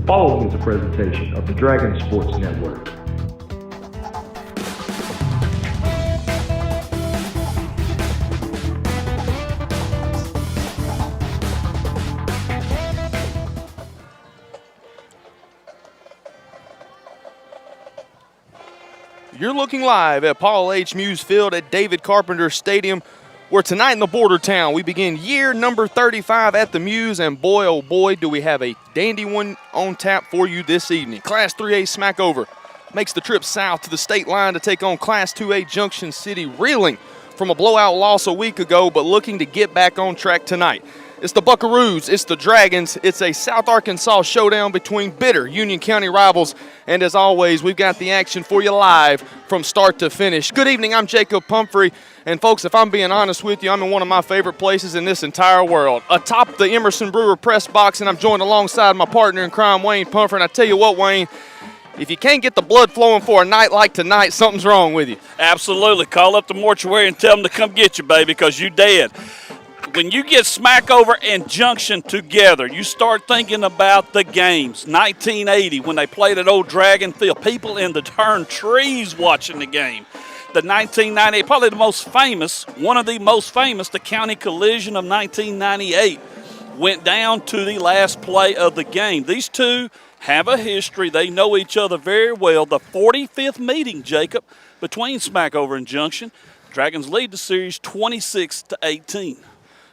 The following is a presentation of the Dragon Sports Network. You're looking live at Paul H. Muse Field at David Carpenter Stadium, where tonight in the border town we begin year number 35 at the Muse, and boy, oh boy, do we have a dandy one on tap for you this evening. Class 3A Smackover makes the trip south to the state line to take on Class 2A Junction City, reeling from a blowout loss a week ago, but looking to get back on track tonight. It's the Buckaroos, it's the Dragons, it's a South Arkansas showdown between bitter Union County rivals, and as always, we've got the action for you live from start to finish. Good evening, I'm Jacob Pumphrey, and folks, if I'm being honest with you, I'm in one of my favorite places in this entire world, atop the Emerson Brewer press box, and I'm joined alongside my partner in crime, Wayne Pumphrey, and I tell you what, Wayne, if you can't get the blood flowing for a night like tonight, something's wrong with you. Absolutely. Call up the mortuary and tell them to come get you, baby, because you dead. When you get Smackover and Junction together, you start thinking about the games. 1980, when they played at Old Dragon Field, people in the darn trees watching the game. The 1998, probably the most famous, one of the most famous, the county collision of 1998, went down to the last play of the game. These two have a history. They know each other very well. The 45th meeting, Jacob, between Smackover and Junction. Dragons lead the series 26-18.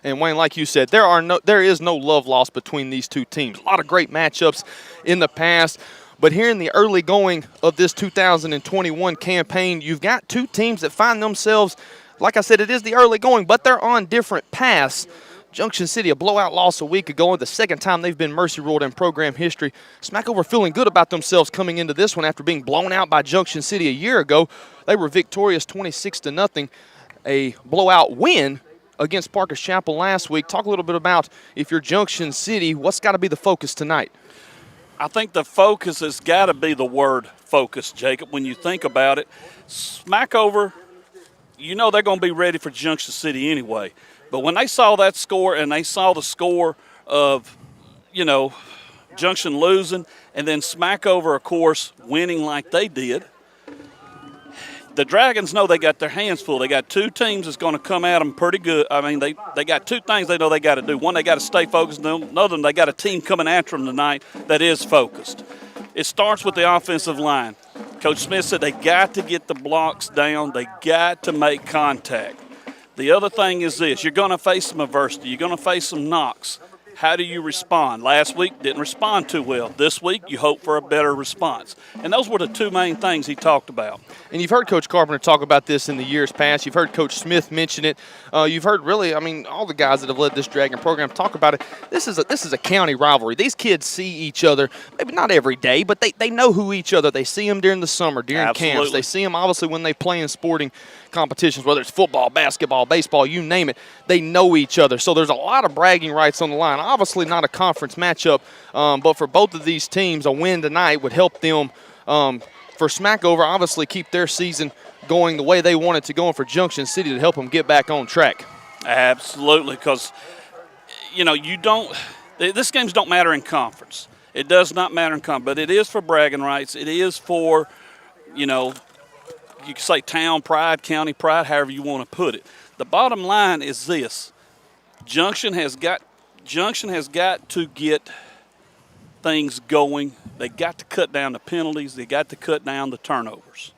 And Wayne, like you said, there is no love lost between these two teams. A lot of great matchups in the past. But here in the early going of this 2021 campaign, you've got two teams that find themselves, like I said, it is the early going, but they're on different paths. Junction City, a blowout loss a week ago, the second time they've been mercy ruled in program history. Smackover feeling good about themselves coming into this one after being blown out by Junction City a year ago. They were victorious 26-0, a blowout win against Parker's Chapel last week. Talk a little bit about, if you're Junction City, what's got to be the focus tonight? I think the focus has got to be the word focus, Jacob. When you think about it, Smackover, you know they're going to be ready for Junction City anyway. But when they saw that score and they saw the score of, Junction losing and then Smackover, of course, winning like they did, the Dragons know they got their hands full. They got two teams that's going to come at them pretty good. I mean, they got two things they know they got to do. One, they got to stay focused. Another, they got a team coming after them tonight that is focused. It starts with the offensive line. Coach Smith said they got to get the blocks down. They got to make contact. The other thing is this. You're going to face some adversity. You're going to face some knocks. How do you respond? Last week, didn't respond too well. This week, you hope for a better response. And those were the two main things he talked about. And you've heard Coach Carpenter talk about this in the years past. You've heard Coach Smith mention it. You've heard all the guys that have led this Dragon program talk about it. This is a county rivalry. These kids see each other, maybe not every day, but they know who each other. They see them during the summer, during camps. They see them, obviously, when they play in sporting competitions, whether it's football, basketball, baseball, you name it. They know each other. So there's a lot of bragging rights on the line. Obviously not a conference matchup, but for both of these teams, a win tonight would help them, for Smackover, obviously keep their season going the way they want it to go, and for Junction City to help them get back on track. Absolutely, because, this games don't matter in conference. It does not matter in conference, but it is for bragging rights. It is for, you can say town pride, county pride, however you want to put it. The bottom line is this. Junction has got to get things going. They got to cut down the penalties. They got to cut down the turnovers.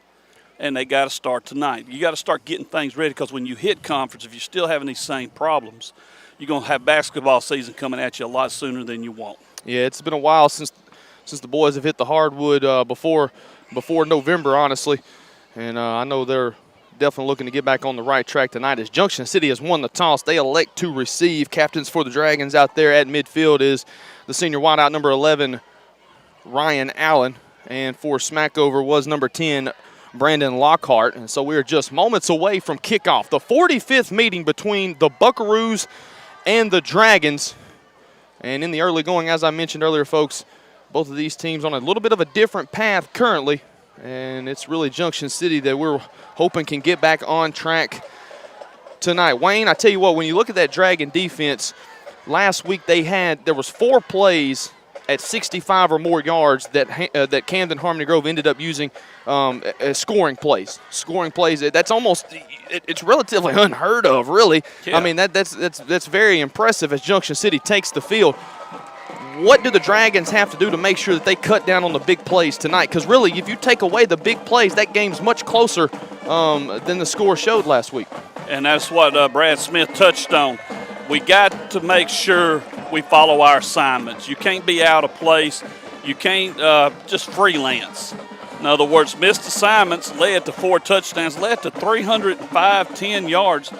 And they got to start tonight. You got to start getting things ready, because when you hit conference, if you're still having these same problems, you're going to have basketball season coming at you a lot sooner than you want. Yeah, it's been a while since the boys have hit the hardwood before November, honestly. And I know they're definitely looking to get back on the right track tonight, as Junction City has won the toss. They elect to receive. Captains for the Dragons out there at midfield is the senior wideout, number 11, Ryan Allen. And for Smackover was number 10, Brandon Lockhart. And so we're just moments away from kickoff. The 45th meeting between the Buckaroos and the Dragons. And in the early going, as I mentioned earlier, folks, both of these teams on a little bit of a different path currently. And it's really Junction City that we're hoping can get back on track tonight. Wayne, I tell you what, when you look at that Dragon defense, last week there was 4 plays at 65 or more yards that Camden Harmony Grove ended up using as scoring plays. Scoring plays, that's almost it's relatively unheard of, really. Yeah. I mean, that's very impressive as Junction City takes the field. What do the Dragons have to do to make sure that they cut down on the big plays tonight? Because really, if you take away the big plays, that game's much closer than the score showed last week. And that's what Brad Smith touched on. We got to make sure we follow our assignments. You can't be out of place. You can't just freelance. In other words, missed assignments led to 4 touchdowns, led to 305 yards.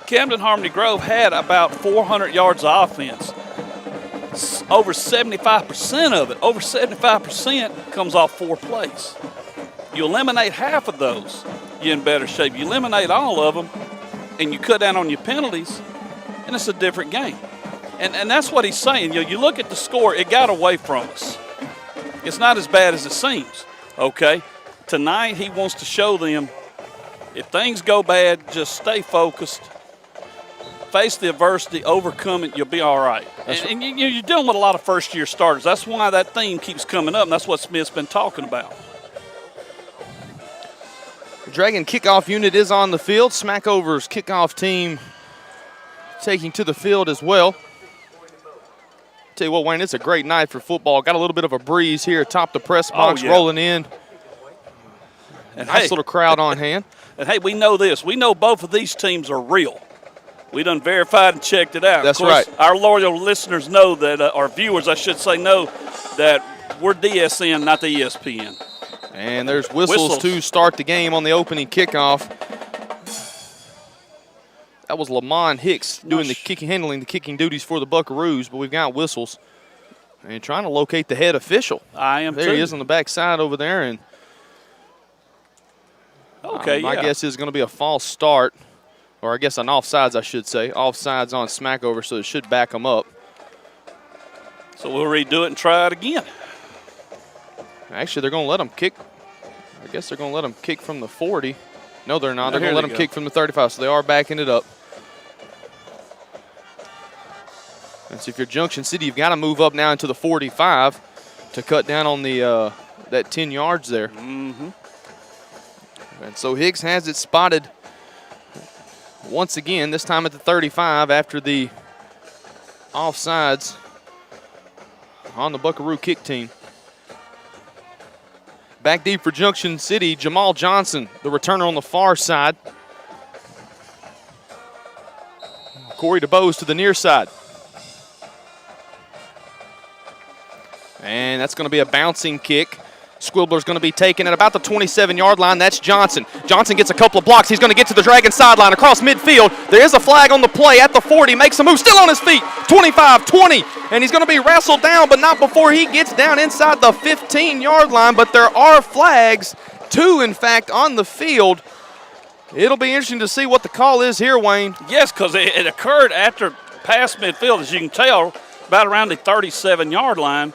Camden Harmony Grove had about 400 yards of offense. Over 75% of it, over 75% comes off 4 plays. You eliminate half of those, you're in better shape. You eliminate all of them, and you cut down on your penalties, and it's a different game. And that's what he's saying. You look at the score, it got away from us. It's not as bad as it seems, okay? Tonight he wants to show them if things go bad, just stay focused. Face the adversity, overcome it, you'll be all right. And you're dealing with a lot of first-year starters. That's why that theme keeps coming up, and that's what Smith's been talking about. The Dragon kickoff unit is on the field. Smackover's kickoff team taking to the field as well. Tell you what, Wayne, it's a great night for football. Got a little bit of a breeze here atop the press box, rolling in. And nice little crowd on hand. And, hey, we know this. We know both of these teams are real. We done verified and checked it out. That's of course, right. Our loyal listeners know that, our viewers, I should say, know that we're DSN, not the ESPN. And there's whistles to start the game on the opening kickoff. That was Lamont Hicks doing handling the kicking duties for the Buckaroos, but we've got whistles. And trying to locate the head official. I am there too. He is on the back side over there. And my guess is going to be a false start. Or I guess an offsides, I should say. Offsides on Smackover, so it should back them up. So we'll redo it and try it again. Actually, they're going to let them kick. I guess they're going to let them kick from the 40. No, they're not. They're going to let them kick from the 35, so they are backing it up. And so if you're Junction City, you've got to move up now into the 45 to cut down on the that 10 yards there. Mm-hmm. And so Higgs has it spotted once again, this time at the 35 after the offsides on the Buckaroo kick team. Back deep for Junction City, Jamal Johnson, the returner on the far side. Corey DeBose to the near side. And that's going to be a bouncing kick. Squibbler's going to be taken at about the 27-yard line. That's Johnson. Johnson gets a couple of blocks. He's going to get to the Dragon sideline across midfield. There is a flag on the play at the 40. Makes a move. Still on his feet. 25, 20. And he's going to be wrestled down, but not before he gets down inside the 15-yard line. But there are flags, 2, in fact, on the field. It'll be interesting to see what the call is here, Wayne. Yes, because it occurred after past midfield, as you can tell, about around the 37-yard line.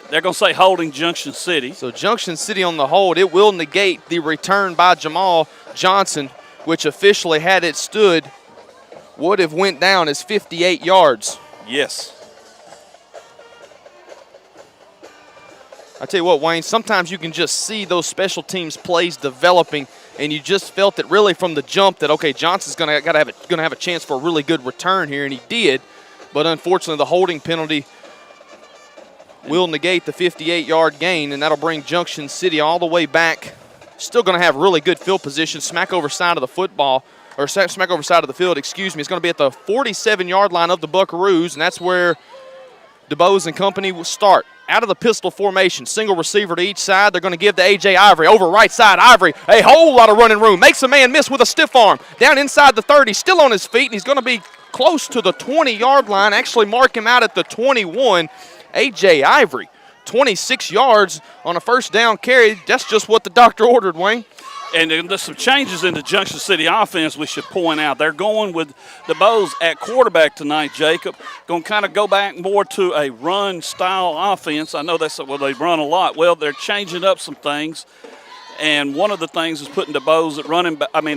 They're going to say holding Junction City. So Junction City on the hold. It will negate the return by Jamal Johnson, which officially, had it stood, would have went down as 58 yards. Yes. I tell you what, Wayne, sometimes you can just see those special teams plays developing, and you just felt it really from the jump that, okay, Johnson's going to have a chance for a really good return here, and he did. But unfortunately, the holding penalty will negate the 58-yard gain, and that'll bring Junction City all the way back. Still going to have really good field position. Smackover side of the football, or Smackover side of the field, excuse me. It's going to be at the 47-yard line of the Buckaroos, and that's where DeBose and company will start. Out of the pistol formation, single receiver to each side. They're going to give to A.J. Ivory. Over right side, Ivory, a whole lot of running room. Makes a man miss with a stiff arm. Down inside the 30, still on his feet, and he's going to be close to the 20-yard line. Actually mark him out at the 21. A.J. Ivory, 26 yards on a first down carry. That's just what the doctor ordered, Wayne. And there's some changes in the Junction City offense we should point out. They're going with DeBose at quarterback tonight, Jacob. Going to kind of go back more to a run-style offense. I know that's well, they run a lot. Well, they're changing up some things. And one of the things is putting DeBose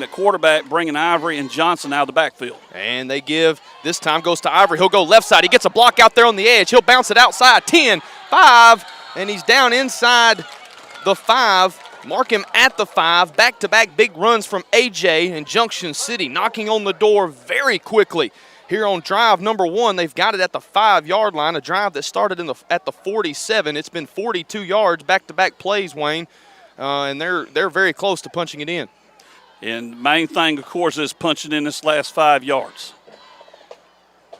at quarterback, bringing Ivory and Johnson out of the backfield. And they give, this time goes to Ivory. He'll go left side. He gets a block out there on the edge. He'll bounce it outside. 10, 5, and he's down inside the 5. Mark him at the 5. Back-to-back big runs from A.J. and Junction City, knocking on the door very quickly. Here on drive number 1, they've got it at the 5-yard line, a drive that started at the 47. It's been 42 yards, back-to-back plays, Wayne, and they're very close to punching it in. And the main thing, of course, is punching in this last 5 yards.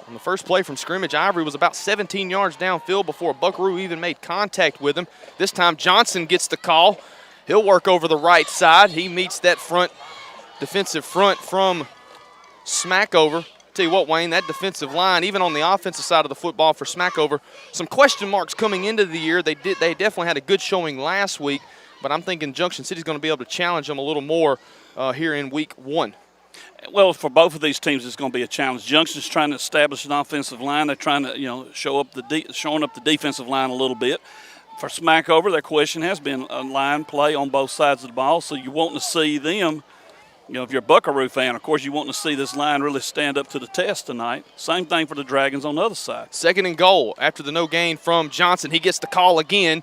On the first play from scrimmage, Ivory was about 17 yards downfield before Buckaroo even made contact with him. This time Johnson gets the call. He'll work over the right side. He meets that defensive front from Smackover. Tell you what, Wayne, that defensive line, even on the offensive side of the football for Smackover, some question marks coming into the year. They definitely had a good showing last week, but I'm thinking Junction City's going to be able to challenge them a little more here in week 1. Well, for both of these teams, it's going to be a challenge. Junction's trying to establish an offensive line. They're trying to, showing up the defensive line a little bit. For Smackover, their question has been a line play on both sides of the ball, so you want to see them. If you're a Buckaroo fan, of course, you want to see this line really stand up to the test tonight. Same thing for the Dragons on the other side. 2nd and goal after the no gain from Johnson. He gets the call again.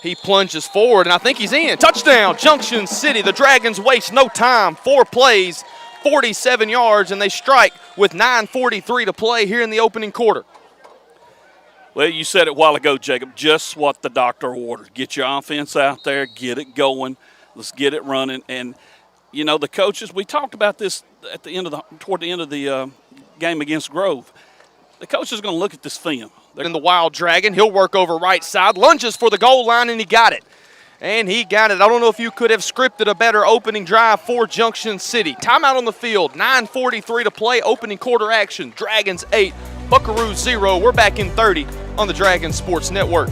He plunges forward, and I think he's in. Touchdown, Junction City. The Dragons waste no time. 4 plays, 47 yards, and they strike with 9:43 to play here in the opening quarter. Well, you said it a while ago, Jacob, just what the doctor ordered. Get your offense out there, get it going. Let's get it running. And the coaches, we talked about this toward the end of the game against Grove. The coach is going to look at this film. In the Wild Dragon, he'll work over right side, lunges for the goal line, and he got it. And he got it. I don't know if you could have scripted a better opening drive for Junction City. Timeout on the field, 9:43 to play, opening quarter action. Dragons 8, Buckaroo 0. We're back in 30 on the Dragon Sports Network.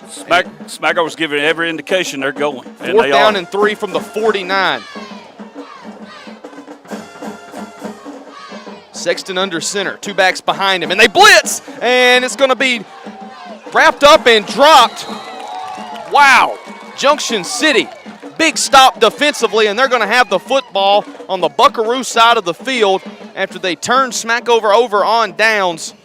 Smackover's giving every indication they're going. Fourth down and 3 from the 49. Sexton under center, 2 backs behind him, and they blitz, and it's going to be wrapped up and dropped. Wow, Junction City, big stop defensively, and they're going to have the football on the Buckaroo side of the field after they turn Smackover over on downs.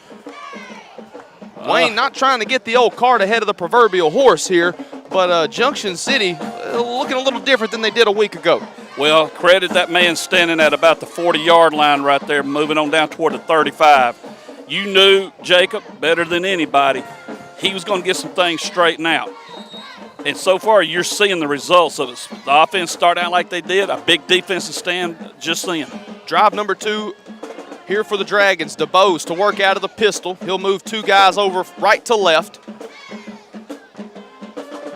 Wayne not trying to get the old cart ahead of the proverbial horse here, but Junction City looking a little different than they did a week ago. Well, credit that man standing at about the 40-yard line right there, moving on down toward the 35. You knew, Jacob, better than anybody, he was going to get some things straightened out. And so far, you're seeing the results of it. The offense started out like they did, a big defensive stand just then. Drive number 2 here for the Dragons. DeBose to work out of the pistol. He'll move 2 guys over right to left.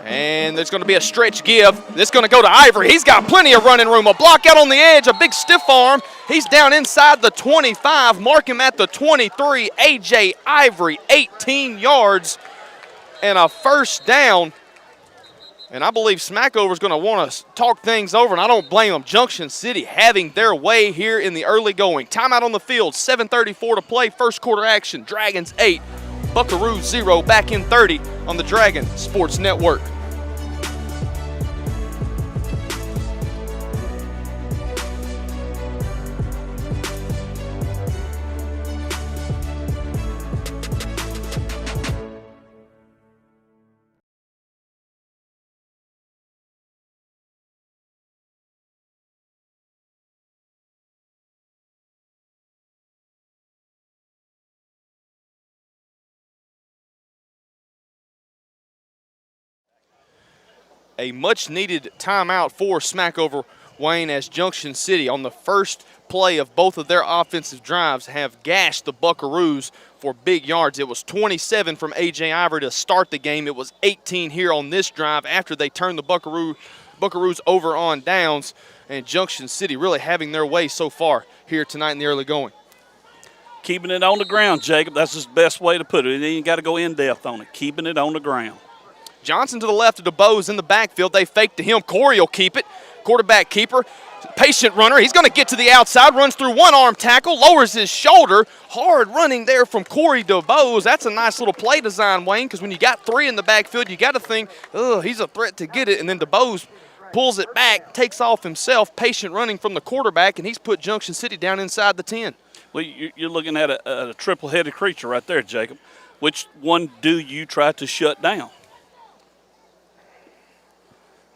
And there's going to be a stretch give. This is going to go to Ivory. He's got plenty of running room. A block out on the edge, a big stiff arm. He's down inside the 25. Mark him at the 23. A.J. Ivory, 18 yards and a first down. And I believe Smackover's going to want to talk things over, and I don't blame them. Junction City having their way here in the early going. Timeout on the field, 7:34 to play, first quarter action. Dragons 8, Buckaroo 0, back in 30 on the Dragon Sports Network. A much-needed timeout for Smackover, Wayne, as Junction City on the first play of both of their offensive drives have gashed the Buckaroos for big yards. It was 27 from A.J. Ivory to start the game. It was 18 here on this drive after they turned the Buckaroos over on downs, and Junction City really having their way so far here tonight in the early going. Keeping it on the ground, Jacob. That's the best way to put it. You ain't got to go in-depth on it. Keeping it on the ground. Johnson to the left of DeBose in the backfield. They fake to him. Corey will keep it. Quarterback keeper. Patient runner. He's going to get to the outside. Runs through one arm tackle. Lowers his shoulder. Hard running there from Corey DeBose. That's a nice little play design, Wayne, because when you got 3 in the backfield, you got to think, oh, he's a threat to get it. And then DeBose pulls it back, takes off himself. Patient running from the quarterback, and he's put Junction City down inside the 10. Well, you're looking at a triple-headed creature right there, Jacob. Which one do you try to shut down?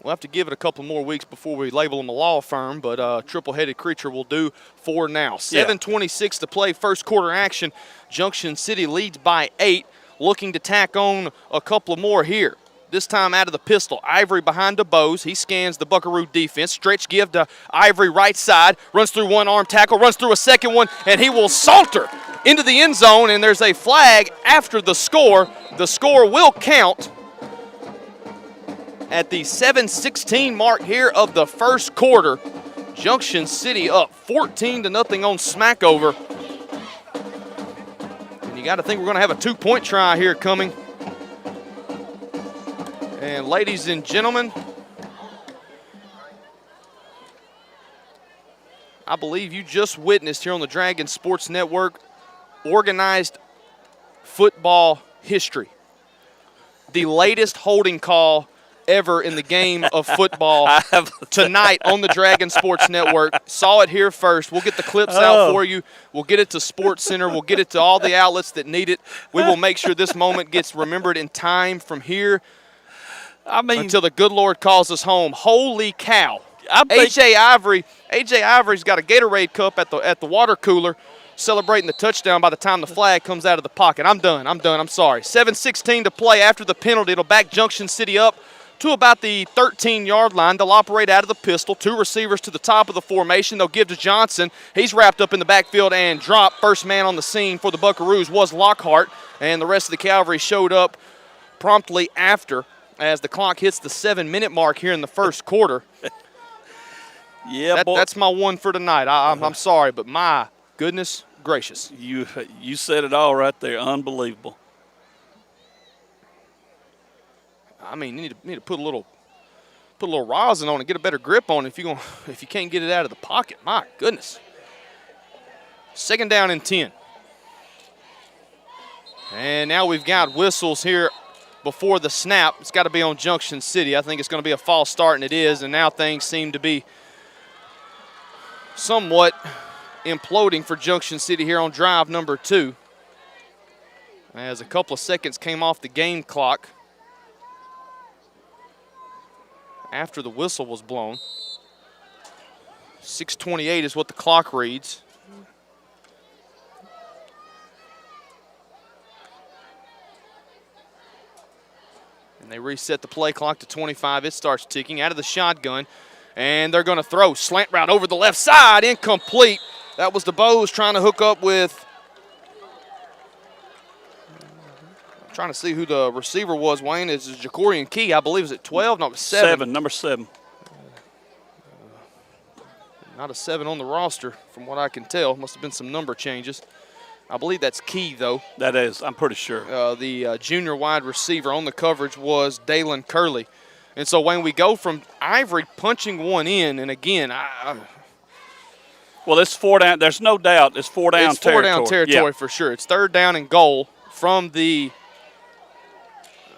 We'll have to give it a couple more weeks before we label them a law firm, but triple-headed creature will do for now. 7:26 to play, first quarter action. Junction City leads by 8, looking to tack on a couple more here. This time out of the pistol. Ivory behind DeBose. He scans the Buckaroo defense. Stretch give to Ivory right side. Runs through one arm tackle, runs through a second one, and he will saunter into the end zone, and there's a flag after the score. The score will count at the 7:16 mark here of the first quarter. Junction City up 14-0 on Smackover. And you got to think we're going to have a 2-point try here coming. And ladies and gentlemen, I believe you just witnessed here on the Dragon Sports Network organized football history. The latest holding call ever in the game of football tonight on the Dragon Sports Network. Saw it here first. We'll get the clips out for you. We'll get it to Sports Center. We'll get it to all the outlets that need it. We will make sure this moment gets remembered in time from here until the good Lord calls us home. Holy cow. A.J. Ivory's got a Gatorade cup at the water cooler celebrating the touchdown by the time the flag comes out of the pocket. I'm done. I'm sorry. 7:16 to play after the penalty. It'll back Junction City up to about the 13-yard line. They'll operate out of the pistol. 2 receivers to the top of the formation. They'll give to Johnson. He's wrapped up in the backfield and dropped. First man on the scene for the Buckaroos was Lockhart, and the rest of the cavalry showed up promptly after as the clock hits the 7-minute mark here in the first quarter. That's my one for tonight. I'm sorry, but my goodness gracious. You said it all right there. Unbelievable. I mean, you need to put a little rosin on it, get a better grip on it if you can't get it out of the pocket. My goodness. 2nd down and 10. And now we've got whistles here before the snap. It's got to be on Junction City. I think it's going to be a false start, and it is. And now things seem to be somewhat imploding for Junction City here on drive number 2. As a couple of seconds came off the game clock after the whistle was blown. 6:28 is what the clock reads. And they reset the play clock to 25. It starts ticking out of the shotgun. And they're going to throw. Slant route over the left side. Incomplete. That was DeBose trying to hook up with. I'm trying to see who the receiver was, Wayne. It's Jacorian Key. I believe it was at 12. No, it was 7. Number 7. Not a 7 on the roster from what I can tell. Must have been some number changes. I believe that's Key, though. That is, I'm pretty sure. The junior wide receiver on the coverage was Dalen Curley. And so, Wayne, we go from Ivory punching one in, and again, well, it's 4 down. There's no doubt it's 4 down territory. It's 4 down territory for sure. It's 3rd down and goal from the,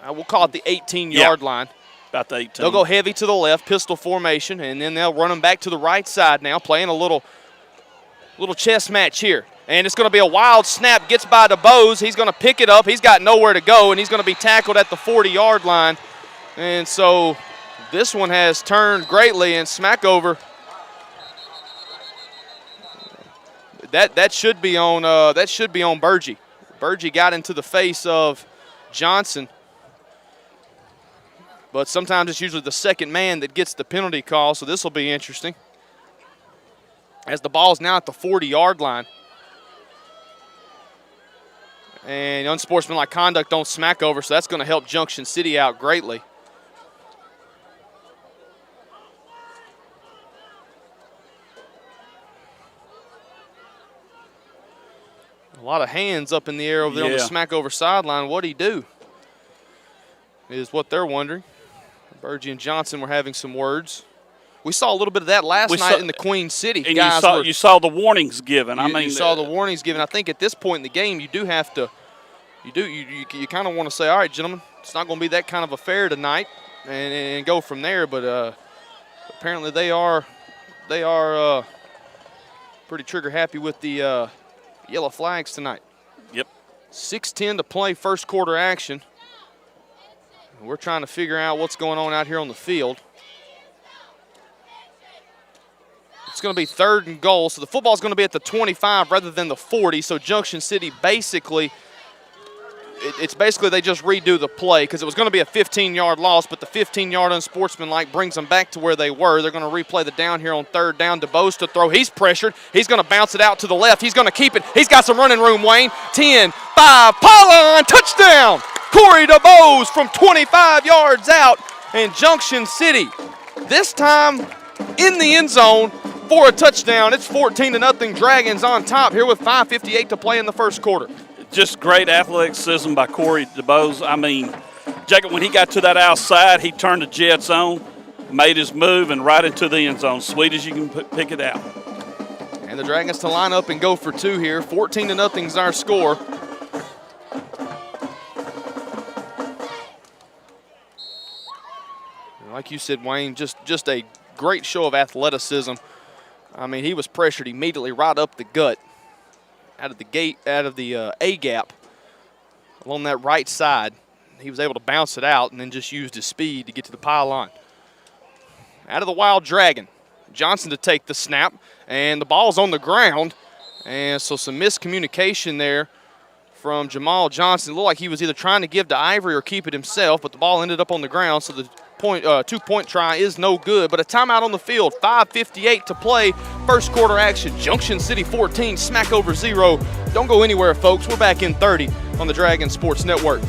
we'll call it the 18-yard line. About the 18. They'll go heavy to the left, pistol formation, and then they'll run them back to the right side now, playing a little chess match here. And it's going to be a wild snap, gets by DeBose. He's going to pick it up. He's got nowhere to go, and he's going to be tackled at the 40-yard line. And so this one has turned greatly, and Smackover, that should be on Burgee. Burgee got into the face of Johnson. But sometimes it's usually the second man that gets the penalty call, so this will be interesting. As the ball's now at the 40-yard line. And unsportsmanlike conduct on Smackover, so that's going to help Junction City out greatly. A lot of hands up in the air over there on the Smackover sideline. What'd he do? Is what they're wondering. Burgee and Johnson were having some words. We saw a little bit of that last night in the Queen City. And you saw the warnings given. You saw the warnings given. I think at this point in the game, you do have to. You kind of want to say, all right, gentlemen, it's not going to be that kind of affair tonight, and go from there. But apparently they are pretty trigger happy with the yellow flags tonight. Yep. 6:10 to play, first quarter action. We're trying to figure out what's going on out here on the field. It's going to be 3rd and goal, so the football's going to be at the 25 rather than the 40. So Junction City basically, it's basically they just redo the play because it was going to be a 15-yard loss, but the 15-yard unsportsmanlike brings them back to where they were. They're going to replay the down here on 3rd down. DeBose to throw. He's pressured. He's going to bounce it out to the left. He's going to keep it. He's got some running room, Wayne. 10, 5, pylon, touchdown. Corey DeBose from 25 yards out, and Junction City this time in the end zone for a touchdown. It's 14-0 Dragons on top here with 5:58 to play in the first quarter. Just great athleticism by Corey DeBose. I mean, Jacob, when he got to that outside, he turned the Jets on, made his move, and right into the end zone. Sweet as you can pick it out. And the Dragons to line up and go for 2 here. 14-0 is our score. Like you said, Wayne, just a great show of athleticism. I mean, he was pressured immediately right up the gut, out of the A gap along that right side. He was able to bounce it out and then just used his speed to get to the pylon. Out of the Wild Dragon, Johnson to take the snap, and the ball's on the ground. And so some miscommunication there from Jamal Johnson. It looked like he was either trying to give to Ivory or keep it himself, but the ball ended up on the ground, so the two-point try is no good. But a timeout on the field, 5:58 to play, first quarter action. Junction City 14, Smackover 0. Don't go anywhere, folks. We're back in 30 on the Dragon Sports Network.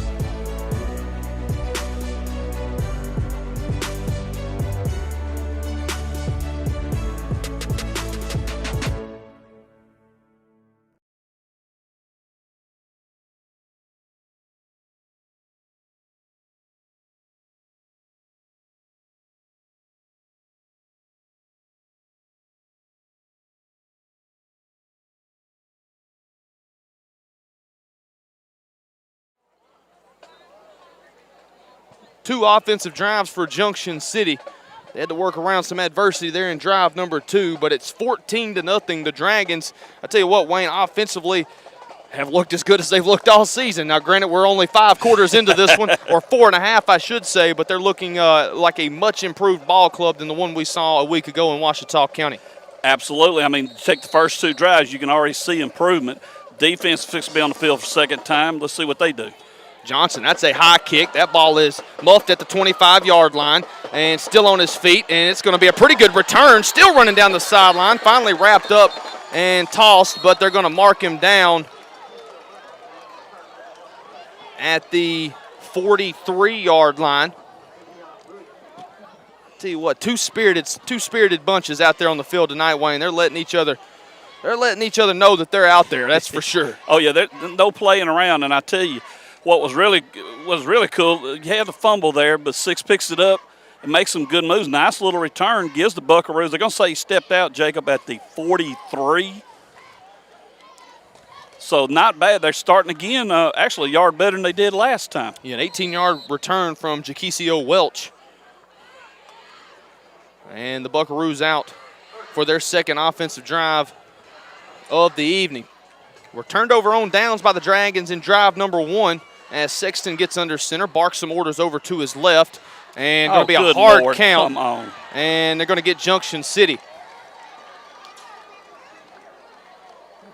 2 offensive drives for Junction City. They had to work around some adversity there in drive number 2, but it's 14-0. The Dragons, I tell you what, Wayne, offensively have looked as good as they've looked all season. Now, granted, we're only 5 quarters into this one, or 4.5, I should say, but they're looking like a much improved ball club than the one we saw a week ago in Ouachita County. Absolutely. I mean, take the first 2 drives, you can already see improvement. Defense fixed to be on the field for second time. Let's see what they do. Johnson, that's a high kick. That ball is muffed at the 25-yard line and still on his feet, and it's going to be a pretty good return. Still running down the sideline, finally wrapped up and tossed, but they're going to mark him down at the 43-yard line. Tell you what, two spirited bunches out there on the field tonight, Wayne. They're letting each other know that they're out there. That's for sure. Oh yeah, there's no playing around. And I tell you, what was really cool. You had the fumble there, but Six picks it up and makes some good moves. Nice little return, gives the Buckaroos. They're gonna say he stepped out, Jacob, at the 43. So not bad. They're starting again. Actually, a yard better than they did last time. Yeah, an 18-yard return from Jaquisio Welch. And the Buckaroos out for their second offensive drive of the evening. We're turned over on downs by the Dragons in drive number 1 as Sexton gets under center, barks some orders over to his left, and going to be a hard Lord, count. come on. And they're going to get Junction City.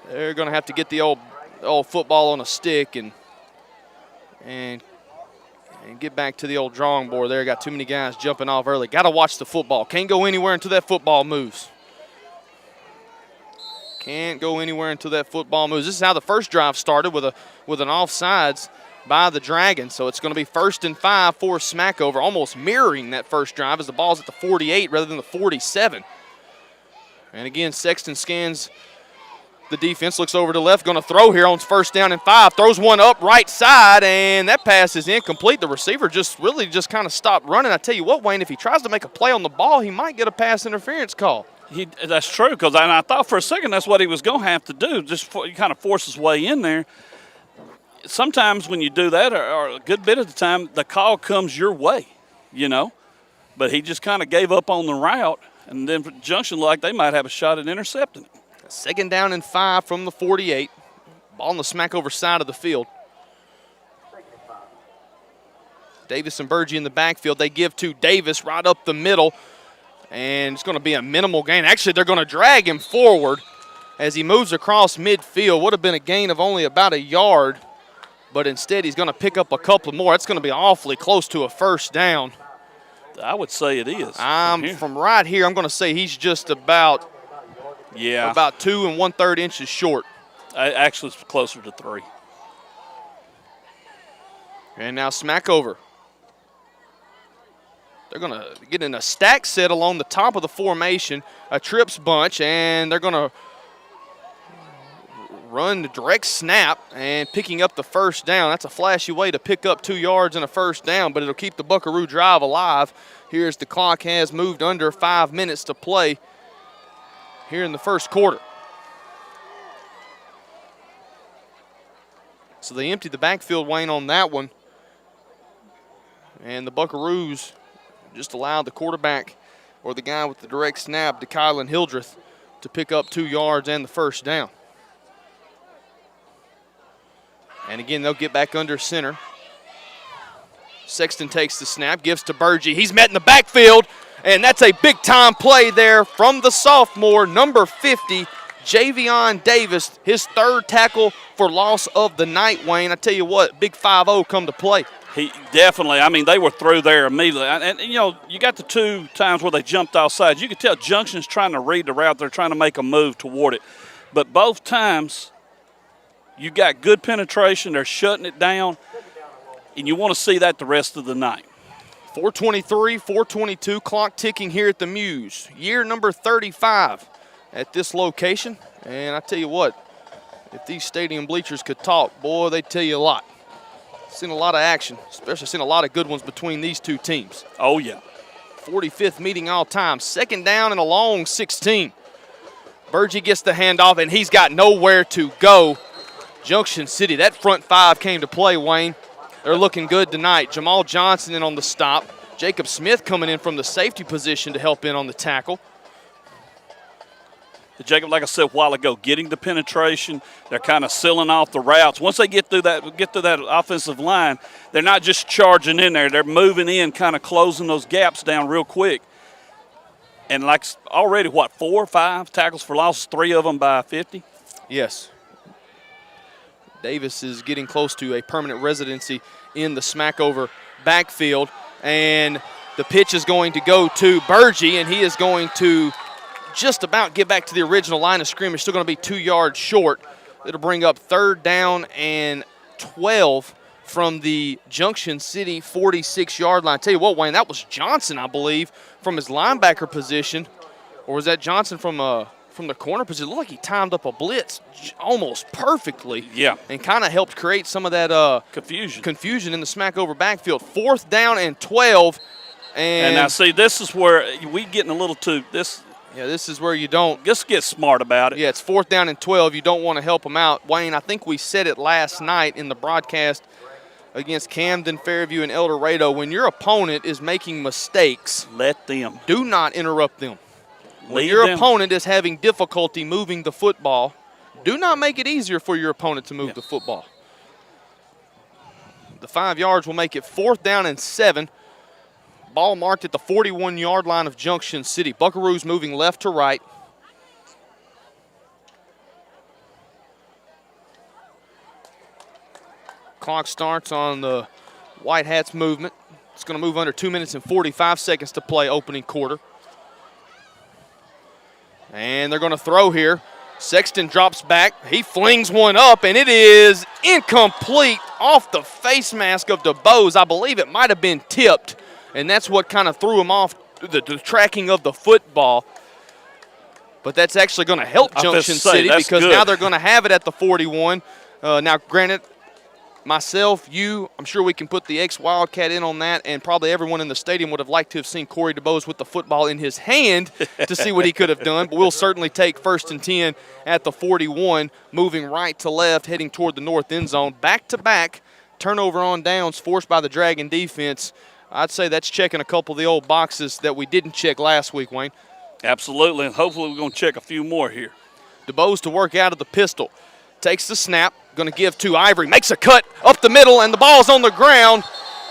They're going to have to get the old football on a stick and get back to the old drawing board there. Got too many guys jumping off early. Got to watch the football. Can't go anywhere until that football moves. Can't go anywhere until that football moves. This is how the first drive started with an offsides by the Dragons. So it's going to be 1st and 5 for Smackover, almost mirroring that first drive as the ball's at the 48 rather than the 47. And again, Sexton scans the defense, looks over to the left, going to throw here on 1st down and 5. Throws one up right side, and that pass is incomplete. The receiver just kind of stopped running. I tell you what, Wayne, if he tries to make a play on the ball, he might get a pass interference call. That's true, because I thought for a second that's what he was going to have to do, just kind of force his way in there. Sometimes when you do that, or a good bit of the time, the call comes your way, you know. But he just kind of gave up on the route, and then for Junction, like they might have a shot at intercepting it. 2nd down and 5 from the 48. Ball on the Smackover side of the field. Davis and Burgee in the backfield. They give to Davis right up the middle. And it's going to be a minimal gain. Actually, they're going to drag him forward as he moves across midfield. Would have been a gain of only about a yard, but instead he's going to pick up a couple more. It's going to be awfully close to a 1st down. I would say it is. From right here, I'm going to say he's just about 2 1/3 inches short. Actually, it's closer to 3. And now Smackover. They're going to get in a stack set along the top of the formation, a trips bunch, and they're going to run the direct snap and picking up the 1st down. That's a flashy way to pick up 2 yards and a 1st down, but it'll keep the Buckaroo drive alive. Here's the clock has moved under 5 minutes to play here in the 1st quarter. So they emptied the backfield, Wayne, on that one. And the Buckaroos just allowed the quarterback or the guy with the direct snap, DeKylan Hildreth, to pick up 2 yards and the 1st down. And again, they'll get back under center. Sexton takes the snap, gives to Burgee. He's met in the backfield, and that's a big-time play there from the sophomore, number 50, Javion Davis, his 3rd tackle for loss of the night, Wayne. I tell you what, big 5-0 come to play. He definitely, I mean, they were through there immediately. And, you know, you got the 2 times where they jumped off sides. You could tell Junction's trying to read the route. They're trying to make a move toward it. But both times, you got good penetration. They're shutting it down. And you want to see that the rest of the night. 4:23, 4:22, clock ticking here at the Muse. Year number 35 at this location. And I tell you what, if these stadium bleachers could talk, boy, they'd tell you a lot. Seen a lot of action, especially seen a lot of good ones between these 2 teams. Oh, yeah. 45th meeting all time. 2nd down and a long 16. Burgee gets the handoff, and he's got nowhere to go. Junction City, that front 5 came to play, Wayne. They're looking good tonight. Jamal Johnson in on the stop. Jacob Smith coming in from the safety position to help in on the tackle. Jacob, like I said a while ago, getting the penetration. They're kind of sealing off the routes. Once they get through that offensive line, they're not just charging in there. They're moving in, kind of closing those gaps down real quick. And like already, 4 or 5 tackles for losses, 3 of them by 50? Yes. Davis is getting close to a permanent residency in the Smackover backfield. And the pitch is going to go to Burgee, and he is going to just about get back to the original line of scrimmage. Still going to be 2 yards short. It'll bring up 3rd down and 12 from the Junction City 46-yard line. Tell you what, Wayne, that was Johnson, I believe, from his linebacker position. Or was that Johnson from the corner position? It looked like he timed up a blitz almost perfectly. Yeah. And kind of helped create some of that confusion in the Smackover backfield. 4th down and 12. And now, see, this is where we getting a little too this. Yeah, this is where you don't. Just get smart about it. Yeah, it's 4th down and 12. You don't want to help them out. Wayne, I think we said it last night in the broadcast against Camden, Fairview, and El Dorado. When your opponent is making mistakes, let them. Do not interrupt them. When your opponent is having difficulty moving the football, do not make it easier for your opponent to move the football. The 5 yards will make it 4th down and 7. Ball marked at the 41-yard line of Junction City. Buckaroos moving left to right. Clock starts on the White Hats movement. It's going to move under 2 minutes and 45 seconds to play opening quarter. And they're going to throw here. Sexton drops back. He flings one up, and it is incomplete off the face mask of DeBose. I believe it might have been tipped, and that's what kind of threw him off the tracking of the football. But that's actually going to help Junction City because now they're going to have it at the 41. Now, granted, myself, I'm sure we can put the ex-Wildcat in on that, and probably everyone in the stadium would have liked to have seen Corey DeBose with the football in his hand to see what he could have done. But we'll certainly take 1st and 10 at the 41, moving right to left, heading toward the north end zone. Back-to-back turnover on downs forced by the Dragon defense. I'd say that's checking a couple of the old boxes that we didn't check last week, Wayne. Absolutely, and hopefully we're going to check a few more here. DeBose to work out of the pistol. Takes the snap. Going to give to Ivory, makes a cut up the middle, and the ball's on the ground,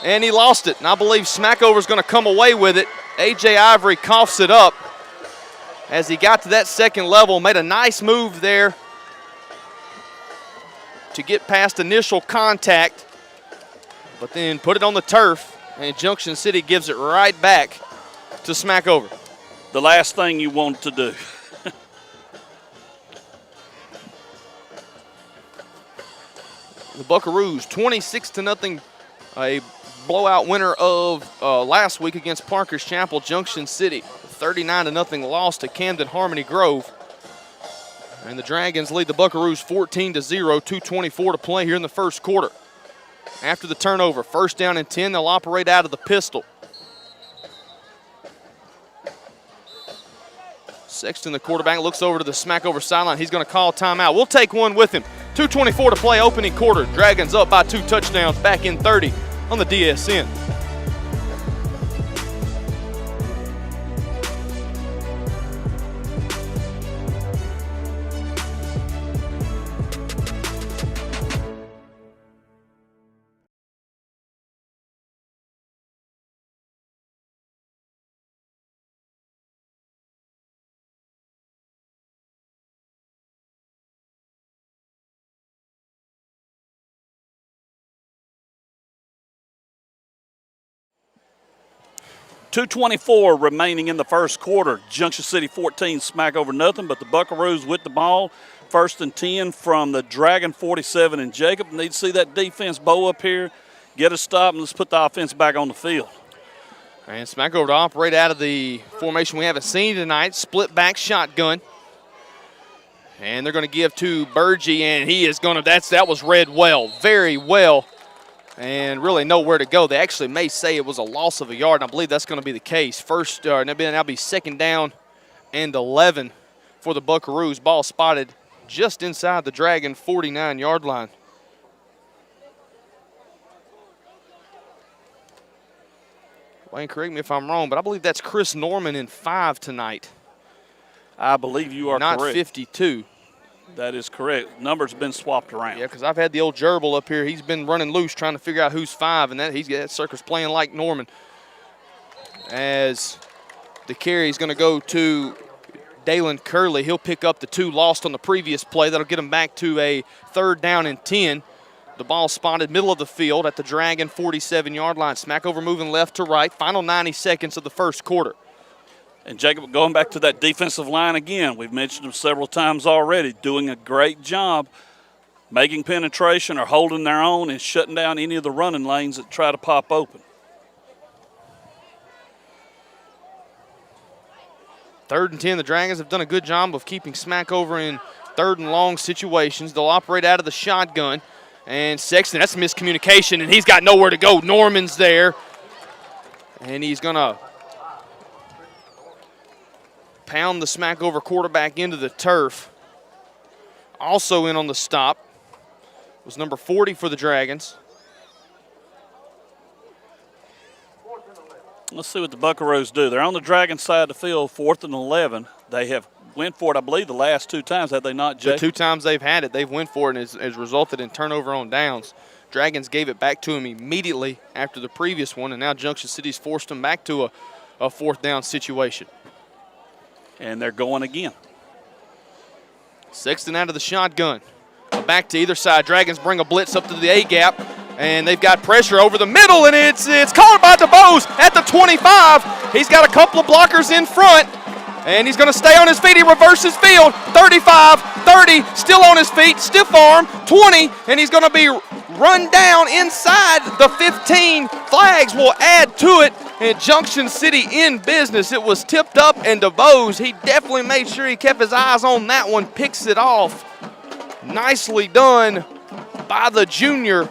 and he lost it. And I believe Smackover's going to come away with it. A.J. Ivory coughs it up as he got to that second level, made a nice move there to get past initial contact, but then put it on the turf, and Junction City gives it right back to Smackover. The last thing you want to do. The Buckaroos, 26-0, a blowout winner of last week against Parker's Chapel. Junction City, 39-0 loss to Camden Harmony Grove. And the Dragons lead the Buckaroos 14-0, 2:24 to play here in the first quarter. After the turnover, 1st down and 10, they'll operate out of the pistol. Sexton, the quarterback, looks over to the Smackover sideline. He's going to call timeout. We'll take one with him. 2:24 to play, opening quarter. Dragons up by 2 touchdowns, back in 30 on the DSN. .224 remaining in the first quarter. Junction City 14, Smackover nothing, but the Buckaroos with the ball. 1st and 10 from the Dragon 47, and Jacob need to see that defense bow up here, get a stop, and let's put the offense back on the field. And Smackover to operate out of the formation we haven't seen tonight, split back shotgun. And they're going to give to Burgee, and he is going to, that was read well, very well. And really nowhere to go. They actually may say it was a loss of a yard, and I believe that's going to be the case. That'll be 2nd down and 11 for the Buckaroos. Ball spotted just inside the Dragon 49-yard line. Wayne, correct me if I'm wrong, but I believe that's Chris Norman in 5 tonight. I believe you are not correct. 52. That is correct. Numbers have been swapped around. Yeah, because I've had the old gerbil up here. He's been running loose trying to figure out who's 5, and that sucker's playing like Norman. As the carry is going to go to Dalen Curley. He'll pick up the 2 lost on the previous play. That'll get him back to a 3rd down and 10. The ball spotted middle of the field at the Dragon 47-yard line. Smackover moving left to right. Final 90 seconds of the first quarter. And Jacob, going back to that defensive line again, we've mentioned them several times already, doing a great job making penetration or holding their own and shutting down any of the running lanes that try to pop open. 3rd and 10, the Dragons have done a good job of keeping Smackover in 3rd and long situations. They'll operate out of the shotgun. And Sexton, that's a miscommunication, and he's got nowhere to go. Norman's there. And he's going to pound the Smackover quarterback into the turf. Also in on the stop was number 40 for the Dragons. Let's see what the Buckaroos do. They're on the Dragon side of the field, 4th and 11. They have went for it, I believe, the last 2 times, have they not, Jay? The 2 times they've had it, they've went for it, and has resulted in turnover on downs. Dragons gave it back to him immediately after the previous one, and now Junction City's forced them back to a 4th down situation. And they're going again. Sexton out of the shotgun. Back to either side. Dragons bring a blitz up to the A-gap, and they've got pressure over the middle, and it's caught by DeBose at the 25. He's got a couple of blockers in front, and he's going to stay on his feet. He reverses field. 35, 30, still on his feet, stiff arm, 20, and he's going to be run down inside the 15. Flags will add to it, and Junction City in business. It was tipped up, and DeBose, he definitely made sure he kept his eyes on that one, picks it off. Nicely done by the junior.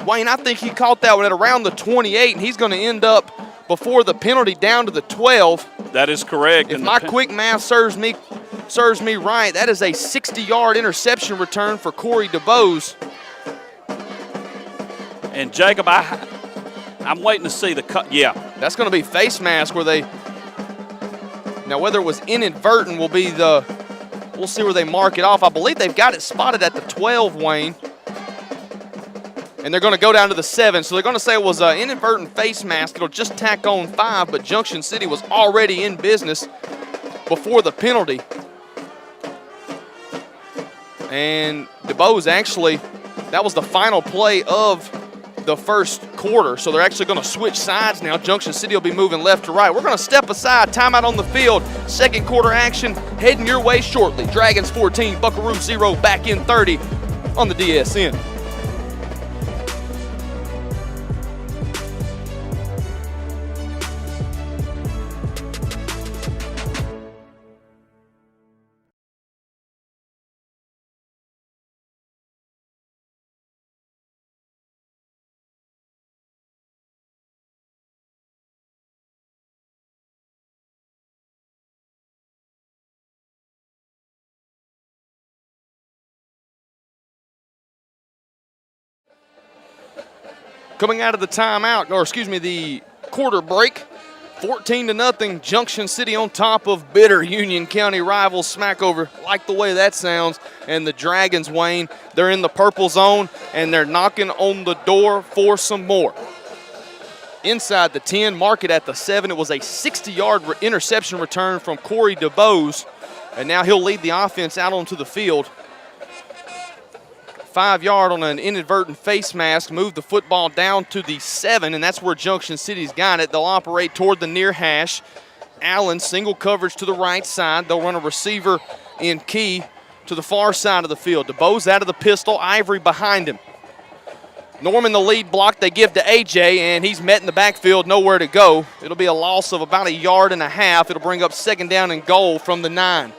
Wayne, I think he caught that one at around the 28, and he's going to end up before the penalty down to the 12. That is correct. If my quick math serves me right, that is a 60-yard interception return for Corey DeBose. And Jacob, I'm waiting to see the cut. Yeah. That's going to be face mask where they. Now, whether it was inadvertent will be the. We'll see where they mark it off. I believe they've got it spotted at the 12, Wayne. And they're going to go down to the 7. So they're going to say it was an inadvertent face mask. It'll just tack on 5, but Junction City was already in business before the penalty. And DeBose actually, that was the final play of the first quarter. So they're actually going to switch sides now. Junction City will be moving left to right. We're going to step aside, timeout on the field. Second quarter action heading your way shortly. Dragons 14, Buckaroo 0, back in 30 on the DSN. Coming out of the timeout, or excuse me, the quarter break, 14-0, Junction City on top of bitter Union County rivals Smackover. Like the way that sounds. And the Dragons, Wayne, they're in the purple zone, and they're knocking on the door for some more. Inside the 10, mark it at the 7. It was a 60-yard interception return from Corey DeBose, and now he'll lead the offense out onto the field. 5-yard on an inadvertent face mask, move the football down to the 7, and that's where Junction City's got it. They'll operate toward the near hash. Allen, single coverage to the right side. They'll run a receiver in key to the far side of the field. DeBose out of the pistol, Ivory behind him. Norman the lead block they give to AJ, and he's met in the backfield, nowhere to go. It'll be a loss of about 1.5 yards. It'll bring up 2nd down and goal from the 9.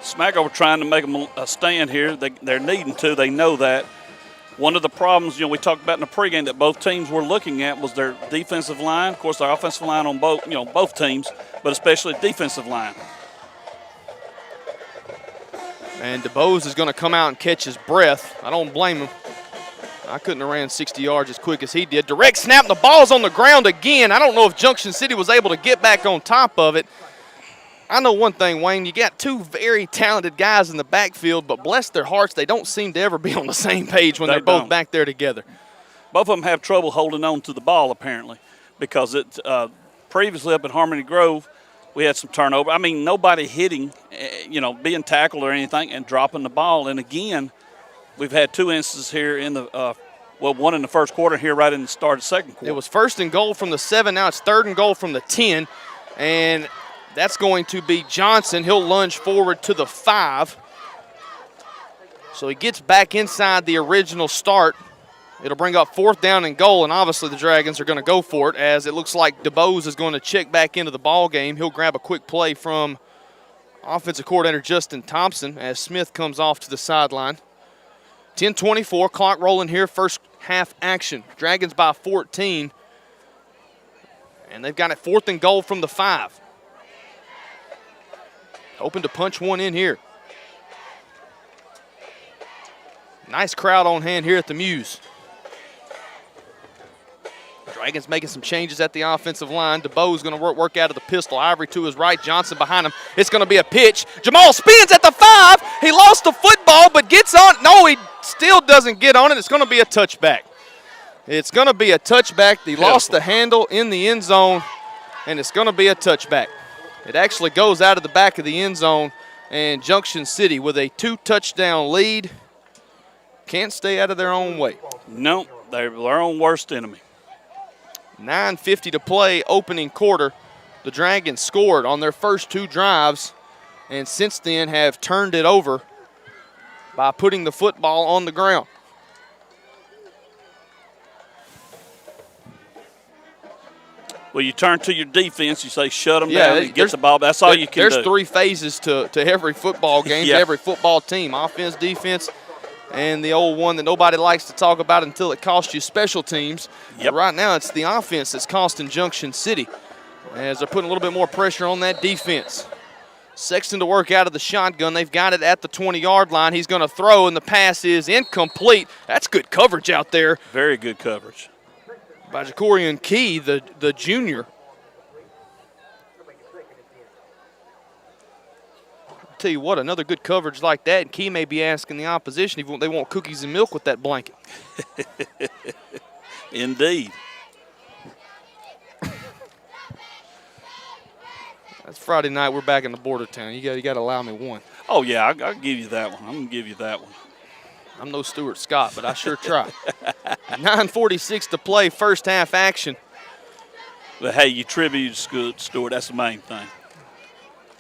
Smackover trying to make them a stand here. They're needing to. They know that. One of the problems, we talked about in the pregame that both teams were looking at was their defensive line. Of course, their offensive line on both teams, but especially defensive line. And DeBose is going to come out and catch his breath. I don't blame him. I couldn't have ran 60 yards as quick as he did. Direct snap, and the ball's on the ground again. I don't know if Junction City was able to get back on top of it. I know one thing, Wayne, you got two very talented guys in the backfield, but bless their hearts, they don't seem to ever be on the same page when they're both back there together. Both of them have trouble holding on to the ball, apparently, because previously up at Harmony Grove, we had some turnover. I mean, nobody hitting, being tackled or anything and dropping the ball. And, again, we've had two instances here in the one in the first quarter, here right in the start of the second quarter. It was 1st and goal from the 7. Now it's 3rd and goal from the 10. And that's going to be Johnson. He'll lunge forward to the 5. So he gets back inside the original start. It'll bring up 4th down and goal, and obviously the Dragons are going to go for it, as it looks like DeBose is going to check back into the ball game. He'll grab a quick play from offensive coordinator Justin Thompson as Smith comes off to the sideline. 10:24, clock rolling here, first half action. Dragons by 14, and they've got it 4th and goal from the 5. Hoping to punch one in here. Nice crowd on hand here at the Muse. Dragons making some changes at the offensive line. DeBoe's going to work out of the pistol. Ivory to his right, Johnson behind him. It's going to be a pitch. Jamal spins at the 5. He lost the football, but gets on. No, he still doesn't get on it. It's going to be a touchback. It's going to be a touchback. He lost the handle in the end zone, and it's going to be a touchback. It actually goes out of the back of the end zone, and Junction City with a 2-touchdown lead can't stay out of their own way. No, they're their own worst enemy. 9:50 to play, opening quarter. The Dragons scored on their first 2 drives, and since then have turned it over by putting the football on the ground. Well, you turn to your defense. You say, shut them down and get the ball. That's all you can do. There's 3 phases to every football game, to every football team. Offense, defense, and the old one that nobody likes to talk about until it costs you, special teams. Yep. Right now it's the offense that's costing Junction City, as they're putting a little bit more pressure on that defense. Sexton to work out of the shotgun. They've got it at the 20-yard line. He's going to throw, and the pass is incomplete. That's good coverage out there. Very good coverage. By Jacorian Key, the junior. I'll tell you what, another good coverage like that, and Key may be asking the opposition if they want cookies and milk with that blanket. Indeed. That's Friday night. We're back in the border town. You got to allow me one. Oh, yeah, I'll give you that one. I'm going to give you that one. I'm no Stuart Scott, but I sure try. 9:46 to play, first half action. But, hey, you tribute Stuart. That's the main thing.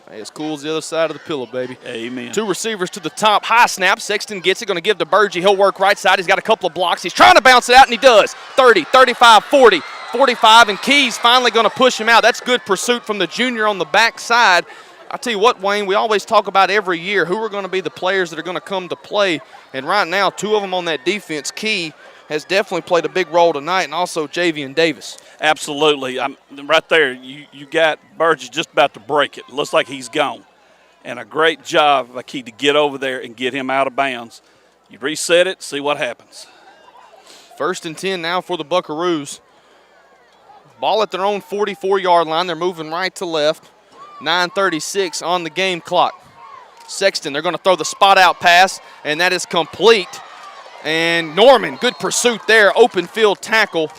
Hey, as cool as the other side of the pillow, baby. Amen. 2 receivers to the top. High snap. Sexton gets it. Going to give to Burgee. He'll work right side. He's got a couple of blocks. He's trying to bounce it out, and he does. 30, 35, 40, 45, and Key's finally going to push him out. That's good pursuit from the junior on the backside. I'll tell you what, Wayne, we always talk about every year who are going to be the players that are going to come to play. And right now, 2 of them on that defense. Key has definitely played a big role tonight, and also Javian Davis. Absolutely. Right there, you got Burgess just about to break it. Looks like he's gone. And a great job by Key to get over there and get him out of bounds. You reset it, see what happens. 1st and 10 now for the Buckaroos. Ball at their own 44-yard line. They're moving right to left. 9:36 on the game clock. Sexton, they're going to throw the spot-out pass, and that is complete. And Norman, good pursuit there, open field tackle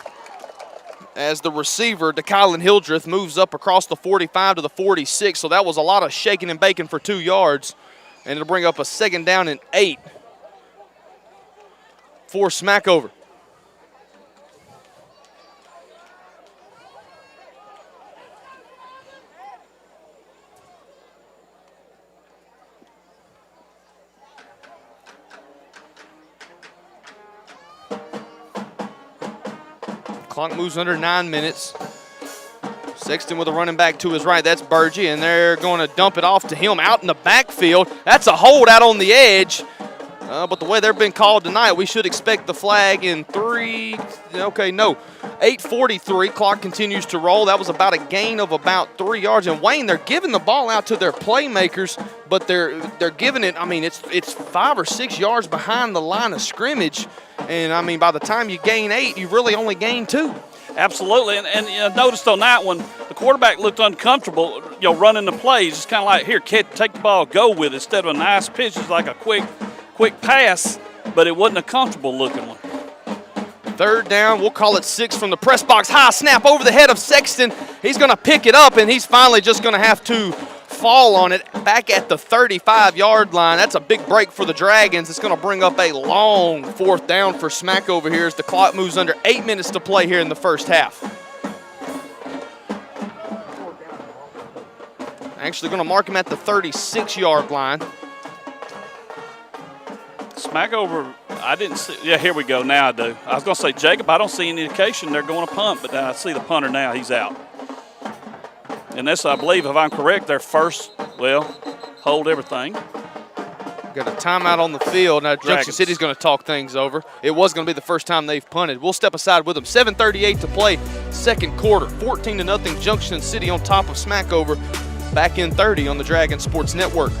as the receiver, DeKylan Hildreth, moves up across the 45 to the 46. So that was a lot of shaking and baking for 2 yards. And it'll bring up a 2nd down and 8 for Smackover. Clock moves under 9 minutes. Sexton with a running back to his right. That's Burgee, and they're going to dump it off to him out in the backfield. That's a hold out on the edge. But the way they've been called tonight, we should expect the flag in 8:43. Clock continues to roll. That was about a gain of about 3 yards. And Wayne, they're giving the ball out to their playmakers, but they're giving it. I mean, it's 5 or 6 yards behind the line of scrimmage. And I mean, by the time you gain 8, you really only gain 2. Absolutely, and you know, noticed on that one, the quarterback looked uncomfortable, running the plays. It's kind of like, here, kid, take the ball, go with it. Instead of a nice pitch, it's like a quick pass, but it wasn't a comfortable looking one. Third down, we'll call it 6 from the press box. High snap over the head of Sexton. He's going to pick it up, and he's finally just going to have to fall on it back at the 35-yard line. That's a big break for the Dragons. It's going to bring up a long 4th down for Smackover here as the clock moves under 8 minutes to play here in the first half. Actually going to mark him at the 36-yard line. Smackover, I didn't see. Yeah, here we go. Now I do. I was going to say, Jacob, I don't see any indication they're going to punt, but I see the punter now. He's out. And this, I believe, if I'm correct, their first, hold everything. Got a timeout on the field. Now, Junction City's going to talk things over. It was going to be the first time they've punted. We'll step aside with them. 7:38 to play, second quarter. 14-0 Junction City on top of Smackover. Back in 30 on the Dragon Sports Network.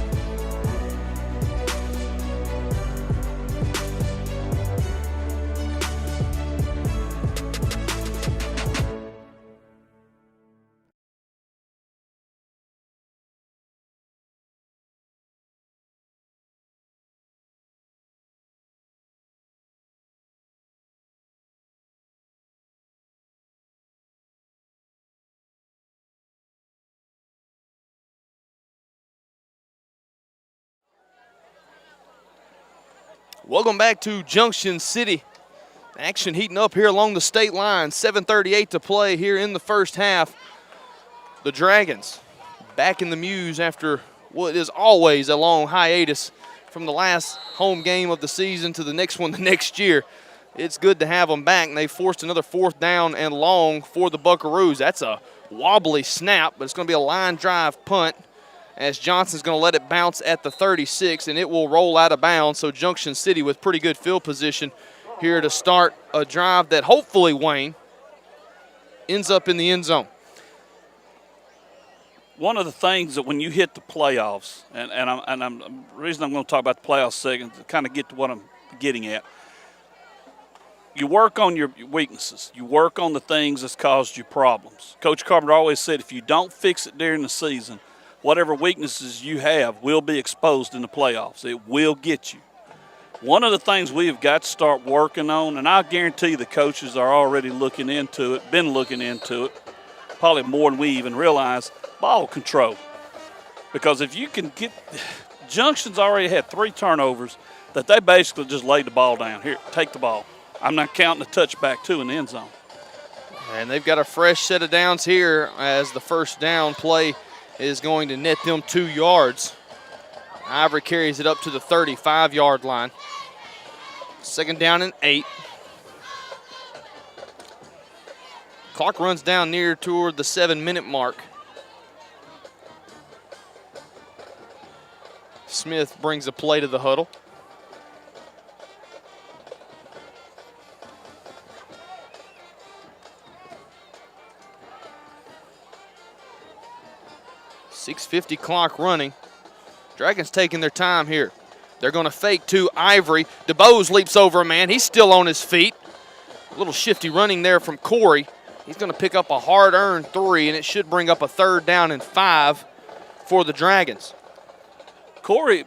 Welcome back to Junction City. Action heating up here along the state line. 7:38 to play here in the first half. The Dragons back in the Muse after what is always a long hiatus from the last home game of the season to the next one the next year. It's good to have them back, and they forced another 4th down and long for the Buckaroos. That's a wobbly snap, but it's going to be a line drive punt, as Johnson's going to let it bounce at the 36, and it will roll out of bounds. So Junction City with pretty good field position here to start a drive that hopefully, Wayne, ends up in the end zone. One of the things that when you hit the playoffs, and the reason I'm going to talk about the playoffs second to kind of get to what I'm getting at, you work on your weaknesses. You work on the things that's caused you problems. Coach Carpenter always said if you don't fix it during the season, whatever weaknesses you have will be exposed in the playoffs. It will get you. One of the things we have got to start working on, and I guarantee the coaches are already looking into it, been looking into it, probably more than we even realize, ball control. Because if you can get – Junction's already had 3 turnovers that they basically just laid the ball down. Here, take the ball. I'm not counting the touchback, too, in the end zone. And they've got a fresh set of downs here as the first down play is going to net them 2 yards. Ivory carries it up to the 35-yard line. Second down and 8. Clock runs down near toward the 7-minute mark. Smith brings a play to the huddle. .650 clock running. Dragons taking their time here. They're going to fake to Ivory. DeBose leaps over a man. He's still on his feet. A little shifty running there from Corey. He's going to pick up a hard-earned 3, and it should bring up a 3rd down and 5 for the Dragons. Corey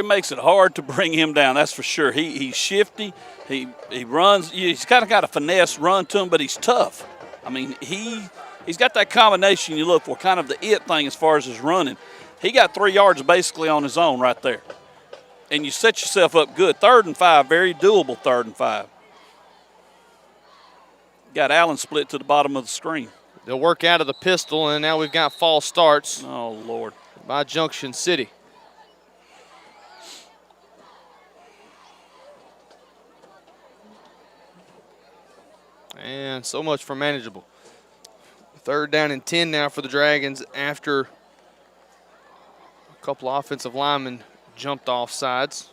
makes it hard to bring him down, that's for sure. He's shifty. He runs. He's kind of got a finesse run to him, but he's tough. I mean, he's got that combination you look for, kind of the it thing as far as his running. He got 3 yards basically on his own right there. And you set yourself up good. 3rd and 5, very doable 3rd and 5. Got Allen split to the bottom of the screen. They'll work out of the pistol, and now we've got false starts. Oh, Lord. By Junction City. And so much for manageable. 3rd down and 10 now for the Dragons after a couple of offensive linemen jumped off sides.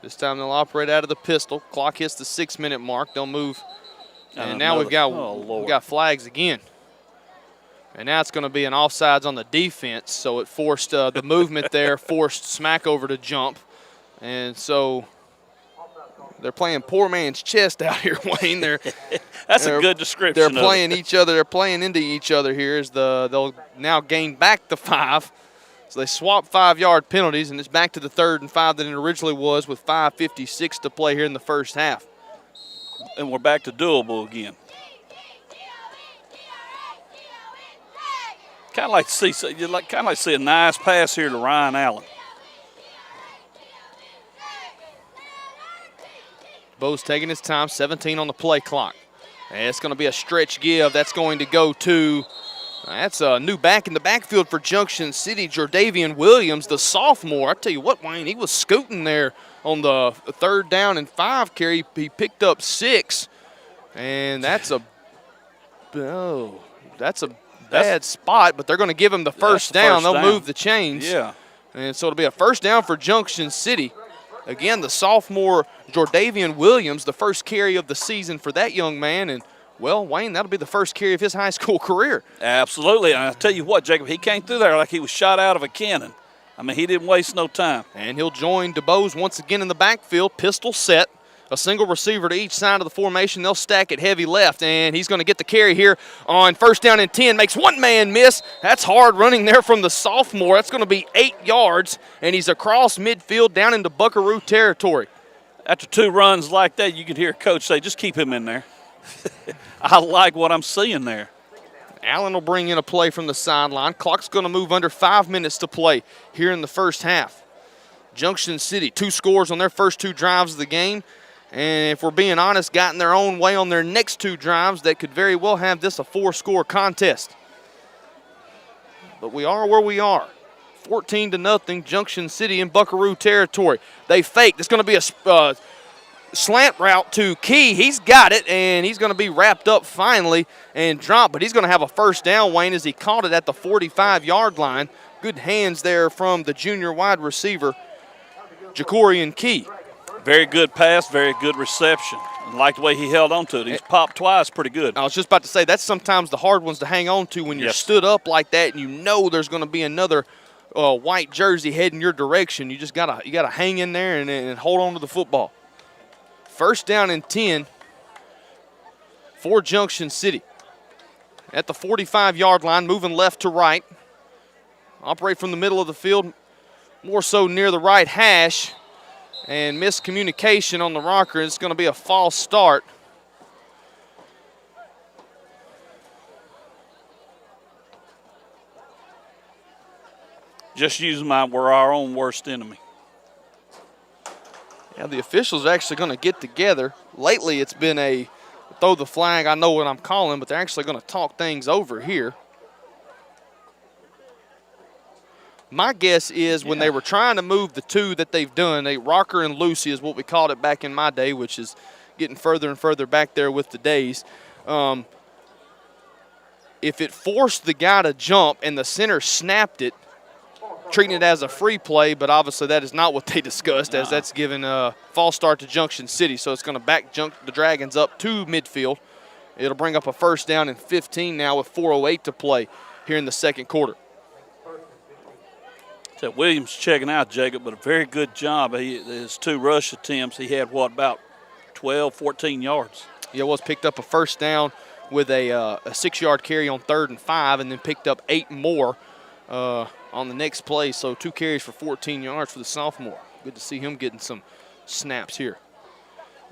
This time they'll operate out of the pistol. Clock hits the 6-minute mark. They'll move. And now we've got flags again. And now it's going to be an offsides on the defense. So it forced the movement there, forced Smackover to jump. And so they're playing poor man's chest out here, Wayne. That's a good description. They're playing each other. They're playing into each other here as they'll now gain back the 5. So they swap 5-yard penalties, and it's back to the 3rd and 5 that it originally was with 5:56 to play here in the first half. And we're back to doable again. Kind of like to see a nice pass here to Ryan Allen. Bo's taking his time, 17 on the play clock. And it's going to be a stretch give. That's going to go to, that's a new back in the backfield for Junction City, Jordavian Williams, the sophomore. I tell you what, Wayne, he was scooting there on the 3rd down and 5 carry. He picked up 6, and that's a bad spot, but they're going to give him the first down. They'll move the chains. Yeah. And so it'll be a first down for Junction City. Again, the sophomore Jordavian Williams, the first carry of the season for that young man. And, well, Wayne, that'll be the first carry of his high school career. Absolutely. And I'll tell you what, Jacob, he came through there like he was shot out of a cannon. I mean, he didn't waste no time. And he'll join DeBose once again in the backfield, pistol set. A single receiver to each side of the formation. They'll stack it heavy left, and he's going to get the carry here on 1st down and 10. Makes one man miss. That's hard running there from the sophomore. That's going to be 8 yards, and he's across midfield down into Buckaroo territory. After 2 runs like that, you can hear Coach say, just keep him in there. I like what I'm seeing there. Allen will bring in a play from the sideline. Clock's going to move under 5 minutes to play here in the first half. Junction City, 2 scores on their first 2 drives of the game. And if we're being honest, gotten their own way on their next 2 drives that could very well have this a 4-score contest. But we are where we are. 14-0, Junction City in Buckaroo territory. They fake. There's going to be a slant route to Key. He's got it, and he's going to be wrapped up finally and dropped. But he's going to have a first down, Wayne, as he caught it at the 45-yard line. Good hands there from the junior wide receiver, Jacorian Key. Very good pass, very good reception. I like the way he held on to it. He's popped twice, pretty good. I was just about to say, that's sometimes the hard ones to hang on to when you're stood up like that and you know there's going to be another white jersey heading your direction. You just gotta hang in there and hold on to the football. First down and 10 for Junction City. At the 45-yard line, moving left to right. Operate from the middle of the field, more so near the right hash. And miscommunication on the rocker. It's going to be a false start. Just using we're our own worst enemy. Yeah, the officials are actually going to get together. Lately it's been a throw the flag, I know what I'm calling, but they're actually going to talk things over here. My guess is when they were trying to move the 2 that they've done, a rocker and Lucy is what we called it back in my day, which is getting further and further back there with the days. If it forced the guy to jump and the center snapped it, treating it as a free play, but obviously that is not what they discussed, as that's given a false start to Junction City. So it's going to back the Dragons up to midfield. It'll bring up a first down and 15 now with 4:08 to play here in the second quarter. Williams checking out, Jacob, but a very good job. His 2 rush attempts, he had, what, about 12, 14 yards? Yeah, was picked up a first down with a 6-yard carry on 3rd and 5, and then picked up 8 more on the next play. So 2 carries for 14 yards for the sophomore. Good to see him getting some snaps here.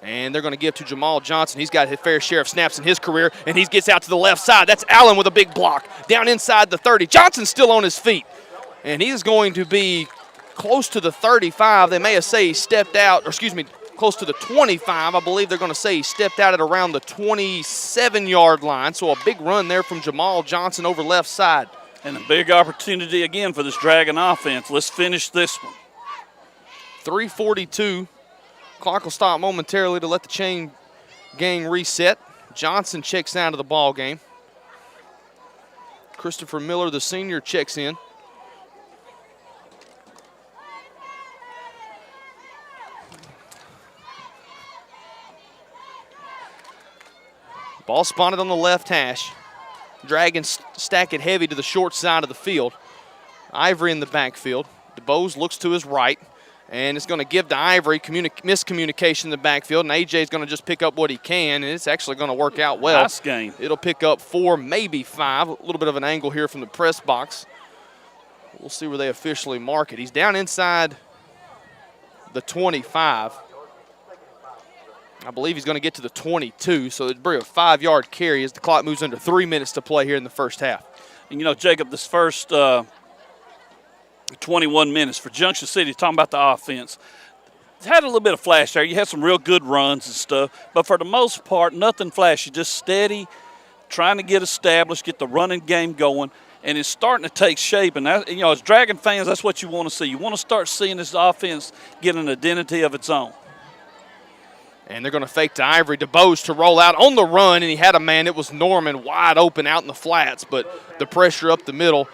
And they're going to give to Jamal Johnson. He's got his fair share of snaps in his career, and he gets out to the left side. That's Allen with a big block down inside the 30. Johnson's still on his feet. And he's going to be close to the 35. They may have said he stepped out, or excuse me, close to the 25. I believe they're going to say he stepped out at around the 27-yard line. So a big run there from Jamal Johnson over left side. And a big opportunity again for this Dragon offense. Let's finish this one. 3:42. Clock will stop momentarily to let the chain gang reset. Johnson checks out of the ball game. Christopher Miller, the senior, checks in. Ball spotted on the left hash. Dragons stack it heavy to the short side of the field. Ivory in the backfield. DeBose looks to his right, and it's going to give to Ivory miscommunication in the backfield, and AJ is going to just pick up what he can, and it's actually going to work out well. Nice game. It'll pick up 4, maybe 5. A little bit of an angle here from the press box. We'll see where they officially mark it. He's down inside the 25. I believe he's going to get to the 22, so it'd be a 5-yard carry as the clock moves under 3 minutes to play here in the first half. And, you know, Jacob, this first 21 minutes for Junction City, talking about the offense, it's had a little bit of flash there. You had some real good runs and stuff, but for the most part, nothing flashy, just steady, trying to get established, get the running game going, and it's starting to take shape. And, that, you know, as Dragon fans, that's what you want to see. You want to start seeing this offense get an identity of its own. And they're going to fake to Ivory. DeBose to roll out on the run, and he had a man. It was Norman wide open out in the flats, but the pressure up the middle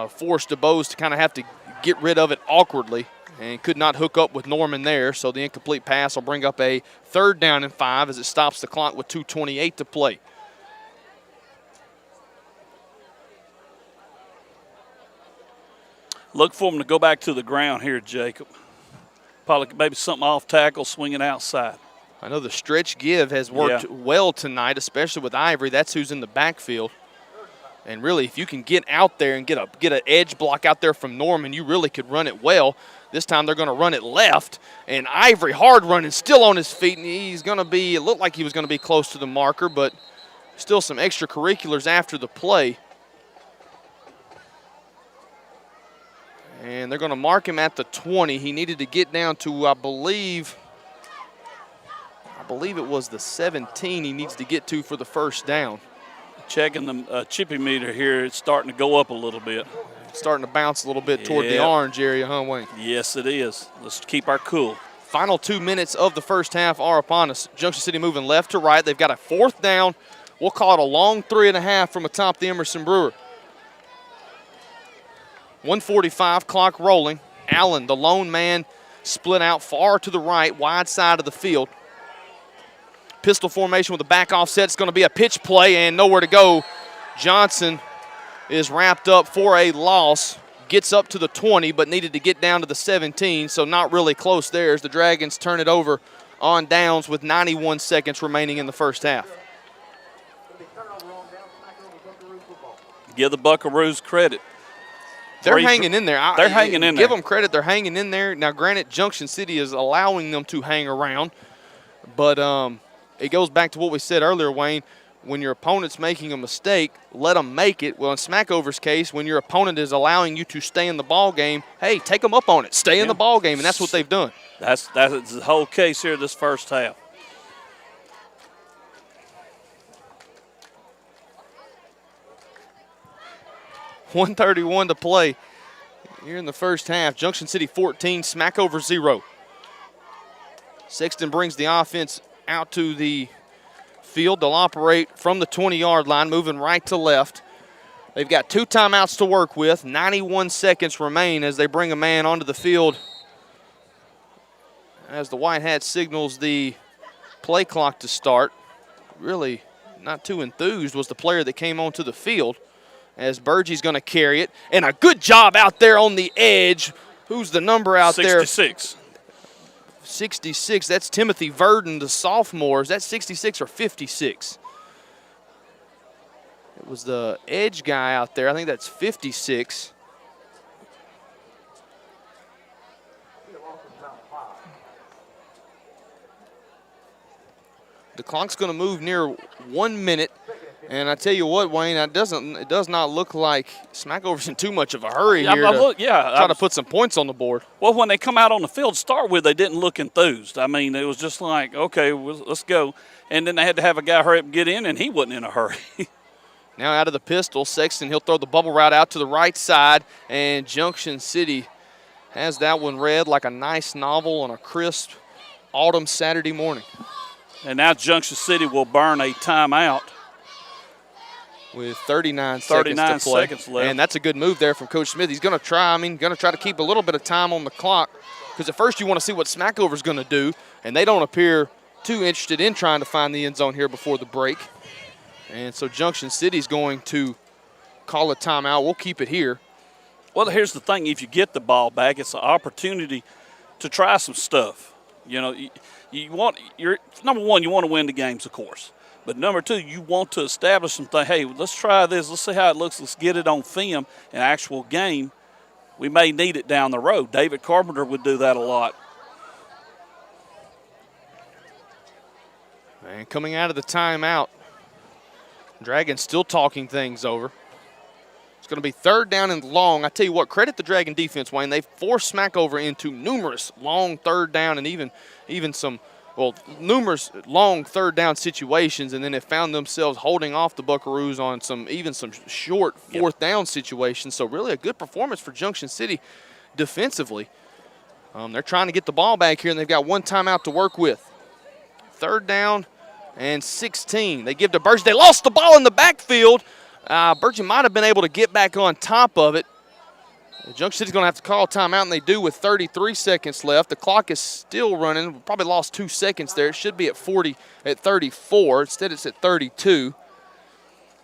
forced DeBose to kind of have to get rid of it awkwardly and could not hook up with Norman there. So the incomplete pass will bring up a 3rd down and 5 as it stops the clock with 2:28 to play. Look for them to go back to the ground here, Jacob. Probably maybe something off tackle, swinging outside. I know the stretch give has worked well tonight, especially with Ivory. That's who's in the backfield. And really, if you can get out there and get an edge block out there from Norman, you really could run it well. This time they're going to run it left, and Ivory hard running, still on his feet, and he's going to be, it looked like he was going to be close to the marker, but still some extracurriculars after the play. And they're going to mark him at the 20. He needed to get down to, I believe it was the 17 he needs to get to for the first down. Checking the chippy meter here, it's starting to go up a little bit. Starting to bounce a little bit toward the orange area, huh, Wayne? Yes, it is. Let's keep our cool. Final 2 minutes of the first half are upon us. Junction City moving left to right. They've got a 4th down. We'll call it a long 3.5 from atop the Emerson Brewer. 1:45, clock rolling. Allen, the lone man, split out far to the right, wide side of the field. Pistol formation with a back offset. It's going to be a pitch play and nowhere to go. Johnson is wrapped up for a loss. Gets up to the 20, but needed to get down to the 17, so not really close there as the Dragons turn it over on downs with 91 seconds remaining in the first half. Give the Buckaroos credit. They're hanging in there. They're hanging in there. Give them credit. They're hanging in there. Now, granted, Junction City is allowing them to hang around, but it goes back to what we said earlier, Wayne. When your opponent's making a mistake, let them make it. Well, in Smackover's case, when your opponent is allowing you to stay in the ball game, hey, take them up on it. Stay in the ball game, and that's what they've done. That's the whole case here this first half. .131 to play here in the first half. Junction City 14, Smackover 0. Sexton brings the offense out to the field. They'll operate from the 20-yard line, moving right to left. They've got 2 timeouts to work with. 91 seconds remain as they bring a man onto the field as the White Hat signals the play clock to start. Really not too enthused was the player that came onto the field, as Burgie's going to carry it. And a good job out there on the edge. Who's the number out 66. there? 66. That's Timothy Verdon, the sophomore. Is that 66 or 56? It was the edge guy out there. I think that's 56. The clock's going to move near 1 minute. And I tell you what, Wayne, it does not look like Smackover's in too much of a hurry here to try to put some points on the board. Well, when they come out on the field to start with, they didn't look enthused. I mean, it was just like, okay, let's go. And then they had to have a guy hurry up and get in, and he wasn't in a hurry. Now out of the pistol, Sexton, he'll throw the bubble route out to the right side, and Junction City has that one read like a nice novel on a crisp autumn Saturday morning. And now Junction City will burn a timeout. With 39 seconds to play. Left. And that's a good move there from Coach Smith. He's going to try to keep a little bit of time on the clock, because at first you want to see what Smackover's going to do, and they don't appear too interested in trying to find the end zone here before the break. And so Junction City's going to call a timeout. We'll keep it here. Well, here's the thing. If you get the ball back, it's an opportunity to try some stuff. You know, number one, you want to win the games, of course. But number two, you want to establish something. Hey, let's try this. Let's see how it looks. Let's get it on film, an actual game. We may need it down the road. David Carpenter would do that a lot. And coming out of the timeout, Dragons still talking things over. It's going to be 3rd down and long. I tell you what, credit the Dragon defense, Wayne. They forced Smackover into numerous long 3rd down and even some, well, numerous long 3rd down situations, and then they found themselves holding off the Buckaroos on some short 4th down situations. So really a good performance for Junction City defensively. They're trying to get the ball back here, and they've got one timeout to work with. 3rd down and 16. They give to Burgess. They lost the ball in the backfield. Burgess might have been able to get back on top of it. Junction City's going to have to call a timeout, and they do with 33 seconds left. The clock is still running. We probably lost 2 seconds there. It should be at 34. Instead, it's at 32.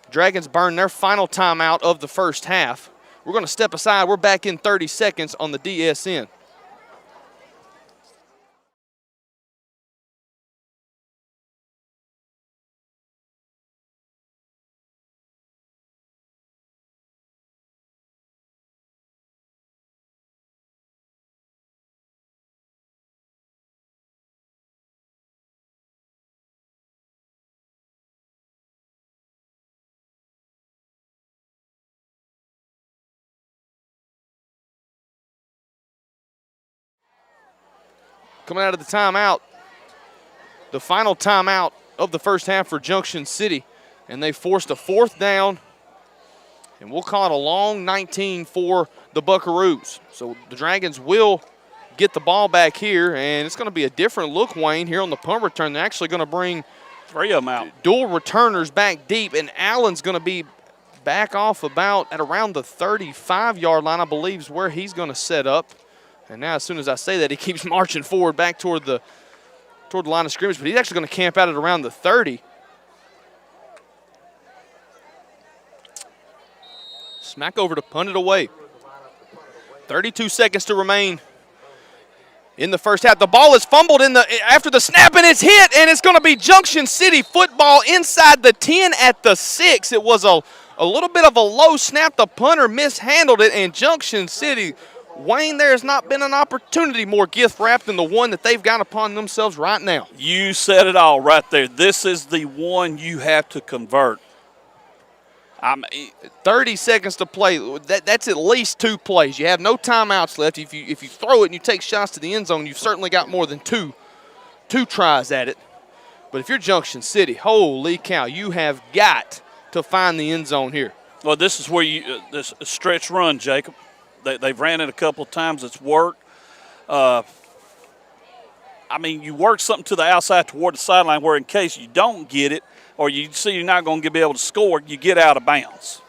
Dragons burn their final timeout of the first half. We're going to step aside. We're back in 30 seconds on the DSN. Coming out of the timeout, the final timeout of the first half for Junction City, and they forced a 4th down, and we'll call it a long 19 for the Buckaroos. So the Dragons will get the ball back here, and it's going to be a different look, Wayne, here on the punt return. They're actually going to bring 3 of them out. Dual returners back deep, and Allen's going to be back off at around the 35-yard line, I believe, is where he's going to set up. And now as soon as I say that, he keeps marching forward back toward the line of scrimmage, but he's actually going to camp out at around the 30. Smackover to punt it away. 32 seconds to remain in the first half. The ball is fumbled after the snap, and it's hit, and it's going to be Junction City football inside the 10 at the 6. It was a little bit of a low snap. The punter mishandled it, and Junction City, Wayne, there has not been an opportunity more gift-wrapped than the one that they've got upon themselves right now. You said it all right there. This is the one you have to convert. 30 seconds to play. That's at least 2 plays. You have no timeouts left. If you throw it and you take shots to the end zone, you've certainly got more than two tries at it. But if you're Junction City, holy cow, you have got to find the end zone here. Well, this is where this stretch run, Jacob. They've ran it a couple of times. It's worked. You work something to the outside toward the sideline where in case you don't get it or you see you're not going to be able to score, you get out of bounds.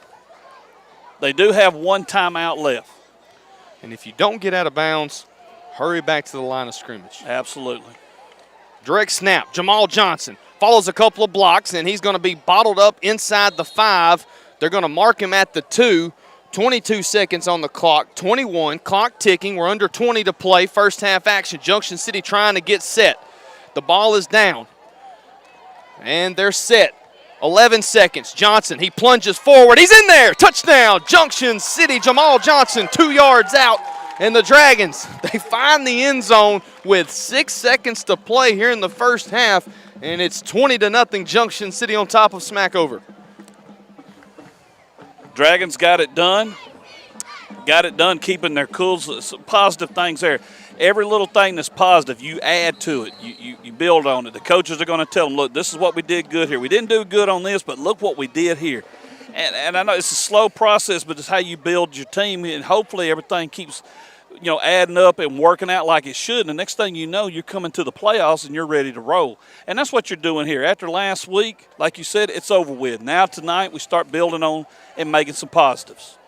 They do have 1 timeout left. And if you don't get out of bounds, hurry back to the line of scrimmage. Absolutely. Direct snap. Jamal Johnson follows a couple of blocks, and he's going to be bottled up inside the 5. They're going to mark him at the 2. 22 seconds on the clock, 21, clock ticking. We're under 20 to play. First half action. Junction City trying to get set. The ball is down, and they're set. 11 seconds. Johnson, he plunges forward. He's in there. Touchdown, Junction City. Jamal Johnson, 2 yards out. And the Dragons, they find the end zone with 6 seconds to play here in the first half, and it's 20-0 Junction City on top of Smackover. Dragons got it done. Got it done keeping their cool. Some positive things there. Every little thing that's positive, you add to it. You build on it. The coaches are going to tell them, look, this is what we did good here. We didn't do good on this, but look what we did here. And I know it's a slow process, but it's how you build your team, and hopefully everything keeps adding up and working out like it should. And the next thing you know, you're coming to the playoffs and you're ready to roll. And that's what you're doing here. After last week, like you said, it's over with. Now tonight we start building on and making some positives.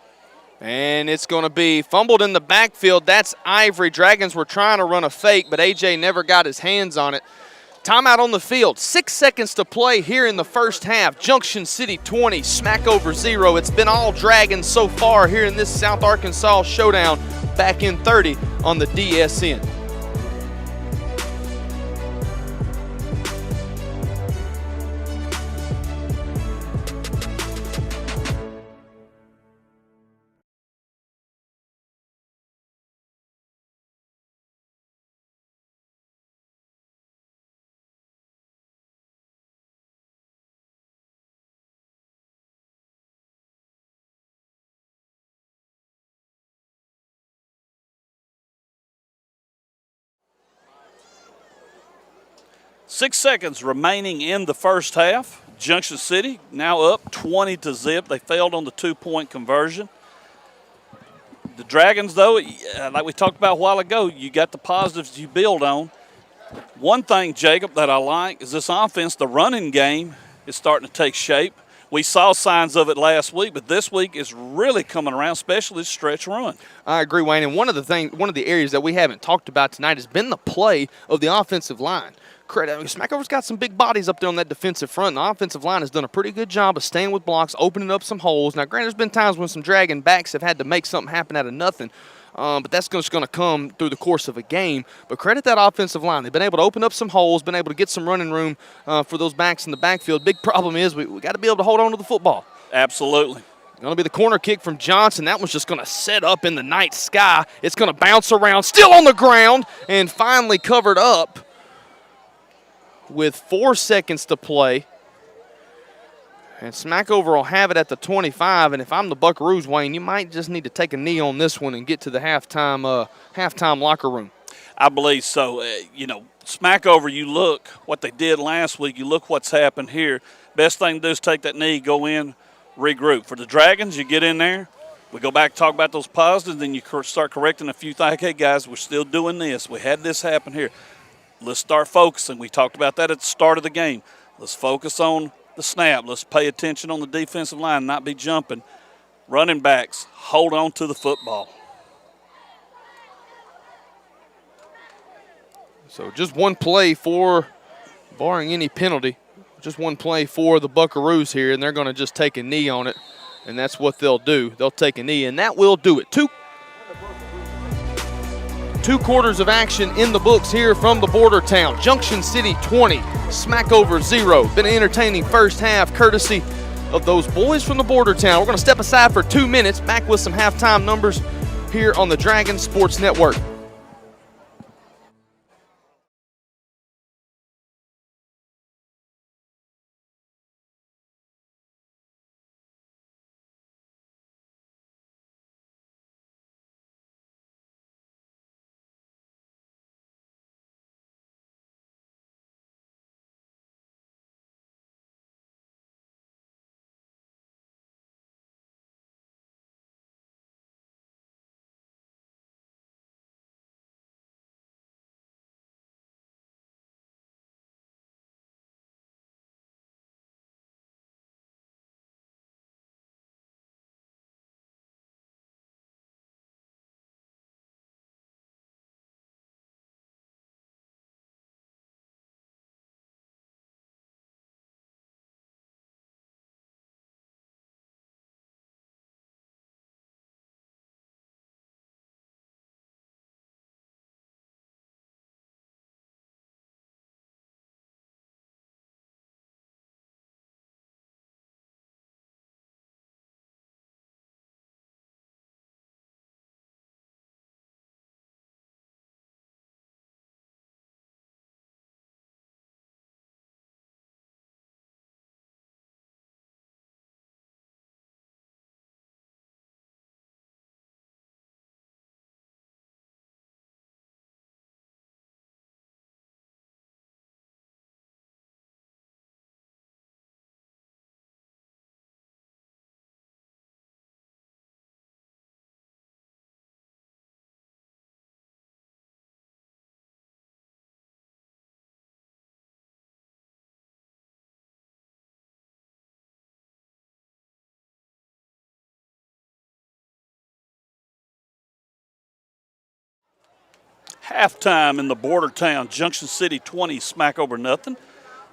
And it's going to be fumbled in the backfield. That's Ivory. Dragons were trying to run a fake, but A.J. never got his hands on it. Timeout on the field. 6 seconds to play here in the first half. Junction City 20, Smackover 0. It's been all Dragons so far here in this South Arkansas showdown. Back in 30 on the DSN. Six seconds remaining in the first half. Junction City now up 20-0. They failed on the 2-point conversion. The Dragons, though, like we talked about a while ago, you got the positives you build on. One thing, Jacob, that I like is this offense, the running game, is starting to take shape. We saw signs of it last week, but this week is really coming around, especially stretch run. I agree, Wayne. And one of the areas that we haven't talked about tonight has been the play of the offensive line. Smackover's got some big bodies up there on that defensive front. And the offensive line has done a pretty good job of staying with blocks, opening up some holes. Now, granted, there's been times when some Dragon backs have had to make something happen out of nothing. But that's just going to come through the course of a game. But credit that offensive line. They've been able to open up some holes, been able to get some running room for those backs in the backfield. Big problem is we got to be able to hold on to the football. Absolutely. Going to be the corner kick from Johnson. That one's just going to set up in the night sky. It's going to bounce around, still on the ground, and finally covered up with 4 seconds to play. And Smackover will have it at the 25, and if I'm the Buckaroos, Wayne, you might just need to take a knee on this one and get to the halftime locker room. I believe so. Smackover, you look what they did last week, you look what's happened here. Best thing to do is take that knee, go in, regroup. For the Dragons, you get in there, we go back, talk about those positives, then you start correcting a few things. Hey, guys, we're still doing this. We had this happen here. Let's start focusing. We talked about that at the start of the game. Let's focus on the snap. Let's pay attention on the defensive line, not be jumping. Running backs, hold on to the football. So just one play for, barring any penalty, just one play for the Buckaroos here, and they're going to just take a knee on it, and that's what they'll do. They'll take a knee, and that will do it. Two quarters of action in the books here from the border town. Junction City 20, Smackover 0. Been an entertaining first half courtesy of those boys from the border town. We're going to step aside for 2 minutes, back with some halftime numbers here on the Dragon Sports Network. halftime in the border town. Junction City 20, Smackover nothing.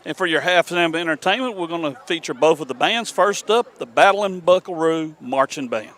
And for your halftime entertainment, we're going to feature both of the bands. First up, the Battlin' Buckaroo Marching Band.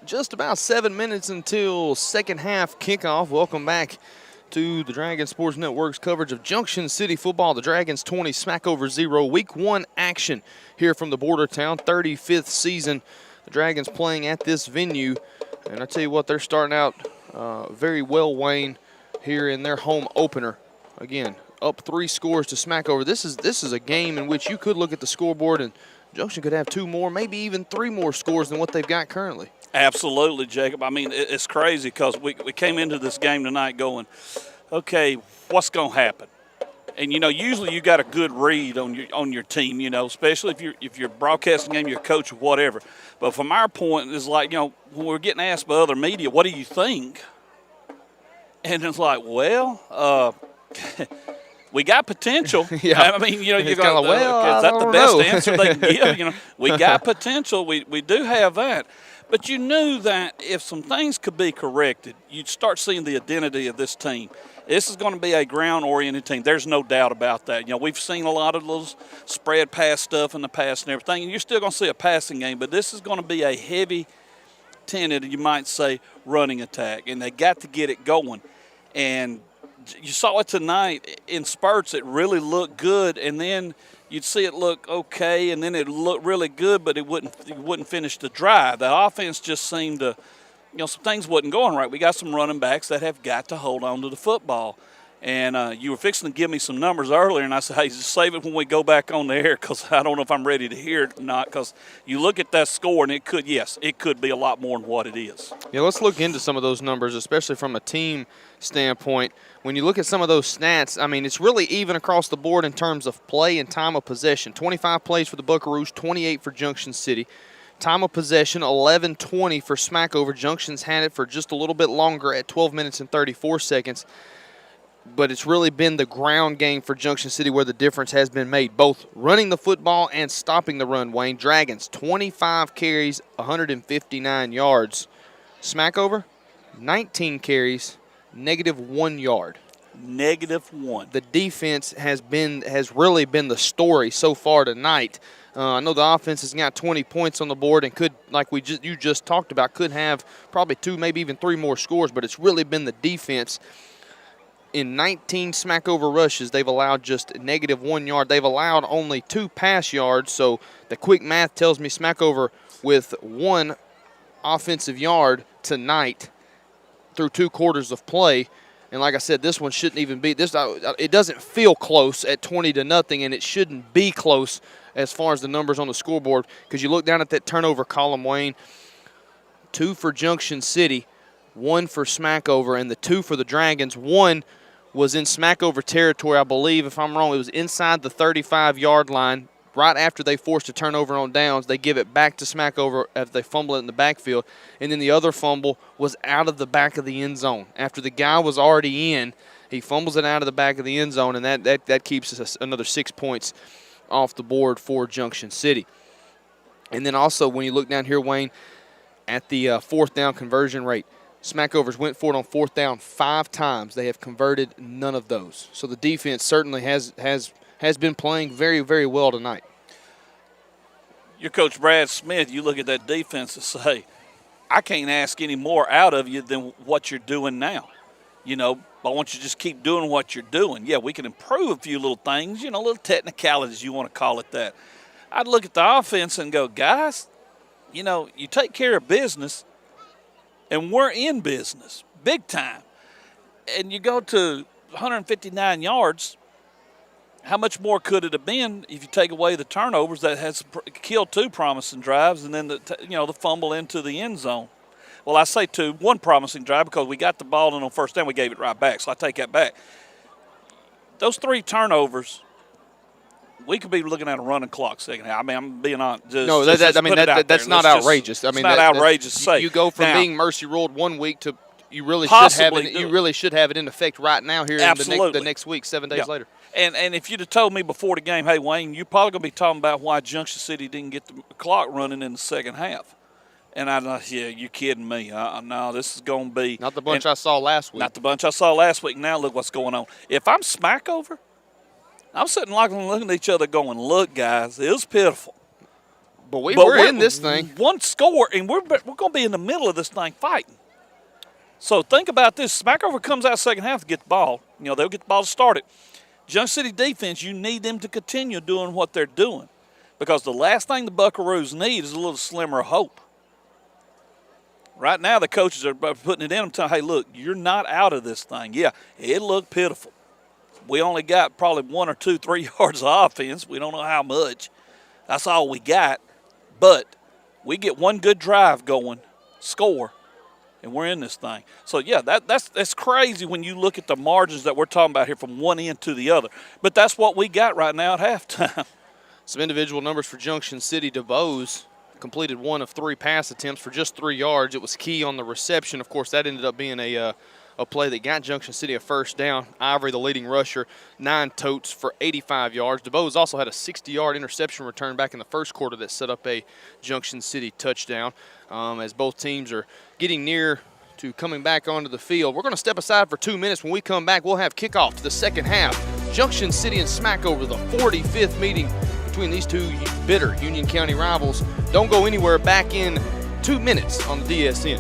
Just about 7 minutes until second half kickoff. Welcome back to the Dragon Sports Network's coverage of Junction City football. The Dragons 20, Smackover 0. Week 1 action here from the border town, 35th season. The Dragons playing at this venue And I tell you what, they're starting out very well, Wayne, here in their home opener. Again, up 3 scores to Smackover. This is a game in which you could look at the scoreboard and Junction could have 2 more, maybe even 3 more scores than what they've got currently. Absolutely, Jacob. I mean, it's crazy because we came into this game tonight going, okay, what's going to happen? And, usually you got a good read on your team, especially if you're broadcasting game, your coach or whatever. But from our point, it's like, when we're getting asked by other media, what do you think? And it's like, well, we got potential. Yeah. I mean, you're It's going, kinda, well, is that I the don't best know. answer they can give? We got potential. We do have that. But you knew that if some things could be corrected, you'd start seeing the identity of this team. This is going to be a ground-oriented team. There's no doubt about that. We've seen a lot of little spread pass stuff in the past and everything, and you're still going to see a passing game, but this is going to be a heavy-tended, you might say, running attack, and they got to get it going. And you saw it tonight in spurts. It really looked good, and then you'd see it look okay, and then it looked really good, but it wouldn't finish the drive. The offense just seemed to, some things wasn't going right. We got some running backs that have got to hold on to the football. And you were fixing to give me some numbers earlier, and I said, hey, just save it when we go back on the air because I don't know if I'm ready to hear it or not, because you look at that score, and it could be a lot more than what it is. Yeah, let's look into some of those numbers, especially from a team standpoint. When you look at some of those stats, I mean, it's really even across the board in terms of play and time of possession. 25 plays for the Buckaroos, 28 for Junction City. Time of possession, 11:20 for Smackover. Junction's had it for just a little bit longer at 12 minutes and 34 seconds. But it's really been the ground game for Junction City where the difference has been made, both running the football and stopping the run, Wayne. Dragons, 25 carries, 159 yards. Smackover, 19 carries, -1 yard. -1. The defense has really been the story so far tonight. I know the offense has got 20 points on the board and could, like you just talked about, could have probably 2, maybe even 3 more scores, but it's really been the defense. In 19 Smackover rushes, they've allowed just -1 yard. They've allowed only 2 pass yards, so the quick math tells me Smackover with 1 offensive yard tonight through 2 quarters of play. And like I said, this one shouldn't even be this. It doesn't feel close at 20-0, and it shouldn't be close as far as the numbers on the scoreboard, because you look down at that turnover column, Wayne. 2 for Junction City, 1 for Smackover, and the 2 for the Dragons. 1 was in Smackover territory, I believe. If I'm wrong, it was inside the 35-yard line. Right after they forced a turnover on downs, they give it back to Smackover as they fumble it in the backfield. And then the other fumble was out of the back of the end zone. After the guy was already in, he fumbles it out of the back of the end zone, and that keeps us another 6 points off the board for Junction City. And then also, when you look down here, Wayne, at the 4th down conversion rate, Smackovers went for it on 4th down 5 times. They have converted none of those. So the defense certainly has been playing very, very well tonight. Your coach, Brad Smith, you look at that defense and say, I can't ask any more out of you than what you're doing now. I want you to just keep doing what you're doing. Yeah, we can improve a few little things, little technicalities, you want to call it that. I'd look at the offense and go, guys, you take care of business, and we're in business, big time. And you go to 159 yards, how much more could it have been if you take away the turnovers that has killed 2 promising drives and then the fumble into the end zone? Well, I say 1 promising drive because we got the ball and on 1st down we gave it right back, so I take that back. Those 3 turnovers, we could be looking at a running clock second half. I mean, I'm being honest. That's not outrageous. I mean, it's not outrageous to say. You go from being mercy ruled 1 week to you really should have it in effect right now here in the next week, 7 days later. And if you'd have told me before the game, hey, Wayne, you're probably going to be talking about why Junction City didn't get the clock running in the second half. And I thought, yeah, you're kidding me. No, this is going to be. Not the bunch I saw last week. Not the bunch I saw last week. Now look what's going on. If I'm Smackover, I'm sitting looking at each other going, look, guys, it was pitiful. But we're in this thing. 1 score, and we're going to be in the middle of this thing fighting. So think about this. Smackover comes out second half to get the ball. They'll get the ball started. Junction City defense, you need them to continue doing what they're doing, because the last thing the Buckaroos need is a little slimmer hope. Right now, the coaches are putting it in them, telling, hey, look, you're not out of this thing. Yeah, it looked pitiful. We only got probably 1 or 2, 3 yards of offense. We don't know how much. That's all we got. But we get one good drive going, score, and we're in this thing. So, yeah, that's crazy when you look at the margins that we're talking about here from one end to the other. But that's what we got right now at halftime. Some individual numbers for Junction City. DeBose completed 1 of 3 pass attempts for just 3 yards. It was key on the reception. Of course, that ended up being a play that got Junction City a first down. Ivory, the leading rusher, 9 totes for 85 yards. DeBose also had a 60-yard interception return back in the first quarter that set up a Junction City touchdown. As both teams are getting near to coming back onto the field. We're going to step aside for 2 minutes. When we come back, we'll have kickoff to the second half. Junction City and Smackover, the 45th meeting between these two bitter Union County rivals. Don't go anywhere. Back in 2 minutes on the DSN.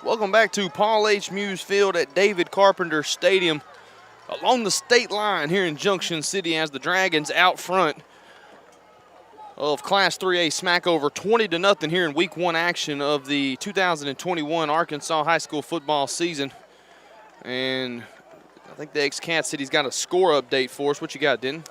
Welcome back to Paul H. Muse Field at David Carpenter Stadium along the state line here in Junction City as the Dragons out front of Class 3A Smackover 20-0 here in Week 1 action of the 2021 Arkansas High School football season. And I think the ex-Cat City's got a score update for us. What you got, Denton?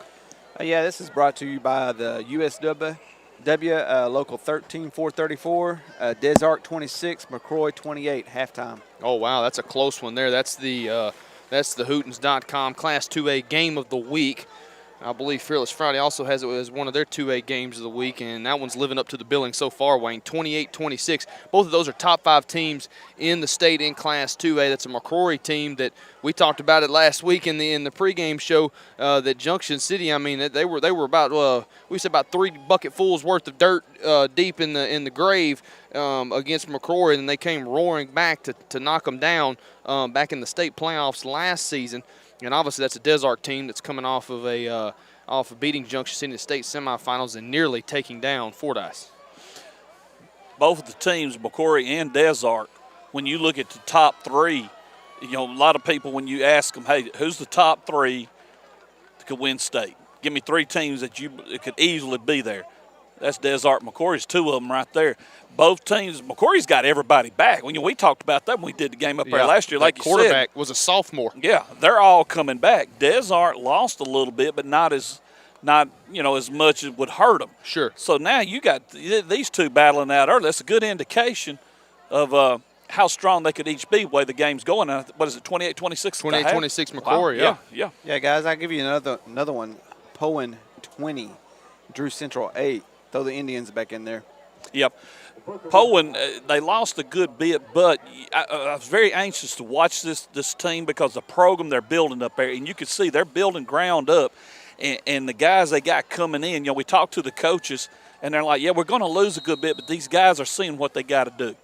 Yeah, this is brought to you by the USW. Local 13-434, Des Arc 26, McCroy 28, halftime. Oh, wow, that's a close one there. That's the Hootens.com Class 2A game of the week. I believe Fearless Friday also has it as one of their 2A games of the week, and that one's living up to the billing so far, Wayne, 28-26. Both of those are top 5 teams in the state in Class 2A. That's a McCrory team that we talked about it last week in the pregame show. That Junction City, I mean, they were about we said about 3 bucketfuls worth of dirt deep in the grave against McCrory, and they came roaring back to knock them down back in the state playoffs last season. And obviously that's a Des Arc team that's coming off of beating Junction City in the state semifinals and nearly taking down Fordyce. Both of the teams, McCrory and Des Arc, when you look at the top 3, a lot of people, when you ask them, hey, who's the top 3 that could win state? Give me 3 teams that could easily be there. That's Des Arc, McCrory's 2 of them right there. Both teams, McCrory's got everybody back. When we talked about that when we did the game up there last year, like you said. Quarterback was a sophomore. Yeah, they're all coming back. Des Arc lost a little bit, but not as much as would hurt them. Sure. So now you got these 2 battling out early. That's a good indication of how strong they could each be the way the game's going. What is it, 28-26? 28-26 McCrory, wow. Yeah. Yeah, guys, I'll give you another one. Poen 20, Drew Central 8. Throw the Indians back in there. Yep. Poland, they lost a good bit, but I was very anxious to watch this team because the program they're building up there, and you can see they're building ground up, and the guys they got coming in, we talked to the coaches, and they're like, yeah, we're going to lose a good bit, but these guys are seeing what they got to do.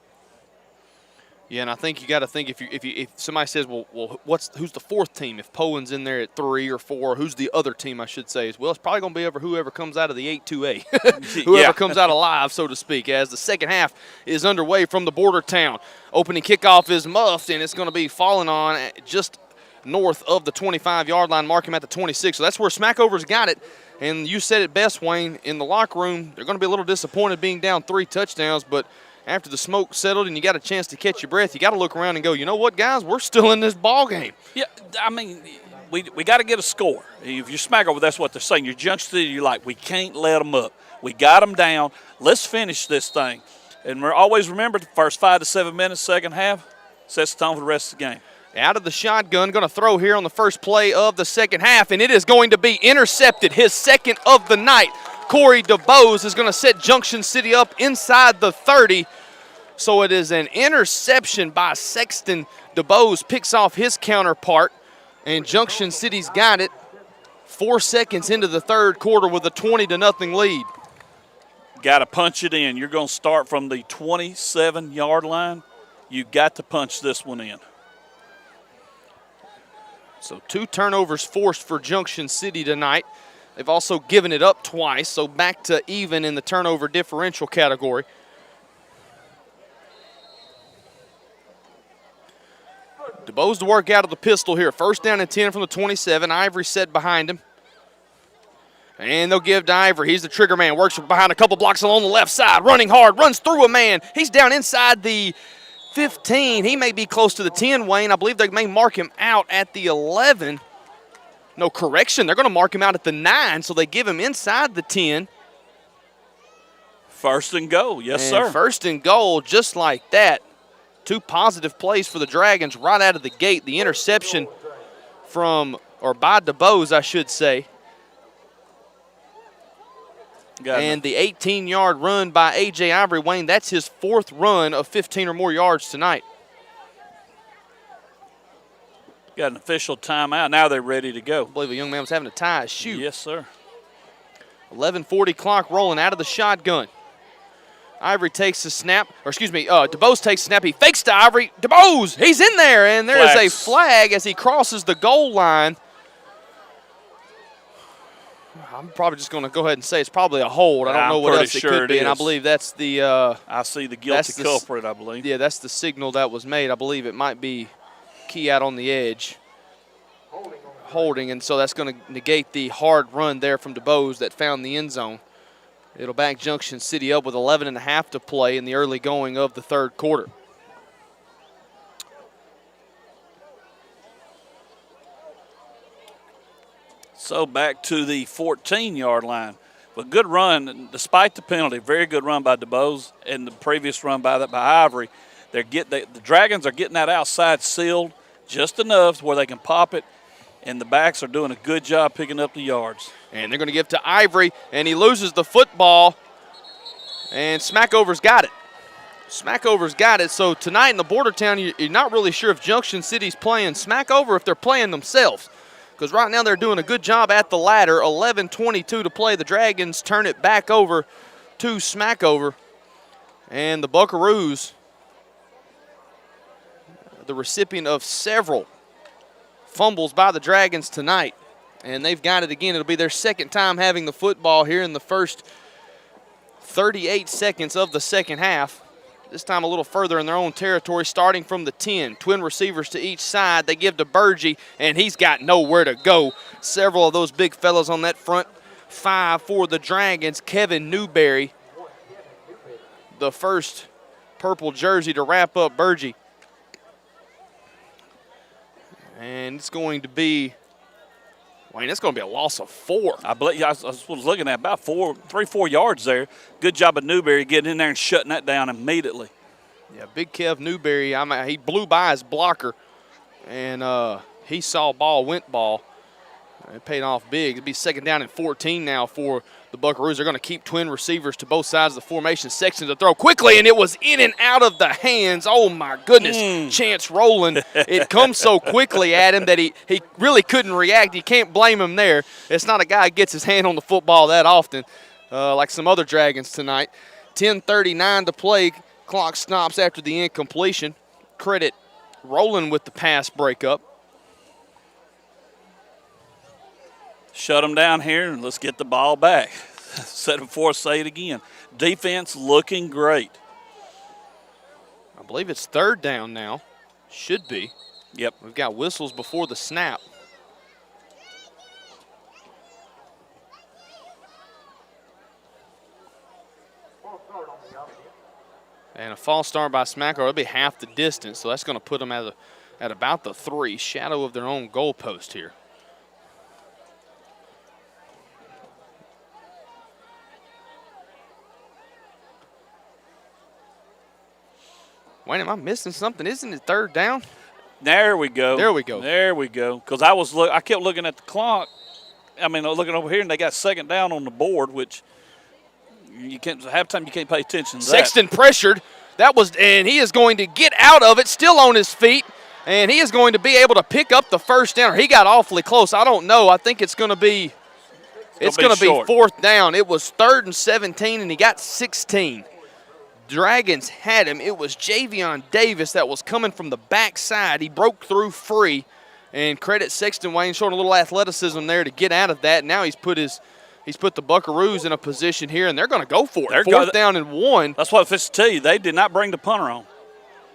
Yeah, and I think you got to think if somebody says, well, who's the fourth team? If Poland's in there at 3 or 4, who's the other team? I should say well, it's probably going to be whoever comes out of the 8-2A, whoever comes out alive, so to speak. As the second half is underway from the border town, opening kickoff is muffed, and it's going to be falling on just north of the 25-yard line. Mark him at the 26. So that's where Smackover's got it. And you said it best, Wayne. In the locker room, they're going to be a little disappointed being down 3 touchdowns, but after the smoke settled and you got a chance to catch your breath, you got to look around and go, you know what, guys, we're still in this ball game. Yeah, I mean, we got to get a score. If you're Smackover, that's what they're saying. You're Junction City, you're like, we can't let them up. We got them down. Let's finish this thing. And always remember, the first 5 to 7 minutes, second half, sets the tone for the rest of the game. Out of the shotgun, going to throw here on the first play of the second half, and it is going to be intercepted, his second of the night. Corey DeBose is going to set Junction City up inside the 30. So it is an interception by Sexton. DeBose picks off his counterpart, and Junction City's got it 4 seconds into the third quarter with a 20-0 lead. Got to punch it in. You're going to start from the 27-yard line. You got to punch this one in. So 2 turnovers forced for Junction City tonight. They've also given it up twice, so back to even in the turnover differential category. DeBose to work out of the pistol here. First down and 10 from the 27. Ivory set behind him. And they'll give to Ivory. He's the trigger man. Works behind a couple blocks along the left side. Running hard. Runs through a man. He's down inside the 15. He may be close to the 10, Wayne. I believe they may mark him out at the 11. No, correction. They're going to mark him out at the 9, so they give him inside the 10. First and goal. Yes, and sir. First and goal, just like that. 2 positive plays for the Dragons right out of the gate. The interception by DeBose, I should say. And the 18-yard run by A.J. Ivory. Wayne, that's his 4th run of 15 or more yards tonight. Got an official timeout. Now they're ready to go. I believe a young man was having to tie his shoe. Yes, sir. 11:40 clock rolling out of the shotgun. Ivory takes the snap, DeBose takes the snap. He fakes to Ivory. DeBose, he's in there, and there is a flag as he crosses the goal line. I'm probably just going to go ahead and say it's probably a hold. I don't know what else it could be, and I believe that's the I see the guilty culprit, I believe. Yeah, that's the signal that was made. I believe it might be key out on the edge. Holding, and so that's going to negate the hard run there from DeBose that found the end zone. It'll back Junction City up with 11.5 to play in the early going of the third quarter. So back to the 14-yard line. But good run, despite the penalty, very good run by DeBose and the previous run by Ivory. The Dragons are getting that outside sealed just enough where they can pop it, and the backs are doing a good job picking up the yards. And they're going to give to Ivory, and he loses the football, and Smackover's got it. Smackover's got it. So tonight in the border town, you're not really sure if Junction City's playing Smackover or if they're playing themselves, because right now they're doing a good job at the ladder. 11:22 to play. The Dragons turn it back over to Smackover, and the Buckaroos, the recipient of several fumbles by the Dragons tonight, and they've got it again. It'll be their second time having the football here in the first 38 seconds of the second half. This time a little further in their own territory, starting from the 10. Twin receivers to each side. They give to Burgee, and he's got nowhere to go. Several of those big fellas on that front 5 for the Dragons. Kevin Newberry, the first purple jersey to wrap up Burgee. And it's going to be, Wayne, it's going to be a loss of 4. I believe I was looking at about 3-4 yards there. Good job of Newberry getting in there and shutting that down immediately. Yeah, big Kev Newberry, he blew by his blocker, and he saw ball, went ball. It paid off big. It'll be 2nd down and 14 now for the Buckaroos. They're going to keep twin receivers to both sides of the formation. Sexton to throw quickly, and it was in and out of the hands. Oh, my goodness. Chance Rowland. It comes so quickly at him that he really couldn't react. You can't blame him there. It's not a guy who gets his hand on the football that often, like some other Dragons tonight. 10:39 to play. Clock stops after the incompletion. Credit Rowland with the pass breakup. Shut them down here and let's get the ball back. Said it before, say it again. Defense looking great. I believe it's 3rd down now. Should be. Yep. We've got whistles before the snap. And a false start by Smackover. It'll be half the distance, so that's going to put them at about the 3, shadow of their own goalpost here. Wait, am I missing something? Isn't it 3rd down? There we go. There we go. There we go. Because I kept looking at the clock. I mean, looking over here, and they got 2nd down on the board, which you can't. Halftime, you can't pay attention to that. Sexton pressured. And he is going to get out of it, still on his feet, and he is going to be able to pick up the 1st down. He got awfully close. I don't know. I think it's going to be. It's going to be 4th down. It was 3rd and 17, and he got 16. Dragons had him. It was Javion Davis that was coming from the backside. He broke through free, and credit Sexton Wayne showing a little athleticism there to get out of that. Now he's put the Buckaroos in a position here, and they're going to go for it. 4th down and 1. That's what I was to tell you. They did not bring the punter on.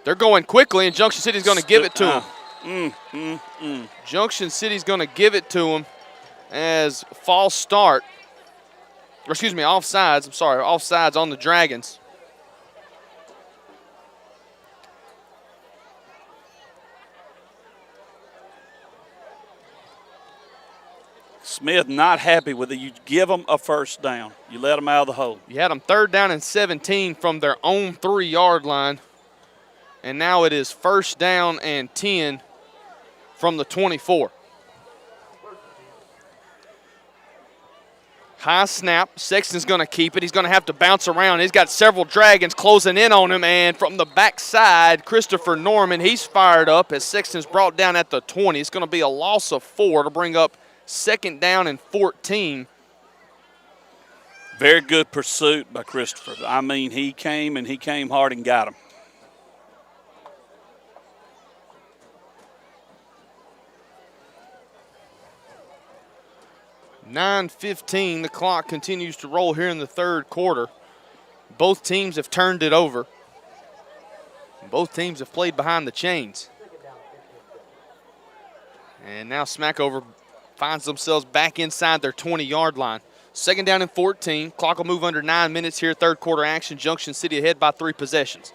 They're going quickly, and Junction City's going to give it to him. Junction City's going to give it to him as false start. Or excuse me, offsides. I'm sorry, offsides on the Dragons. Smith not happy with it. You give them a 1st down. You let them out of the hole. You had them 3rd down and 17 from their own 3-yard line. And now it is 1st down and 10 from the 24. High snap. Sexton's going to keep it. He's going to have to bounce around. He's got several Dragons closing in on him. And from the backside, Christopher Norman, he's fired up as Sexton's brought down at the 20. It's going to be a loss of 4 to bring up 2nd down and 14. Very good pursuit by Christopher. I mean, he came hard and got him. .9:15, the clock continues to roll here in the 3rd quarter. Both teams have turned it over. Both teams have played behind the chains. And now Smackover finds themselves back inside their 20-yard line. 2nd down and 14. Clock will move under 9 minutes here. 3rd quarter action. Junction City ahead by 3 possessions.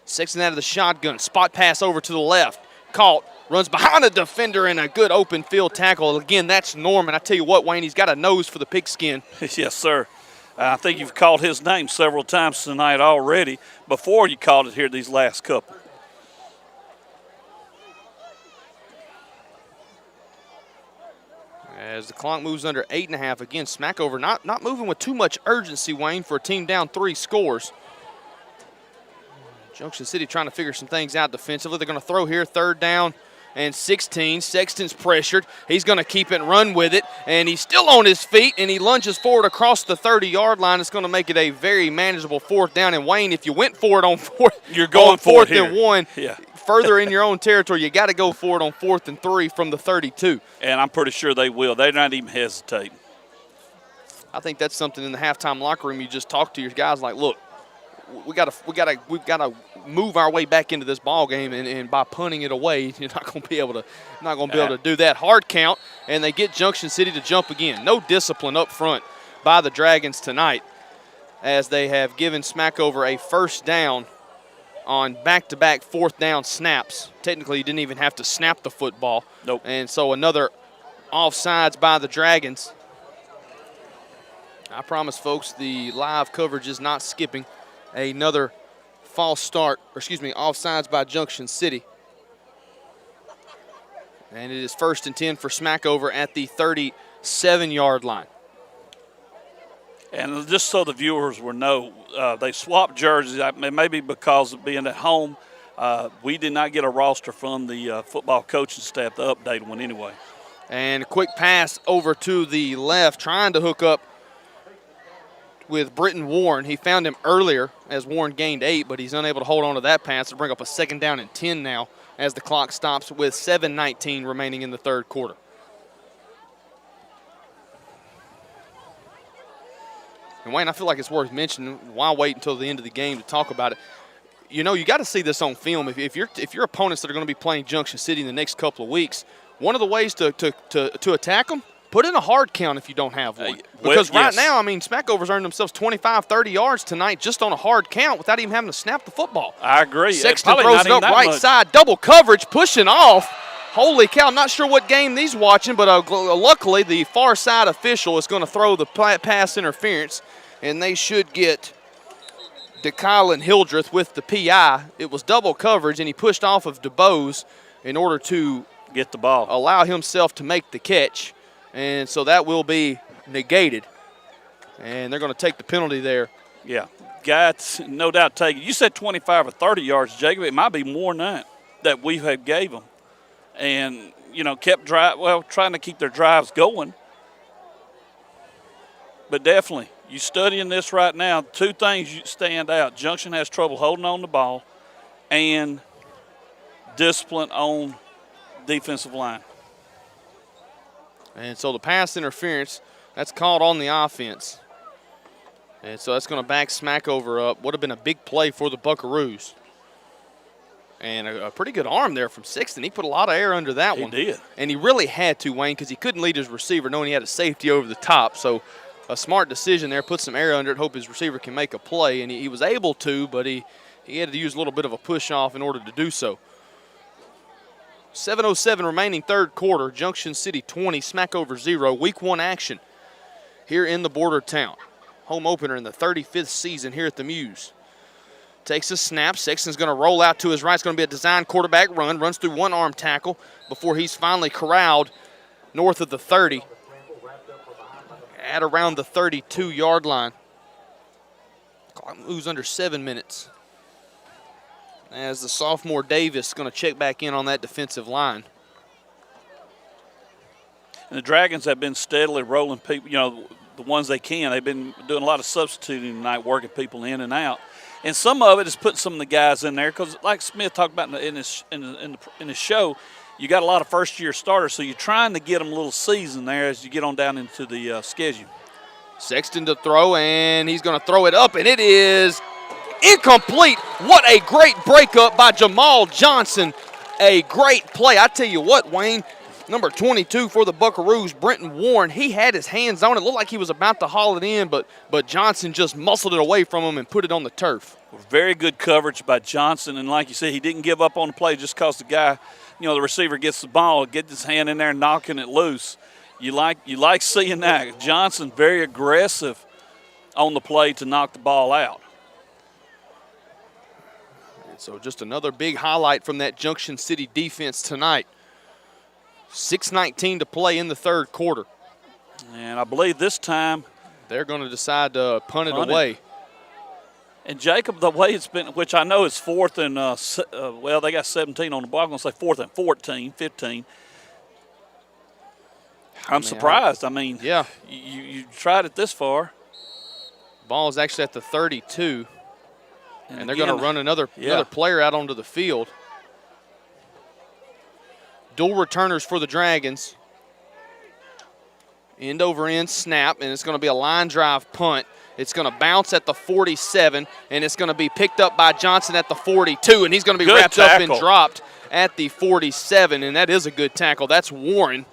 Sexton out of the shotgun. Spot pass over to the left. Caught. Runs behind a defender and a good open field tackle. Again, that's Norman. I tell you what, Wayne, he's got a nose for the pigskin. Yes, sir. I think you've called his name several times tonight already before you called it here these last couple. As the clock moves under 8.5, again, Smackover not moving with too much urgency, Wayne, for a team down 3 scores. Junction City trying to figure some things out defensively. They're going to throw here, 3rd down and 16. Sexton's pressured. He's going to keep it and run with it, and he's still on his feet, and he lunges forward across the 30-yard line. It's going to make it a very manageable 4th down. And, Wayne, if you went for it on 4th, you're going for 4th and 1. Yeah. Further in your own territory, you got to go for it on 4th and 3 from the 32. And I'm pretty sure they will. They're not even hesitating. I think that's something in the halftime locker room you just talk to your guys like, look, we've got to move our way back into this ball game, and by punting it away, you're not going to be able to do that. Hard count, and they get Junction City to jump again. No discipline up front by the Dragons tonight, as they have given Smackover a 1st down on back-to-back 4th down snaps. Technically, you didn't even have to snap the football. Nope. And so another offsides by the Dragons. I promise, folks, the live coverage is not skipping. Another false start, or excuse me, offsides by Junction City. And it is 1st and 10 for Smackover at the 37-yard line. And just so the viewers will know, they swapped jerseys. Maybe because of being at home, we did not get a roster from the football coaching staff to update one anyway. And a quick pass over to the left, trying to hook up with Britton Warren. He found him earlier as Warren gained 8, but he's unable to hold on to that pass to bring up a 2nd down and 10 now as the clock stops with 7:19 remaining in the third quarter. And Wayne, I feel like it's worth mentioning. Why wait until the end of the game to talk about it? You know, you got to see this on film. If your opponents that are going to be playing Junction City in the next couple of weeks, one of the ways to attack them, put in a hard count if you don't have one. Because right now, I mean, Smackover's earned themselves 25, 30 yards tonight just on a hard count without even having to snap the football. I agree. Sexton throws it up right side, double coverage, pushing off. Holy cow, not sure what game he's watching, but luckily the far side official is going to throw the pass interference, and they should get DeKylan Hildreth with the PI. It was double coverage, and he pushed off of DeBose in order to get the ball, allow himself to make the catch. And so that will be negated. And they're going to take the penalty there. Yeah, got no doubt take it. You said 25 or 30 yards, Jacob. It might be more than that we have gave them. And, you know, trying to keep their drives going. But definitely, you studying this right now, 2 things you stand out. Junction has trouble holding on the ball and discipline on defensive line. And so the pass interference, that's called on the offense. And so that's going to back Smackover up. Would have been a big play for the Buckaroos. And a pretty good arm there from Sexton. He put a lot of air under that one. He did. And he really had to, Wayne, because he couldn't lead his receiver knowing he had a safety over the top. So a smart decision there, put some air under it, hope his receiver can make a play. And he was able to, but he had to use a little bit of a push off in order to do so. 7:07 remaining third quarter. Junction City 20, Smackover 0. Week 1 action here in the border town. Home opener in the 35th season here at the Muse. Takes a snap. Sexton's going to roll out to his right. It's going to be a design quarterback run. Runs through one arm tackle before he's finally corralled north of the 30 at around the 32-yard line. Clock moves under 7 minutes. As the sophomore Davis is going to check back in on that defensive line. And the Dragons have been steadily rolling people, you know, the ones they can. They've been doing a lot of substituting tonight, working people in and out. And some of it is putting some of the guys in there because, like Smith talked about in his show, you got a lot of first-year starters, so you're trying to get them a little seasoned there as you get on down into the schedule. Sexton to throw, and he's going to throw it up, and it is incomplete. What a great breakup by Jamal Johnson. A great play. I tell you what, Wayne, number 22 for the Buckaroos, Britton Warren, he had his hands on it. Looked like he was about to haul it in, but Johnson just muscled it away from him and put it on the turf. Very good coverage by Johnson, and like you said, he didn't give up on the play just because the guy, you know, the receiver gets the ball, gets his hand in there, knocking it loose. You like seeing that. Johnson very aggressive on the play to knock the ball out. So just another big highlight from that Junction City defense tonight. 6:19 to play in the third quarter. And I believe this time they're going to decide to punt it away. And Jacob, the way it's been, which I know is 4th and, well, they got 17 on the ball. I'm going to say 4th and 14, 15. I'm surprised. I mean, yeah, you tried it this far. Ball is actually at the 32. And they're going to run another player out onto the field. Dual returners for the Dragons. End over end snap, and it's going to be a line drive punt. It's going to bounce at the 47, and it's going to be picked up by Johnson at the 42, and he's going to be wrapped up and dropped at the 47, and that is a good tackle. That's Warren.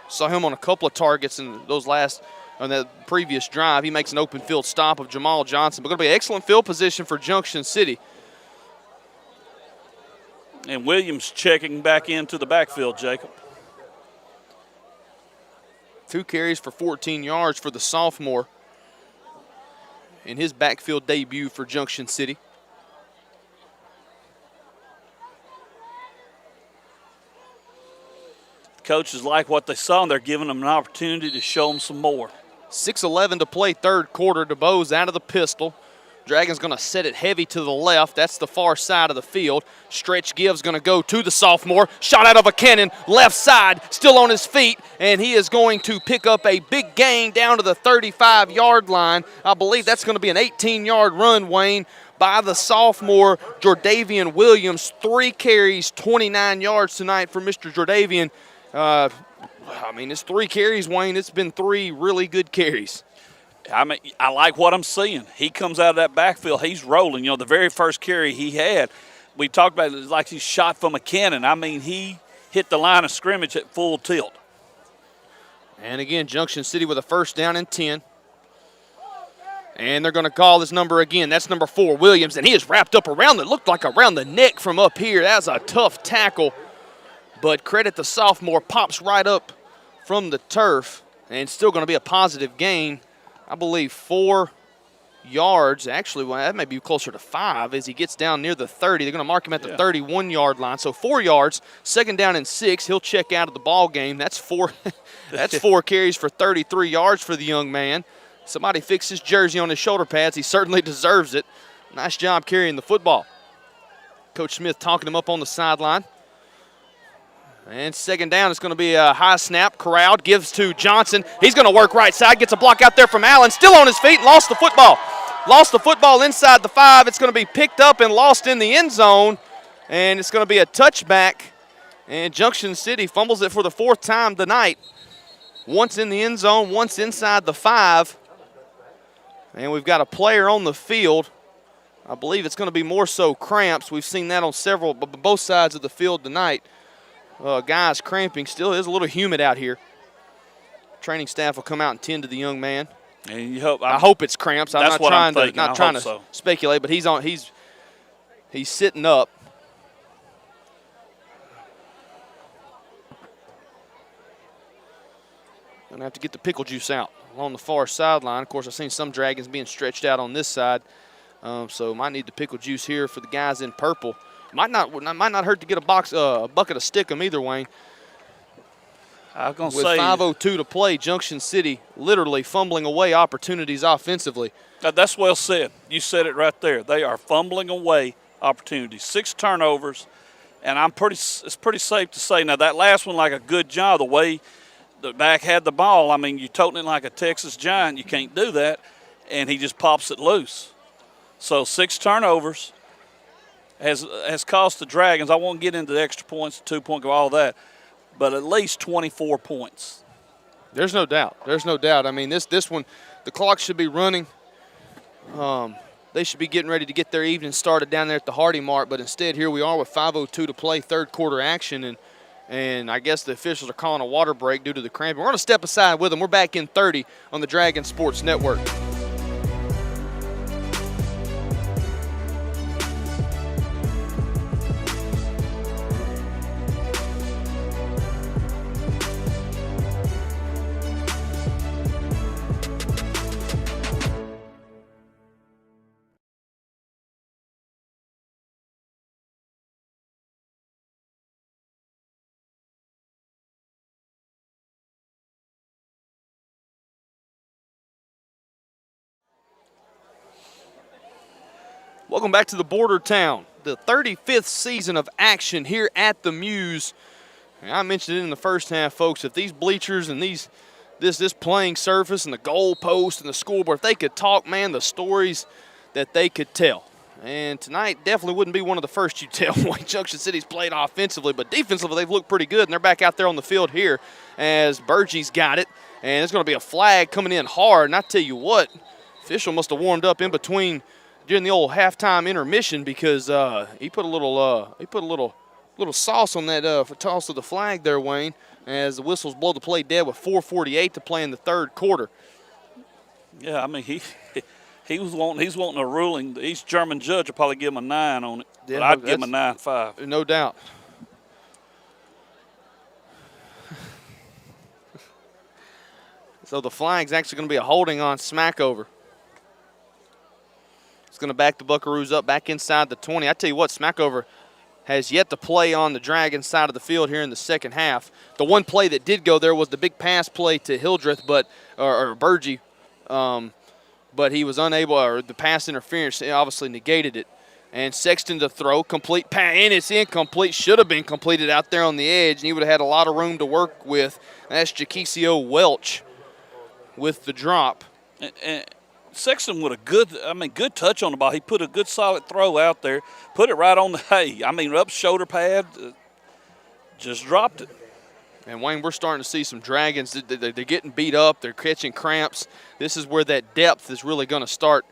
Saw him on a couple of targets in those on that previous drive. He makes an open field stop of Jamal Johnson. But going to be an excellent field position for Junction City. And Williams checking back into the backfield, Jacob. 2 carries for 14 yards for the sophomore in his backfield debut for Junction City. Coaches like what they saw, and they're giving them an opportunity to show them some more. 6:11 to play third quarter. DeBoe's out of the pistol. Dragons going to set it heavy to the left. That's the far side of the field. Stretch Gibbs going to go to the sophomore. Shot out of a cannon, left side, still on his feet, and he is going to pick up a big gain down to the 35-yard line. I believe that's going to be an 18-yard run, Wayne, by the sophomore Jordavian Williams. 3 carries, 29 yards tonight for Mr. Jordavian. It's 3 carries, Wayne. It's been 3 really good carries. I like what I'm seeing. He comes out of that backfield. He's rolling. The very first carry he had, we talked about it like he shot from a cannon. He hit the line of scrimmage at full tilt. And again, Junction City with a first down and 10. And they're going to call this number again. That's number 4, Williams, and he is wrapped up looked like around the neck from up here. That was a tough tackle. But credit the sophomore, pops right up from the turf, and still going to be a positive gain. I believe 4 yards. Actually, that may be closer to 5 as he gets down near the 30. They're going to mark him at the 31-yard line. So 4 yards, 2nd down and 6. He'll check out of the ball game. That's 4 carries for 33 yards for the young man. Somebody fixed his jersey on his shoulder pads. He certainly deserves it. Nice job carrying the football. Coach Smith talking him up on the sideline. And 2nd down, it's going to be a high snap. Corralled, gives to Johnson. He's going to work right side, gets a block out there from Allen. Still on his feet, lost the football. Lost the football inside the 5. It's going to be picked up and lost in the end zone. And it's going to be a touchback. And Junction City fumbles it for the 4th time tonight. Once in the end zone, once inside the 5. And we've got a player on the field. I believe it's going to be more so cramps. We've seen that on both sides of the field tonight. Guys cramping. Still is a little humid out here. Training staff will come out and tend to the young man. And I hope it's cramps. I'm not trying to speculate, but he's sitting up. Gonna have to get the pickle juice out along the far sideline. Of course, I've seen some Dragons being stretched out on this side, so might need the pickle juice here for the guys in purple. Might not hurt to get a bucket of Stickum either, Wayne. I was going to say. With 5:02 to play, Junction City literally fumbling away opportunities offensively. That's well said. You said it right there. They are fumbling away opportunities. 6 turnovers, and it's pretty safe to say. Now, that last one, like a good job, the way the back had the ball. You're toting it like a Texas Giant. You can't do that, and he just pops it loose. So 6 turnovers. Has cost the Dragons. I won't get into the extra points, 2-point goal, all that, but at least 24 points. There's no doubt. There's no doubt. This one, the clock should be running. They should be getting ready to get their evening started down there at the Hardy Mart, but instead here we are with 5:02 to play, third quarter action, and I guess the officials are calling a water break due to the cramping. We're going to step aside with them. We're back in 30 on the Dragon Sports Network. Welcome back to the Border Town, the 35th season of action here at the Muse. And I mentioned it in the first half, folks. If these bleachers and this playing surface and the goal post and the scoreboard, if they could talk, man, the stories that they could tell. And tonight definitely wouldn't be one of the first you tell. Junction City's played offensively, but defensively they've looked pretty good, and they're back out there on the field here as Burgie's got it. And there's going to be a flag coming in hard. And I tell you what, official must have warmed up in between during the old halftime intermission because he put a little sauce on that for toss of the flag there, Wayne, as the whistles blow the play dead with 4:48 to play in the third quarter. Yeah, he's wanting a ruling. Each German judge will probably give him a 9 on it. Yeah, but I'd give him a 9.5. No doubt. So the flag's actually going to be a holding on Smackover. It's going to back the Buckaroos up back inside the 20. I tell you what, Smackover has yet to play on the Dragons side of the field here in the second half. The one play that did go there was the big pass play to Hildreth, or Burgee, but he was unable, or the pass interference obviously negated it. And Sexton to throw, complete pass, and it's incomplete. Should have been completed out there on the edge, and he would have had a lot of room to work with. That's Jaquisio Welch with the drop. And Sexton with a good touch on the ball. He put a good solid throw out there, put it right on the up shoulder pad, just dropped it. And Wayne, we're starting to see some Dragons. They're getting beat up. They're catching cramps. This is where that depth is really going to start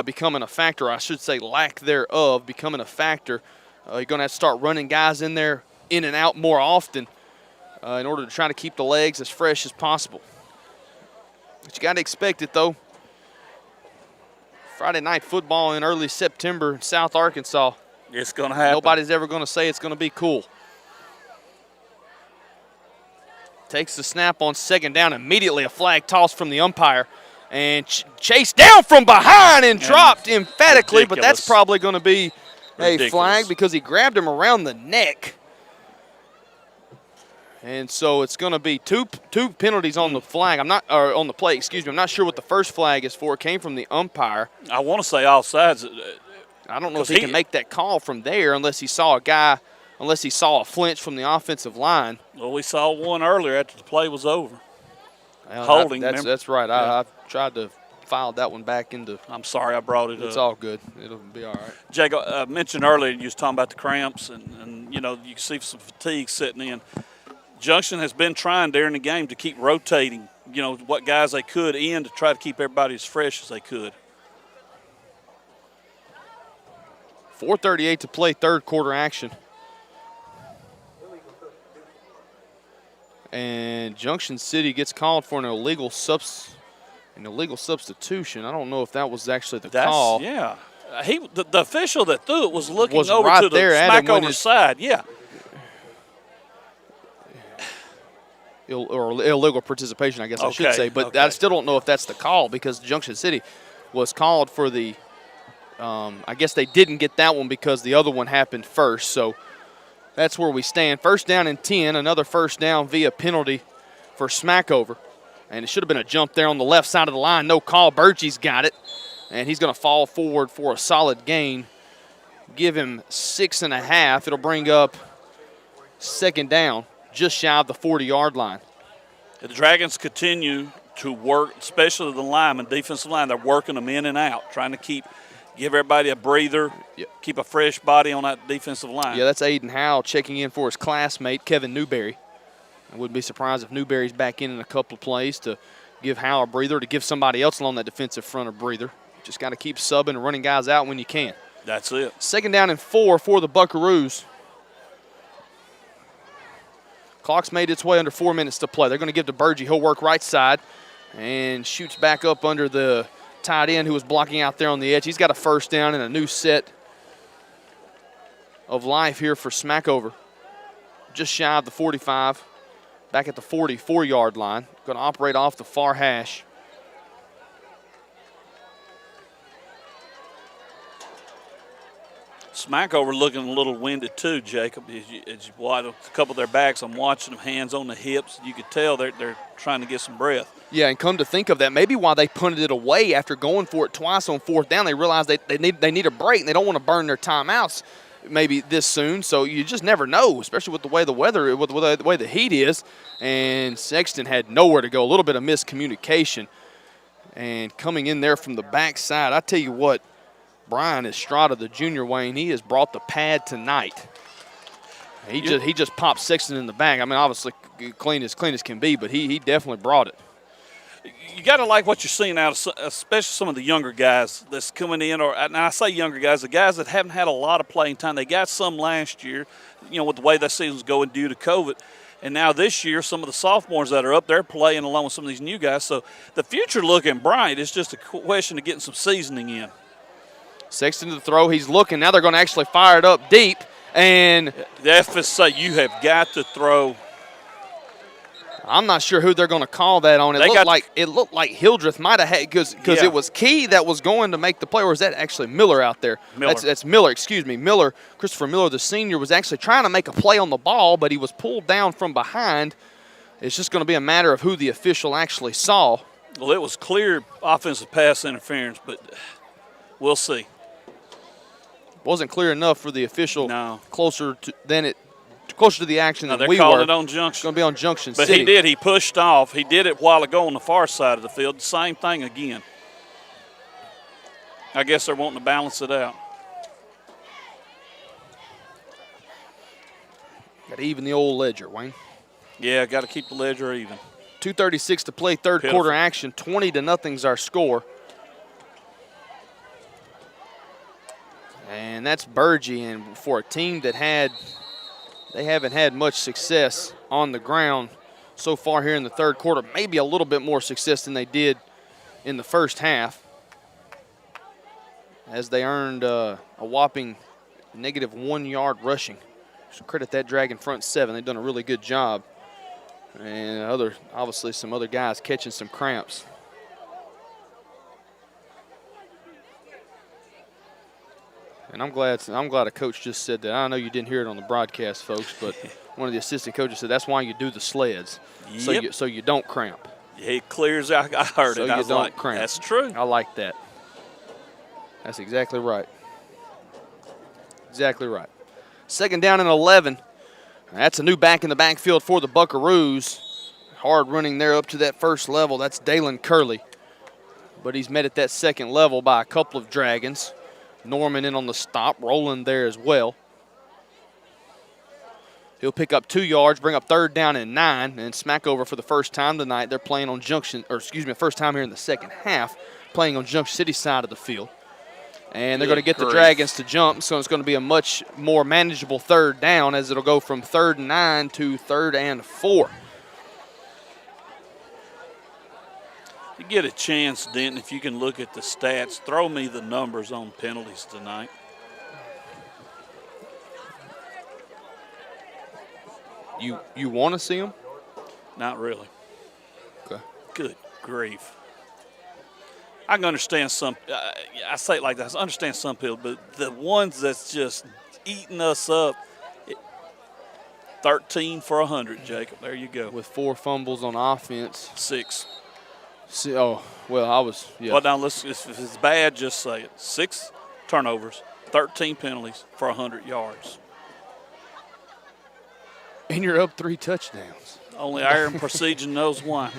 becoming a factor. I should say lack thereof becoming a factor. You're going to have to start running guys in there in and out more often in order to try to keep the legs as fresh as possible. But you got to expect it, though. Friday night football in early September in South Arkansas. It's going to happen. Nobody's ever going to say it's going to be cool. Takes the snap on second down. Immediately a flag toss from the umpire. And chased down from behind and dropped emphatically. Ridiculous. But that's probably going to be Ridiculous. a flag because he grabbed him around the neck. And so it's going to be two penalties on the flag. On the play, excuse me. I'm not sure what the first flag is for. It came from the umpire. I want to say offsides. I don't know if he can make that call from there unless he saw a flinch from the offensive line. Well, we saw one earlier after the play was over. Holding. That's right. Yeah. I've tried to file that one back into. I'm sorry I brought it up. It's all good. It'll be all right. Jake, I mentioned earlier you was talking about the cramps and you can see some fatigue setting in. Junction has been trying during the game to keep rotating, what guys they could in to try to keep everybody as fresh as they could. 4:38 to play, third quarter action. And Junction City gets called for an illegal substitution. I don't know if that was actually the call. Yeah. The official that threw it was looking was over right to the there at him Smackover side. Yeah. Illegal participation, I guess I should say. But I still don't know if that's the call because Junction City was called for the I guess they didn't get that one because the other one happened first. So that's where we stand. First down and 10, another first down via penalty for Smackover. And it should have been a jump there on the left side of the line. No call. Burgee's got it. And he's going to fall forward for a solid gain. Give him 6.5. It'll bring up second down, just shy of the 40-yard line. The Dragons continue to work, especially the linemen, defensive line. They're working them in and out, trying to give everybody a breather, keep a fresh body on that defensive line. Yeah, that's Aiden Howell checking in for his classmate, Kevin Newberry. I wouldn't be surprised if Newberry's back in a couple of plays to give Howell a breather, to give somebody else along that defensive front a breather. Just got to keep subbing and running guys out when you can. That's it. Second down and 4 for the Buckaroos. Clock's made its way under 4 minutes to play. They're going to give to Burgee. He'll work right side and shoots back up under the tight end who was blocking out there on the edge. He's got a first down and a new set of life here for Smackover. Just shy of the 45, back at the 44-yard line. Going to operate off the far hash. Smackover looking a little winded too, Jacob. As you watch a couple of their backs, I'm watching them hands on the hips. You could tell they're trying to get some breath. Yeah, and come to think of that, maybe why they punted it away after going for it twice on fourth down, they realized they need a break and they don't want to burn their timeouts maybe this soon. So you just never know, especially with the way the weather, with the way the heat is. And Sexton had nowhere to go. A little bit of miscommunication. And coming in there from the backside, I tell you what, Brian Estrada, the junior, Wayne, he has brought the pad tonight. He just popped Sexton in the back. I mean, obviously clean as can be, but he definitely brought it. You got to like what you're seeing out of, especially some of the younger guys that's coming in, and I say younger guys, the guys that haven't had a lot of playing time. They got some last year, with the way that season's going due to COVID. And now this year, some of the sophomores that are up there playing along with some of these new guys. So the future looking bright. It's just a question of getting some seasoning in. Sexton to the throw. He's looking. Now they're going to actually fire it up deep. And the FS say you have got to throw. I'm not sure who they're going to call that on. It looked like Hildreth might have had because it was Key that was going to make the play, or is that actually Miller out there? Miller. That's Miller. Excuse me, Miller. Christopher Miller, the senior, was actually trying to make a play on the ball, but he was pulled down from behind. It's just going to be a matter of who the official actually saw. Well, it was clear offensive pass interference, but we'll see. Wasn't clear enough for the official. No. Closer to the action than we were. They're calling it on Junction. It's going to be on Junction But City. he did. He pushed off. He did it a while ago on the far side of the field. Same thing again. I guess they're wanting to balance it out. Got to even the old ledger, Wayne. Yeah, got to keep the ledger even. 2:36 to play, third Pitiful. quarter action. 20-0's our score. And that's Burgee, and for a team that they haven't had much success on the ground so far here in the third quarter. Maybe a little bit more success than they did in the first half, as they earned a whopping -1 yard rushing. So credit that Dragon front seven. They've done a really good job. And obviously some other guys catching some cramps. And I'm glad a coach just said that. I know you didn't hear it on the broadcast, folks, but one of the assistant coaches said that's why you do the sleds, so you don't cramp. Yeah, it clears out. I heard it. I was like, cramp. That's true. I like that. That's exactly right. Exactly right. Second down and 11. That's a new back in the backfield for the Buckaroos. Hard running there up to that first level. That's Dalen Curley. But he's met at that second level by a couple of Dragons. Norman in on the stop, rolling there as well. He'll pick up 2 yards, bring up third down and 9, and Smackover for the first time tonight. They're playing on first time here in the second half, playing on Junction City side of the field. And they're going to get the Dragons to jump, so it's going to be a much more manageable third down, as it'll go from 3rd and 9 to 3rd and 4. You get a chance, Denton, if you can look at the stats, throw me the numbers on penalties tonight. You want to see them? Not really. Okay. Good grief. I can understand some, I say it like that, I understand some people, but the ones that's just eating us up, 13 for 100, Jacob. There you go. With 4 fumbles on offense. 6. Oh, well, I was, yeah. Well, now, if it's bad, just say it. 6 turnovers, 13 penalties for 100 yards. And you're up 3 touchdowns. Only Iron Precision knows why.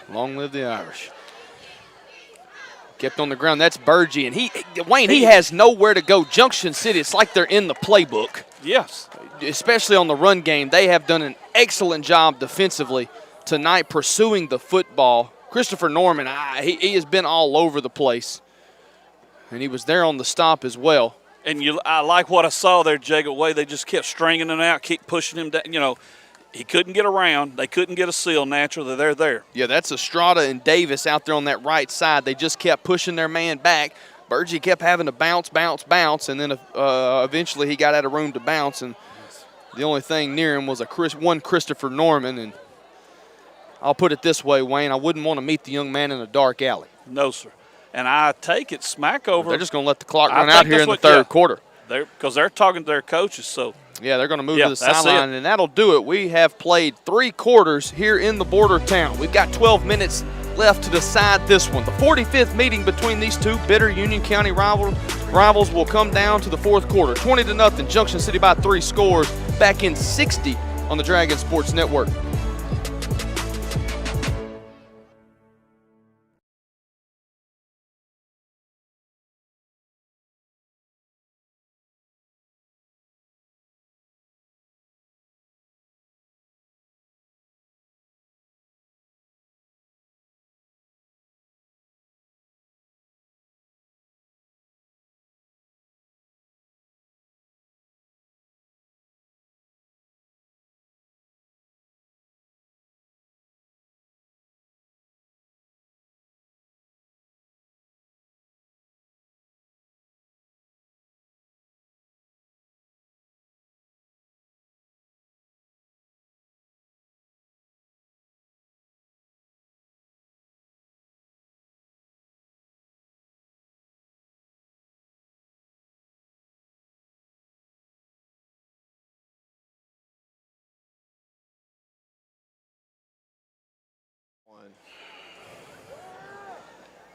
Long live the Irish. Kept on the ground. That's Burgee. And he has nowhere to go. Junction City, it's like they're in the playbook. Yes. Especially on the run game. They have done an excellent job defensively tonight pursuing the football. Christopher Norman, he has been all over the place. And he was there on the stop as well. And I like what I saw there, Jacob, way they just kept stringing him out, keep pushing him down. You know, he couldn't get around. They couldn't get a seal naturally. They're there. Yeah, that's Estrada and Davis out there on that right side. They just kept pushing their man back. Burgee kept having to bounce, and then eventually he got out of room to bounce, and the only thing near him was one Christopher Norman. And I'll put it this way, Wayne, I wouldn't want to meet the young man in a dark alley. No, sir. And I take it Smackover. They're just going to let the clock run out here in the third quarter. Because they're talking to their coaches, so. Yeah, they're going to move to the sideline, and that'll do it. We have played 3 quarters here in the border town. We've got 12 minutes left to decide this one. The 45th meeting between these two bitter Union County rivals will come down to the fourth quarter. 20-0, Junction City by 3 scores. Back in 60 on the Dragon Sports Network.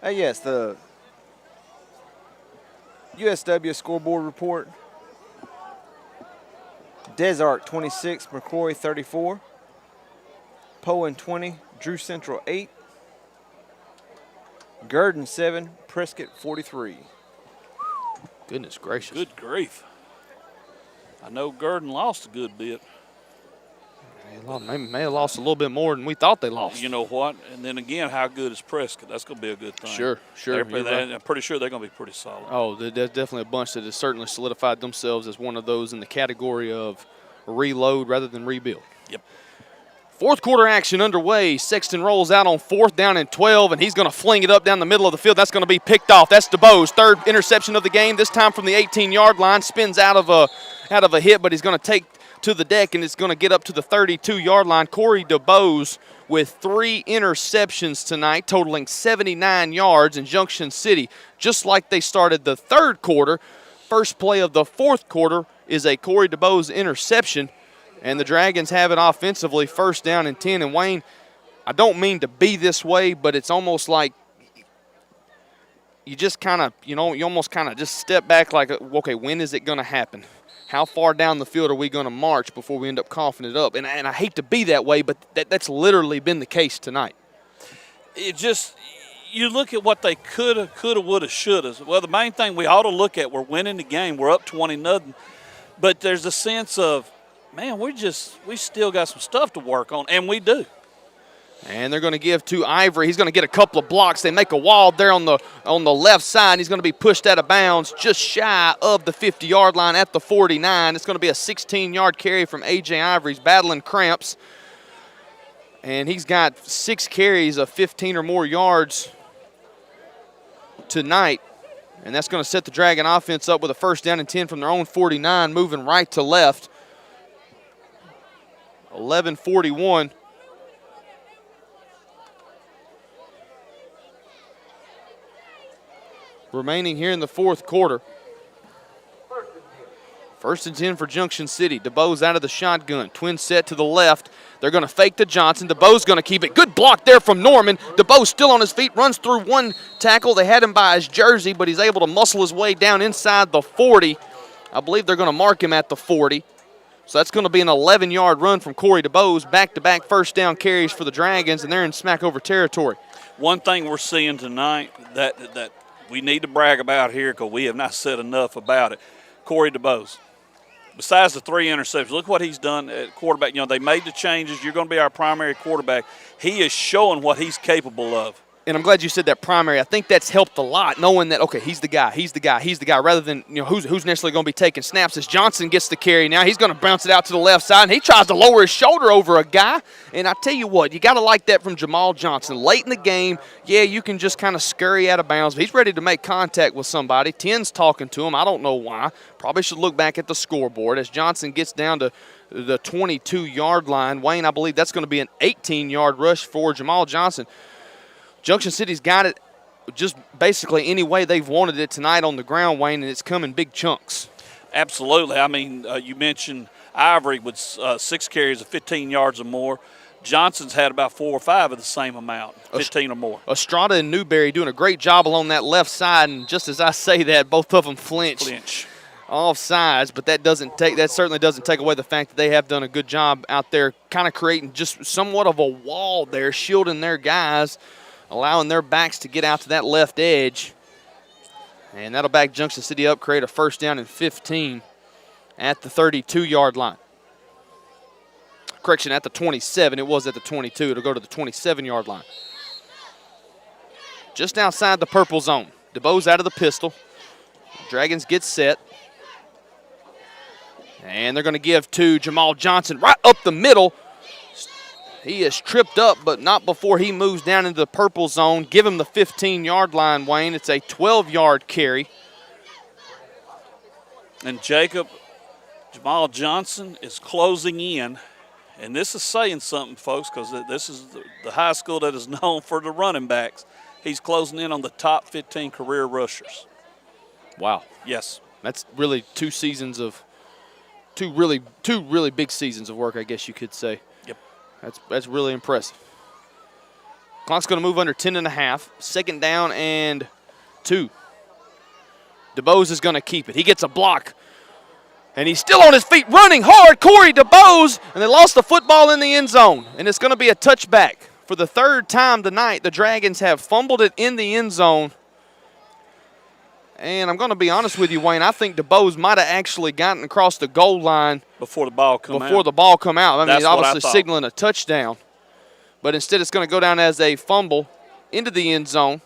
Yes, the USW scoreboard report. Desart 26, McCrory 34. Poen 20, Drew Central 8. Gurdon 7, Prescott 43. Goodness gracious. Good grief. I know Gurdon lost a good bit. They may have lost a little bit more than we thought they lost. You know what? And then again, how good is Prescott? That's going to be a good thing. Sure. Right. I'm pretty sure they're going to be pretty solid. Oh, there's definitely a bunch that has certainly solidified themselves as one of those in the category of reload rather than rebuild. Yep. Fourth quarter action underway. Sexton rolls out on 4th down and 12, and he's going to fling it up down the middle of the field. That's going to be picked off. That's DeBose, 3rd interception of the game, this time from the 18-yard line. Spins out of a hit, but he's going to take to the deck, and it's going to get up to the 32-yard line. Corey DeBose with 3 interceptions tonight, totaling 79 yards in Junction City, just like they started the 3rd quarter. First play of the 4th quarter is a Corey DeBose interception. And the Dragons have it offensively, 1st down and 10. And, Wayne, I don't mean to be this way, but it's almost like you just kind of, you almost kind of just step back like, okay, when is it going to happen? How far down the field are we going to march before we end up coughing it up? And I hate to be that way, but that's literally been the case tonight. It just, you look at what they coulda, woulda, shoulda. Well, the main thing we ought to look at, we're winning the game. We're up 20-0. But there's a sense of, man, we still got some stuff to work on, and we do. And they're going to give to Ivory. He's going to get a couple of blocks. They make a wall there on the left side. He's going to be pushed out of bounds just shy of the 50-yard line at the 49. It's going to be a 16-yard carry from A.J. Ivory. He's battling cramps. And he's got 6 carries of 15 or more yards tonight. And that's going to set the Dragon offense up with a 1st down and 10 from their own 49, moving right to left. 11:41. Remaining here in the 4th quarter. 1st and 10 for Junction City. DeBose out of the shotgun. Twin set to the left. They're going to fake to Johnson. DeBose going to keep it. Good block there from Norman. DeBose still on his feet. Runs through one tackle. They had him by his jersey, but he's able to muscle his way down inside the 40. I believe they're going to mark him at the 40. So that's going to be an 11-yard run from Corey DeBose. Back-to-back 1st down carries for the Dragons, and they're in Smackover territory. One thing we're seeing tonight that we need to brag about here because we have not said enough about it, Corey DeBose. Besides the 3 interceptions, look what he's done at quarterback. They made the changes. You're going to be our primary quarterback. He is showing what he's capable of. And I'm glad you said that primary. I think that's helped a lot, knowing that, okay, he's the guy, rather than, who's necessarily going to be taking snaps. As Johnson gets the carry now, he's going to bounce it out to the left side, and he tries to lower his shoulder over a guy. And I tell you what, you got to like that from Jamal Johnson. Late in the game, yeah, you can just kind of scurry out of bounds, but he's ready to make contact with somebody. 10's talking to him. I don't know why. Probably should look back at the scoreboard as Johnson gets down to the 22-yard line. Wayne, I believe that's going to be an 18-yard rush for Jamal Johnson. Junction City's got it just basically any way they've wanted it tonight on the ground, Wayne, and it's come in big chunks. Absolutely. I mean, you mentioned Ivory with 6 carries of 15 yards or more. Johnson's had about 4 or 5 of the same amount, 15 or more. Estrada and Newberry doing a great job along that left side, and just as I say that, both of them flinch. Off sides, but that certainly doesn't take away the fact that they have done a good job out there kind of creating just somewhat of a wall there, shielding their guys, allowing their backs to get out to that left edge. And that'll back Junction City up, create a 1st down and 15 at the 32-yard line. Correction, at the 27. It was at the 22. It'll go to the 27-yard line. Just outside the purple zone. DeBose out of the pistol. Dragons get set. And they're going to give to Jamal Johnson right up the middle. He is tripped up, but not before he moves down into the purple zone. Give him the 15-yard line, Wayne. It's a 12-yard carry. And Jamal Johnson is closing in. And this is saying something, folks, because this is the high school that is known for the running backs. He's closing in on the top 15 career rushers. Wow. Yes. That's really two really big seasons of work, I guess you could say. Yep. That's really impressive. Clock's going to move under 10 and a half. 2nd down and 2. DeBose is going to keep it. He gets a block. And he's still on his feet running hard. Corey DeBose. And they lost the football in the end zone. And it's going to be a touchback. For the 3rd time tonight, the Dragons have fumbled it in the end zone. And I'm going to be honest with you, Wayne. I think DeBose might have actually gotten across the goal line before the ball come out. I mean, That's obviously signaling a touchdown. But instead it's going to go down as a fumble into the end zone.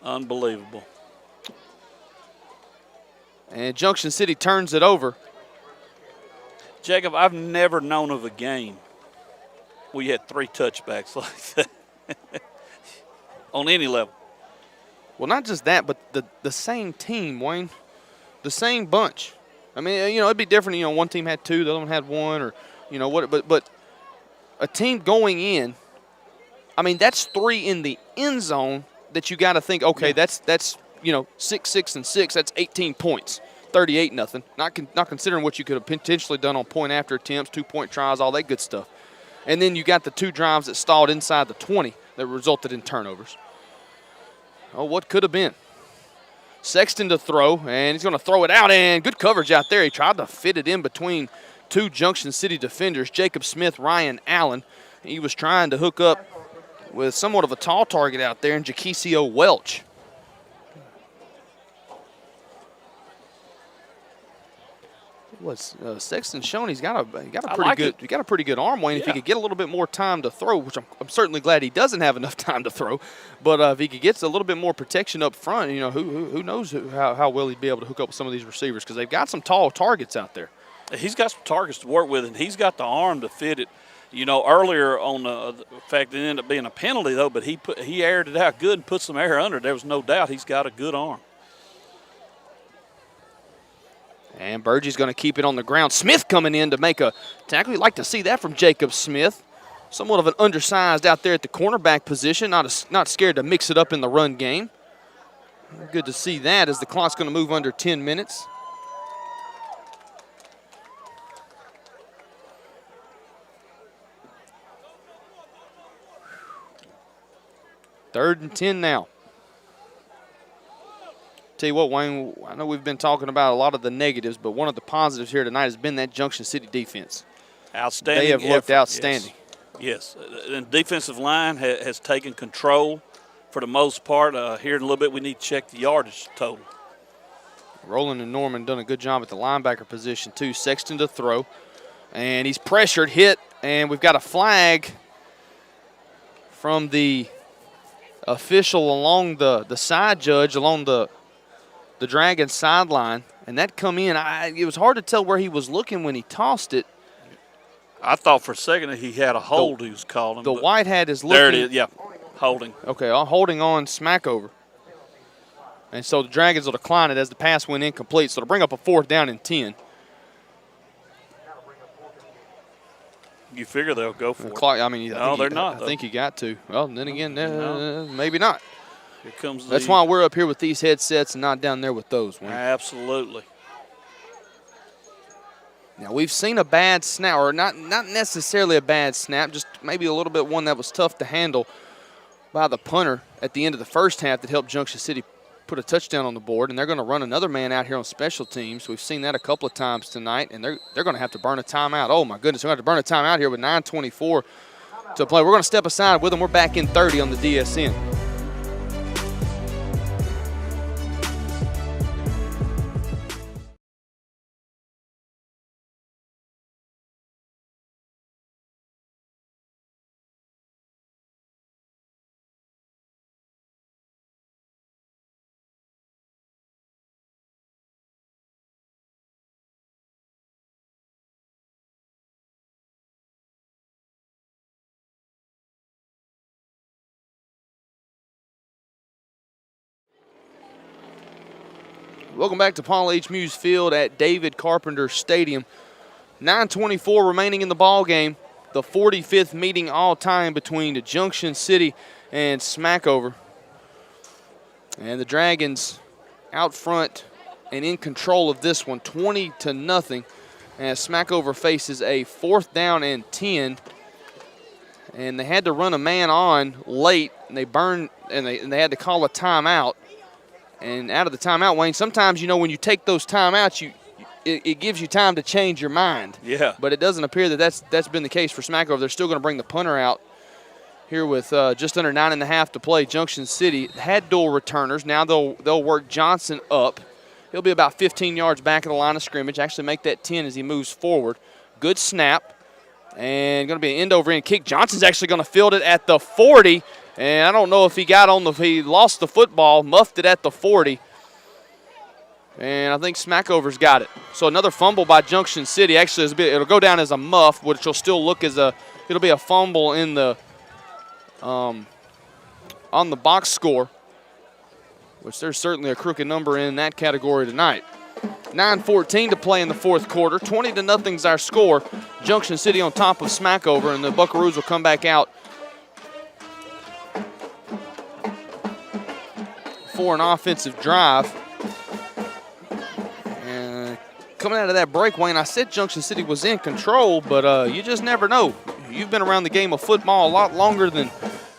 Unbelievable. And Junction City turns it over. Jacob, I've never known of a game where you had 3 touchbacks like that on any level. Well, not just that, but the same team, Wayne. The same bunch. I mean, you know, it'd be different. You know, one team had 2, the other one had 1, or, you know, what. But a team going in, I mean, that's 3 in the end zone that you got to think, okay, that's you know, 6, 6, and 6. That's 18 points, 38-0. Not considering what you could have potentially done on point after attempts, 2-point tries, all that good stuff. And then you got the 2 drives that stalled inside the 20 that resulted in turnovers. Oh, what could have been? Sexton to throw, and he's going to throw it out, and good coverage out there. He tried to fit it in between 2 Junction City defenders, Jacob Smith, Ryan Allen. He was trying to hook up with somewhat of a tall target out there in Jaquisio Welch. Sexton shown he's got a pretty good arm, Wayne. Yeah. If he could get a little bit more time to throw, which I'm certainly glad he doesn't have enough time to throw, but if he could get a little bit more protection up front, you know, who knows how well he'd be able to hook up with some of these receivers, because they've got some tall targets out there. He's got some targets to work with, and he's got the arm to fit it. You know, earlier on the fact it ended up being a penalty though, but he aired it out good and put some air under. There was no doubt he's got a good arm. And Burgie's going to keep it on the ground. Smith coming in to make a tackle. You'd like to see that from Jacob Smith. Somewhat of an undersized out there at the cornerback position. Not scared to mix it up in the run game. Good to see that as the clock's going to move under 10 minutes. Third and 10 now. Tell you what, Wayne, I know we've been talking about a lot of the negatives, but one of the positives here tonight has been that Junction City defense. Outstanding. They have looked outstanding. Yes. And defensive line has taken control for the most part. Here in a little bit, we need to check the yardage total. Roland and Norman done a good job at the linebacker position, too. Sexton to throw. And he's pressured, hit, and we've got a flag from the official along the side judge, along the Dragons sideline, and that come in. It was hard to tell where he was looking when he tossed it. I thought for a second that he had a hold he was calling. The white hat is looking. There it is, yeah, holding. Okay, holding on Smackover. And so the Dragons will decline it as the pass went incomplete, so to bring up a 4th down and 10. You figure they'll go for it. I mean, they're not. I think you got to. Well, then again, maybe not. Here comes That's why we're up here with these headsets and not down there with those. Wayne. Absolutely. Now, we've seen a bad snap, or not necessarily a bad snap, just maybe a little bit one that was tough to handle by the punter at the end of the first half that helped Junction City put a touchdown on the board, and they're going to run another man out here on special teams. We've seen that a couple of times tonight, and they're going to have to burn a timeout. Oh, my goodness, we're going to have to burn a timeout here with 9:24 to play. We're going to step aside with them. We're back in 30 on the DSN. Welcome back to Paul H. Muse Field at David Carpenter Stadium. 9:24 remaining in the ball game. The 45th meeting all time between the Junction City and Smackover. And the Dragons out front and in control of this one, 20-0. As Smackover faces a 4th down and 10. and they had to run a man on late, and they burned, and they had to call a timeout. And out of the timeout, Wayne, sometimes, you know, when you take those timeouts, it gives you time to change your mind. Yeah. But it doesn't appear that that's been the case for Smackover. They're still going to bring the punter out here with just under 9.5 to play. Junction City had dual returners. Now they'll work Johnson up. He'll be about 15 yards back of the line of scrimmage, actually make that 10 as he moves forward. Good snap, and going to be an end-over-end kick. Johnson's actually going to field it at the 40, and I don't know if he lost the football, muffed it at the 40, and I think Smackover's got it. So another fumble by Junction City. Actually, it'll go down as a muff, which will still look as it'll be a fumble in the on the box score, which there's certainly a crooked number in that category tonight. 9:14 to play in the fourth quarter. 20-0's our score. Junction City on top of Smackover, and the Buckaroos will come back out for an offensive drive. And coming out of that break, Wayne, I said Junction City was in control, but you just never know. You've been around the game of football a lot longer than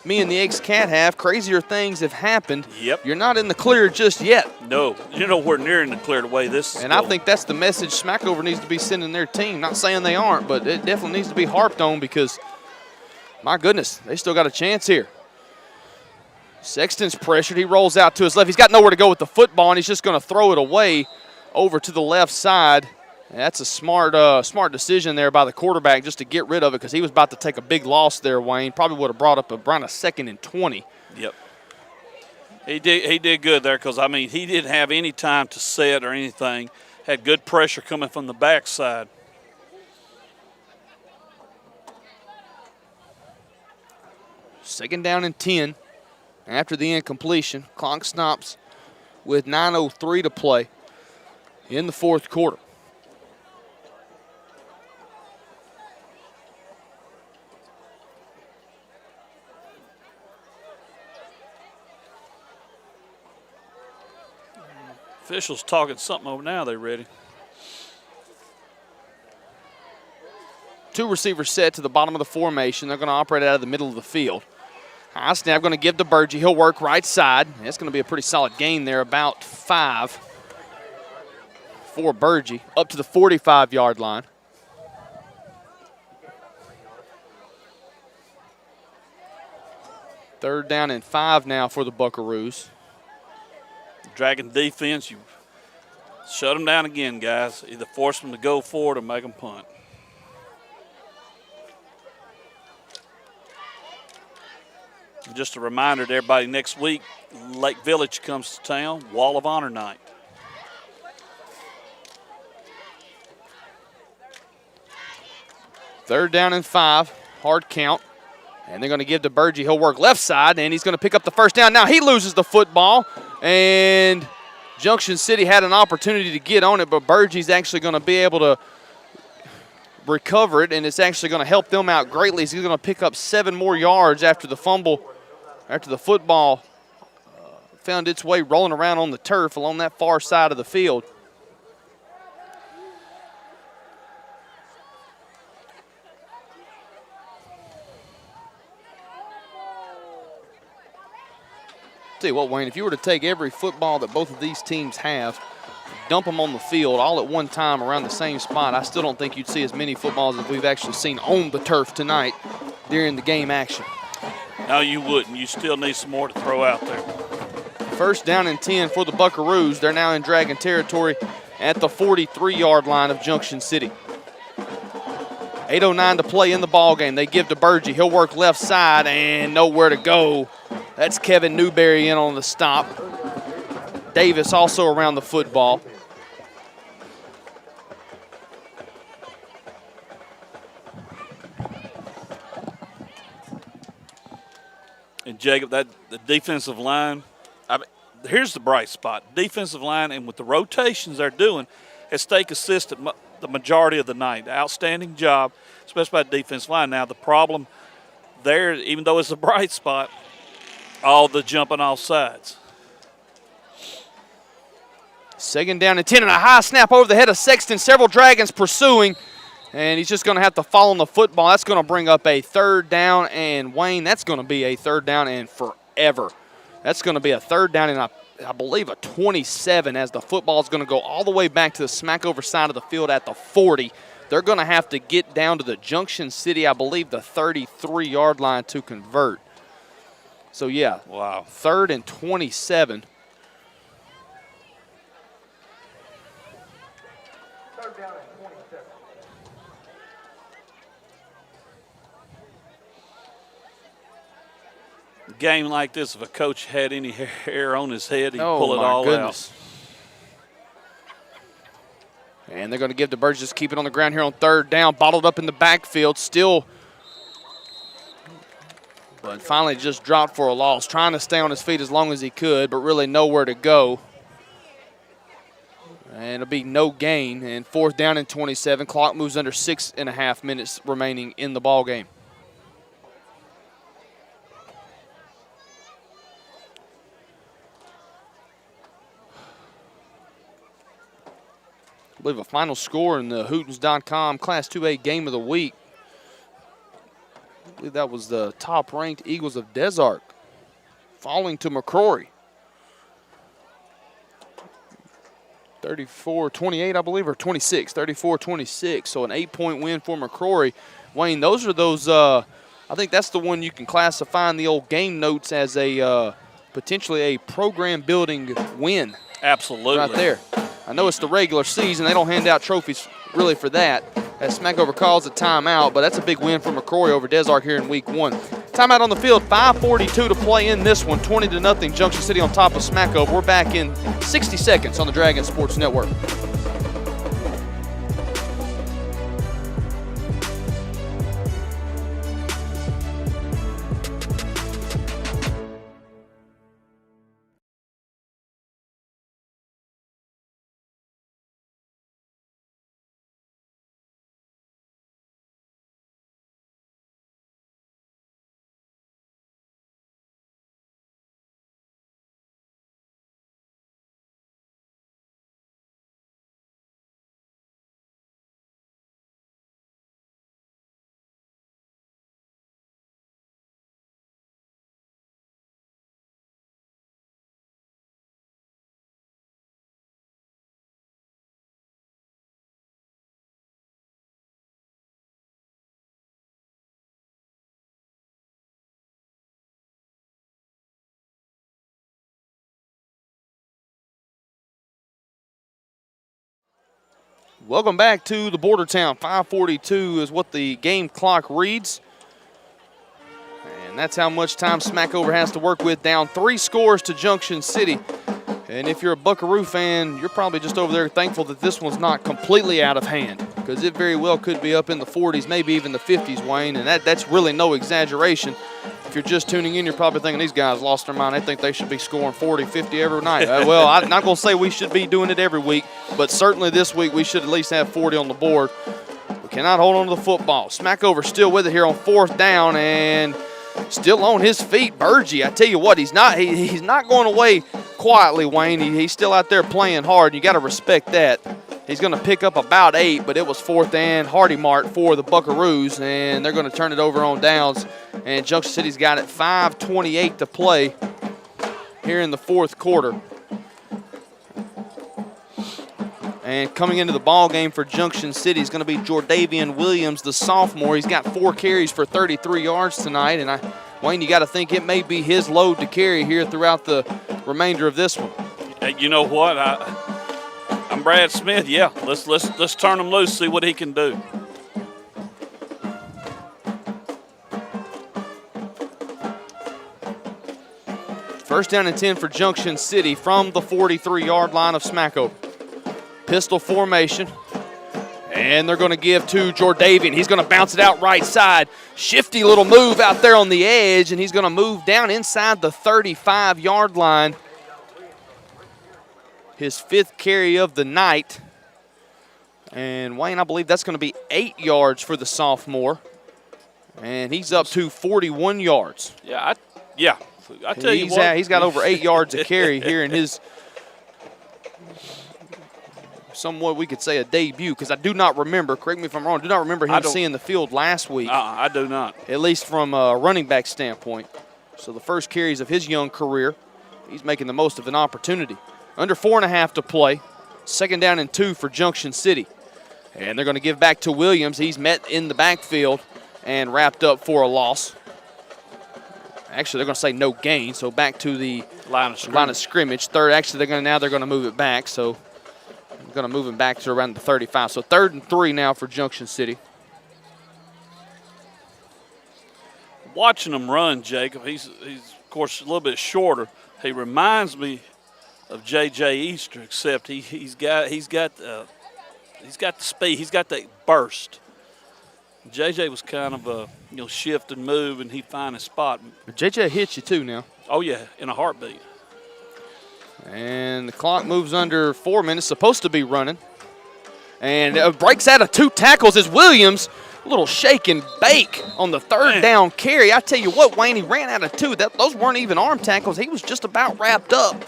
me and the ex-Cat have. Crazier things have happened. Yep. You're not in the clear just yet. No, you're nowhere near in the clear the way this is And going. I think that's the message Smackover needs to be sending their team. Not saying they aren't, but it definitely needs to be harped on because, my goodness, they still got a chance here. Sexton's pressured. He rolls out to his left. He's got nowhere to go with the football, and he's just going to throw it away over to the left side. And that's a smart decision there by the quarterback just to get rid of it because he was about to take a big loss there, Wayne. Probably would have brought up around a 2nd and 20. Yep. He did good there because, I mean, he didn't have any time to set or anything. Had good pressure coming from the backside. Second down and 10 after the incompletion. Clock stops with 9:03 to play in the fourth quarter. Officials talking something over now. They ready? Two receivers set to the bottom of the formation. They're going to operate out of the middle of the field. High snap going to give to Burgee. He'll work right side. That's going to be a pretty solid gain there, about 5 for Burgee, up to the 45-yard line. Third down and 5 now for the Buckaroos. Dragon defense, you shut them down again, guys. Either force them to go forward or make them punt. Just a reminder to everybody, next week, Lake Village comes to town, Wall of Honor night. Third down and 5, hard count. And they're going to give to Burgee. He'll work left side, and he's going to pick up the first down. Now he loses the football, and Junction City had an opportunity to get on it, but Burgee's actually going to be able to recover it, and it's actually going to help them out greatly. He's going to pick up 7 more yards after the fumble, after the football found its way rolling around on the turf along that far side of the field. Tell you what, Wayne, if you were to take every football that both of these teams have, dump them on the field all at one time around the same spot, I still don't think you'd see as many footballs as we've actually seen on the turf tonight during the game action. No, you wouldn't. You still need some more to throw out there. First down and 10 for the Buckaroos. They're now in Dragon territory at the 43-yard line of Junction City. 8:09 to play in the ball game. They give to Burgee. He'll work left side and nowhere to go. That's Kevin Newberry in on the stop. Davis also around the football. And Jacob, the defensive line, here's the bright spot. Defensive line, and with the rotations they're doing, has stayed consistent the majority of the night. Outstanding job, especially by the defensive line. Now, the problem there, even though it's a bright spot, all the jumping off sides. Second down and 10 and a high snap over the head of Sexton. Several Dragons pursuing. And he's just going to have to fall on the football. That's going to bring up a third down. And, Wayne, that's going to be a third down and forever. That's going to be a third down and I believe a 27 as the football is going to go all the way back to the Smackover side of the field at the 40. They're going to have to get down to the Junction City, I believe, the 33-yard line to convert. So, yeah, wow. 3rd and 27. Third down and 27. Game like this, if a coach had any hair on his head, he'd Oh, pull it my all goodness. And they're going to give the Birds, just keep it on the ground here on 3rd down, bottled up in the backfield, still. But finally just dropped for a loss, trying to stay on his feet as long as he could, but really nowhere to go. And it'll be no gain, and 4th down and 27. Clock moves under 6.5 minutes remaining in the ball game. I believe a final score in the Hootens.com Class 2A Game of the Week. I believe that was the top-ranked Eagles of Des Arc falling to McCrory. 34-28, I believe, or 26, 34-26. So an 8-point win for McCrory. Wayne, those are those, I think that's the one you can classify in the old game notes as a potentially a program-building win. Absolutely. Right there. I know it's the regular season. They don't hand out trophies really for that, as Smackover calls a timeout, but that's a big win for McCrory over Des Arc here in week 1. Timeout on the field, 5:42 to play in this one, 20-0, Junction City on top of Smackover. We're back in 60 seconds on the Dragon Sports Network. Welcome back to the Border Town. 5:42 is what the game clock reads. And that's how much time Smackover has to work with. Down 3 scores to Junction City. And if you're a Buckaroo fan, you're probably just over there thankful that this one's not completely out of hand, because it very well could be up in the 40s, maybe even the 50s, Wayne, and that's really no exaggeration. If you're just tuning in, you're probably thinking these guys lost their mind. They think they should be scoring 40, 50 every night. Well, I'm not going to say we should be doing it every week, but certainly this week we should at least have 40 on the board. We cannot hold on to the football. Smackover still with it here on 4th down and still on his feet. Burgee, I tell you what, he's not going away quietly, Wayne. He's still out there playing hard. You got to respect that. He's going to pick up about 8, but it was 4th and Hardy Mart for the Buckaroos, and they're going to turn it over on downs. And Junction City's got it 5:28 to play here in the 4th quarter. And coming into the ball game for Junction City is going to be Jordavian Williams, the sophomore. He's got 4 carries for 33 yards tonight, and Wayne, you got to think it may be his load to carry here throughout the remainder of this one. You know what? I'm Brad Smith. Yeah, let's turn him loose, see what he can do. First down and 10 for Junction City from the 43-yard line of Smackover. Pistol formation. And they're going to give to Jordavian. He's going to bounce it out right side. Shifty little move out there on the edge, and he's going to move down inside the 35-yard line. His 5th carry of the night. And Wayne, I believe that's going to be 8 yards for the sophomore. And he's up to 41 yards. Yeah, I tell you what. He's got over 8 yards of carry here in his somewhat we could say a debut, because I do not remember, correct me if I'm wrong, do not remember him seeing the field last week. I do not. At least from a running back standpoint. So the first carries of his young career, he's making the most of an opportunity. Under 4.5 to play. 2nd down and 2 for Junction City. And they're going to give back to Williams. He's met in the backfield and wrapped up for a loss. Actually, they're going to say no gain, so back to the line of scrimmage. Third, actually, they're going to move it back, so they're going to move him back to around the 35. So 3rd and 3 now for Junction City. Watching him run, Jacob, he's of course a little bit shorter. He reminds me of J.J. Easter, except he's got the speed, he's got that burst. J.J. was kind of a shift and move, and he'd find his spot. J.J. hits you too now. Oh yeah, in a heartbeat. And the clock moves under 4 minutes, supposed to be running. And breaks out of 2 tackles as Williams, a little shake and bake on the 3rd down carry. I tell you what, Wayne, he ran out of 2. Those weren't even arm tackles. He was just about wrapped up.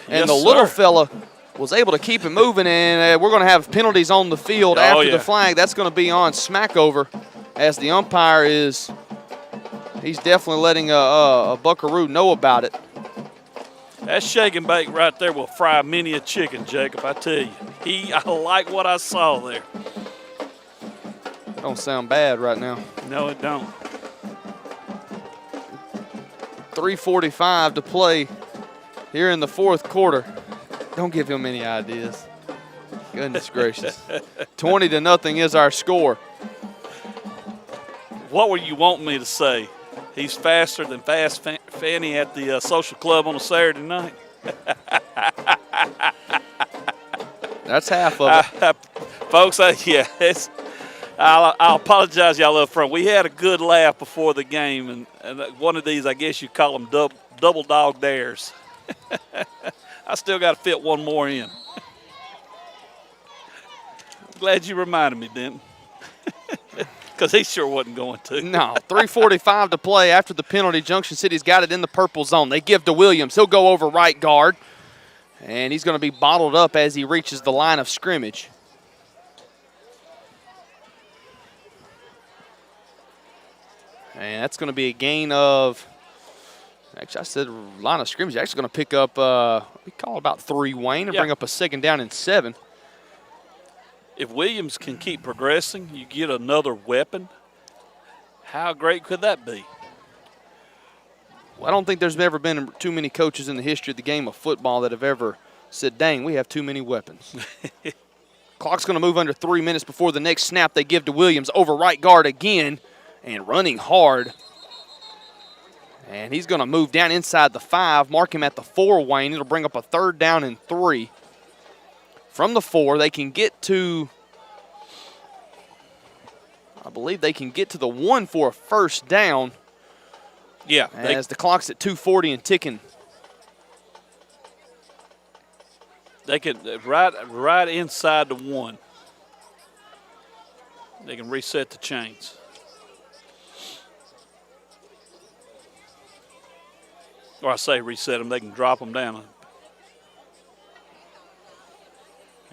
And the little fella was able to keep it moving, and we're going to have penalties on the field after the flag. That's going to be on Smackover, as the umpire he's definitely letting a buckaroo know about it. That shake and bake right there will fry many a chicken, Jacob, I tell you. I like what I saw there. Don't sound bad right now. No, it don't. 3:45 to play here in the 4th quarter. Don't give him any ideas. Goodness gracious. 20-0 is our score. What were you wanting me to say? He's faster than Fast Fanny at the social club on a Saturday night. That's half of it. Folks, I'll apologize, y'all up front. We had a good laugh before the game, and one of these, I guess you call them double dog dares. I still got to fit one more in. Glad you reminded me, Denton. Because he sure wasn't going to. No, 3:45 to play after the penalty. Junction City's got it in the purple zone. They give to Williams. He'll go over right guard, and he's going to be bottled up as he reaches the line of scrimmage. And that's going to be a gain of, actually, I said line of scrimmage. Actually going to pick up, we call it about 3, Wayne, and bring up a 2nd down and 7. If Williams can keep progressing, you get another weapon. How great could that be? Well, I don't think there's ever been too many coaches in the history of the game of football that have ever said, dang, we have too many weapons. Clock's going to move under 3 minutes before the next snap. They give to Williams over right guard again and running hard. And he's going to move down inside the 5, mark him at the 4, Wayne. It'll bring up a 3rd down and 3. From the 4, they can get to, I believe they can get to the 1 for a 1st down. Yeah. As the clock's at 2:40 and ticking. They can, right inside the 1. They can reset the chains. Or I say reset them, they can drop them down.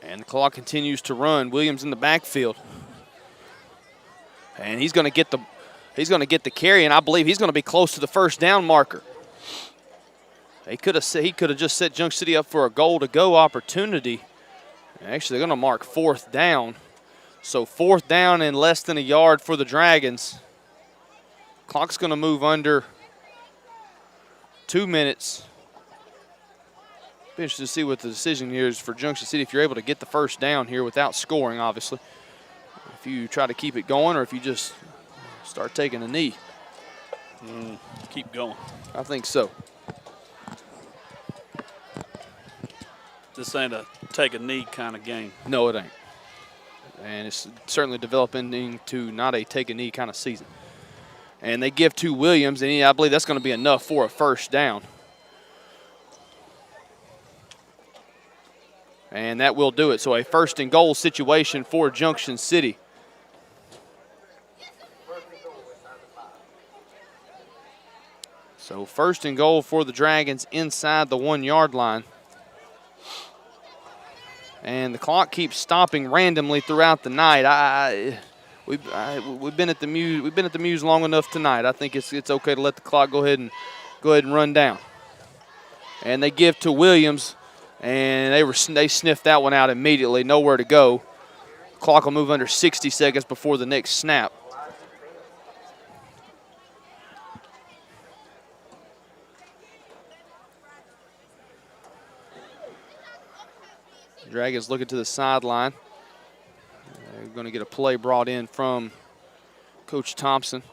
And the clock continues to run. Williams in the backfield. And he's going to get the carry, and I believe he's going to be close to the 1st down marker. He could have just set Junction City up for a goal-to-go opportunity. Actually, they're going to mark 4th down. So 4th down and less than a yard for the Dragons. Clock's going to move under 2 minutes. Be interested to see what the decision here is for Junction City if you're able to get the 1st down here without scoring, obviously. If you try to keep it going or if you just start taking a knee. Keep going. I think so. This ain't a take a knee kind of game. No, it ain't. And it's certainly developing into not a take a knee kind of season. And they give to Williams, and I believe that's going to be enough for a 1st down. And that will do it. So a 1st and goal situation for Junction City. So 1st and goal for the Dragons inside the 1 yard line. And the clock keeps stopping randomly throughout the night. We've been at the Muse. We've been at the Muse long enough tonight. I think it's okay to let the clock go ahead and run down. And they give to Williams, and they sniffed that one out immediately. Nowhere to go. Clock will move under 60 seconds before the next snap. Dragons looking to the sideline. They're going to get a play brought in from Coach Thompson.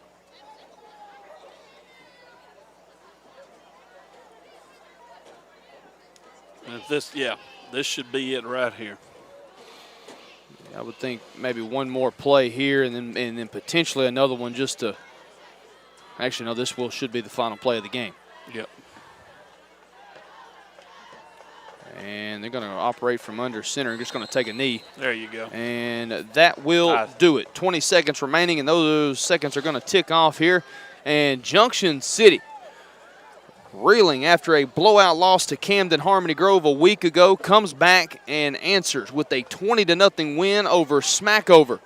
And this should be it right here. I would think maybe one more play here, and then potentially another one just to. Actually, no, this should be the final play of the game. Yep. And they're going to operate from under center. Just going to take a knee. There you go. And that will do it. 20 seconds remaining, and those seconds are going to tick off here. And Junction City, reeling after a blowout loss to Camden Harmony Grove a week ago, comes back and answers with a 20-0 win over Smackover.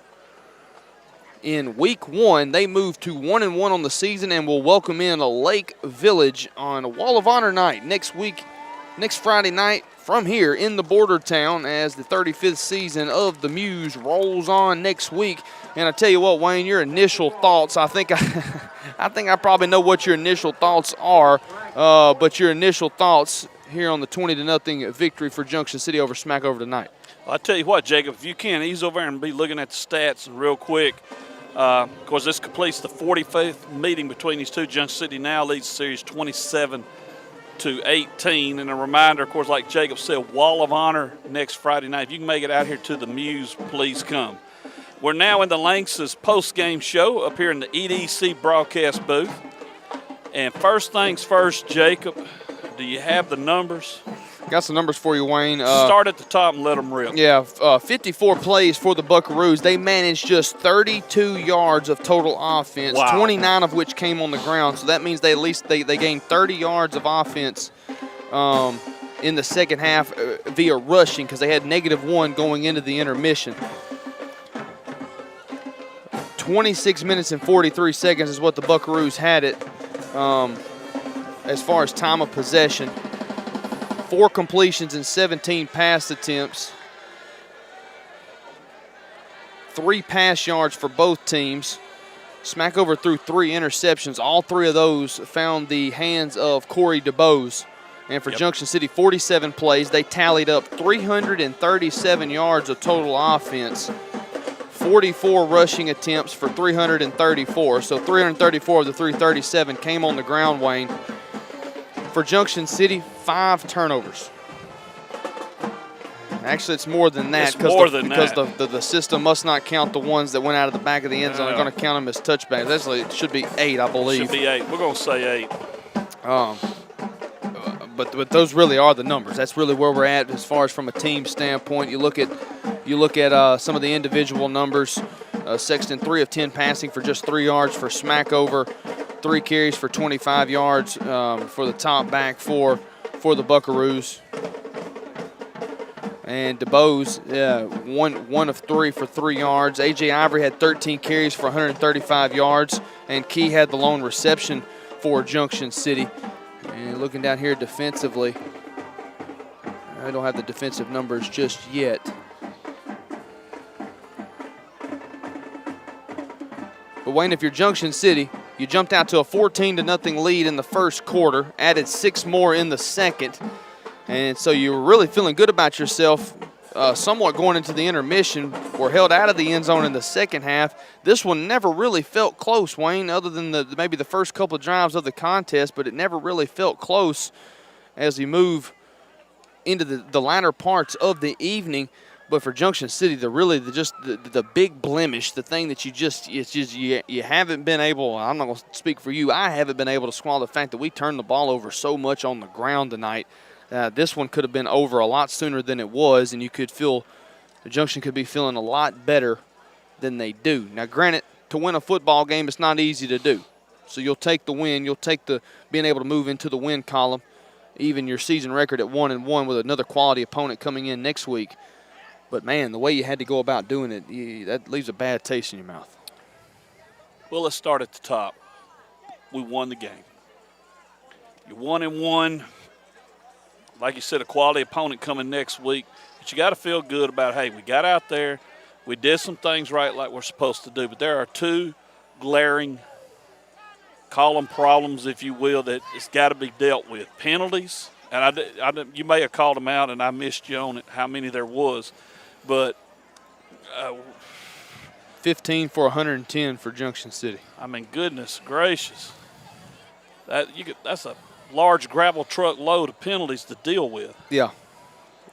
In week 1, they moved to 1-1 on the season and will welcome in a Lake Village on Wall of Honor night next Friday night from here in the border town as the 35th season of the Muse rolls on next week. And I tell you what, Wayne, your initial thoughts, I think I probably know what your initial thoughts are, but your initial thoughts here on the 20-0 victory for Junction City over Smackover tonight. Well, I tell you what, Jacob, if you can, ease over and be looking at the stats real quick. Of course, this completes the 45th meeting between these two. Junction City now leads the series 27-18. And a reminder, of course, like Jacob said, Wall of Honor next Friday night. If you can make it out here to the Muse, please come. We're now in the Lanx's post-game show up here in the EDC broadcast booth. And first things first, Jacob, do you have the numbers? Got some numbers for you, Wayne. Start at the top and let them rip. Yeah, 54 plays for the Buckaroos. They managed just 32 yards of total offense, wow. 29 of which came on the ground. So that means they gained 30 yards of offense in the second half via rushing because they had -1 going into the intermission. 26 minutes and 43 seconds is what the Buckaroos had it as far as time of possession. 4 completions and 17 pass attempts. 3 pass yards for both teams. Smackover threw 3 interceptions. All 3 of those found the hands of Corey DeBose. And for Junction City, 47 plays. They tallied up 337 yards of total offense. 44 rushing attempts for 334. So 334 of the 337 came on the ground, Wayne. For Junction City, 5 turnovers. Actually, it's more than that because the system must not count the ones that went out of the back of the end zone. They're going to count them as touchbacks. Actually, it should be 8, I believe. It should be 8. We're going to say 8. But those really are the numbers. That's really where we're at as far as from a team standpoint. You look at some of the individual numbers. Sexton 3 of 10 passing for just 3 yards for Smackover. 3 carries for 25 yards for the top back for the Buckaroos. And DeBose, 1 of 3 for 3 yards. A.J. Ivory had 13 carries for 135 yards. And Key had the lone reception for Junction City. And looking down here defensively, I don't have the defensive numbers just yet. But Wayne, if you're Junction City, you jumped out to a 14-0 lead in the first quarter, added 6 more in the second, and so you were really feeling good about yourself somewhat going into the intermission. Were held out of the end zone in the second half. This one never really felt close, Wayne, other than maybe the first couple of drives of the contest, but it never really felt close as we move into the latter parts of the evening. But for Junction City, the big blemish, the thing that you haven't been able, I'm not going to speak for you, I haven't been able to swallow the fact that we turned the ball over so much on the ground tonight. This one could have been over a lot sooner than it was, and you could feel the Junction could be feeling a lot better than they do. Now, granted, to win a football game, it's not easy to do. So you'll take the win. You'll take the being able to move into the win column, even your season record at 1-1 with another quality opponent coming in next week. But, man, the way you had to go about doing it, that leaves a bad taste in your mouth. Well, let's start at the top. We won the game. You're 1-1. Like you said, a quality opponent coming next week. But you got to feel good about, hey, we got out there. We did some things right like we're supposed to do. But there are two glaring, call them problems, if you will, that it's got to be dealt with. Penalties. And you may have called them out, and I missed you on it, how many there was. But 15 for 110 for Junction City. I mean, goodness gracious. That's a large gravel truck load of penalties to deal with. Yeah.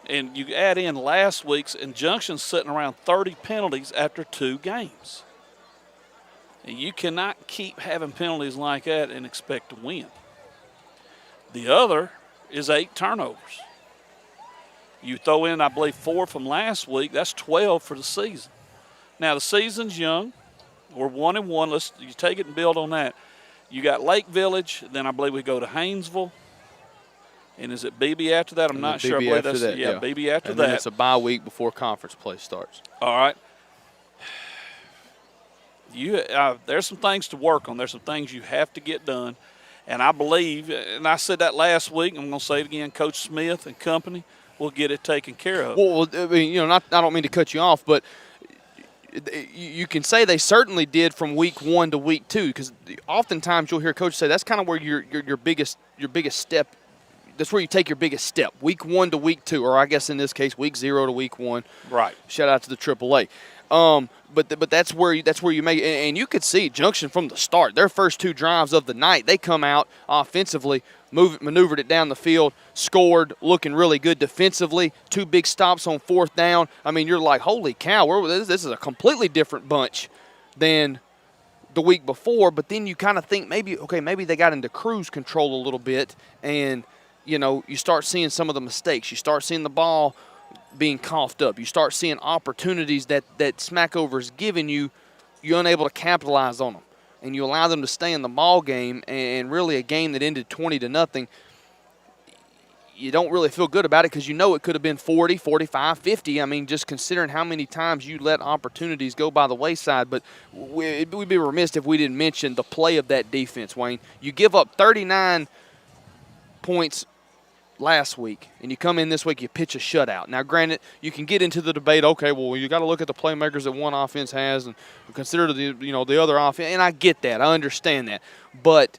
And you add in last week's, and Junction's sitting around 30 penalties after 2 games. And you cannot keep having penalties like that and expect to win. The other is 8 turnovers. You throw in, I believe, 4 from last week. That's 12 for the season. Now, the season's young. We're 1-1. You take it and build on that. You got Lake Village. Then I believe we go to Haynesville. And is it BB after that? I'm not sure. I believe that's BB after that. And then it's a bye week before conference play starts. All right. There's some things to work on. There's some things you have to get done. And I believe, and I said that last week, I'm going to say it again, Coach Smith and company will get it taken care of. Well, I mean, I don't mean to cut you off, but you can say they certainly did from week 1 to week 2, because oftentimes you'll hear coaches say that's kind of where your biggest step. That's where you take your biggest step, week 1 to week 2, or I guess in this case, week 0 to week 1. Right. Shout out to the AAA. But that's where you make, and you could see Junction from the start. Their first 2 drives of the night, they come out offensively, maneuvered it down the field, scored, looking really good defensively. 2 big stops on 4th down. I mean, you're like, holy cow, this is a completely different bunch than the week before. But then you kind of think maybe they got into cruise control a little bit, and you start seeing some of the mistakes. You start seeing the ball being coughed up. You start seeing opportunities that Smackover is giving you, you're unable to capitalize on them. And you allow them to stay in the ball game, and really a game that ended 20-0, you don't really feel good about it because it could have been 40, 45, 50. I mean, just considering how many times you let opportunities go by the wayside. But we'd be remiss if we didn't mention the play of that defense, Wayne. You give up 39 points last week, and you come in this week, you pitch a shutout. Now, granted, you can get into the debate, okay, well, you got to look at the playmakers that one offense has and consider the other offense, and I get that. I understand that. But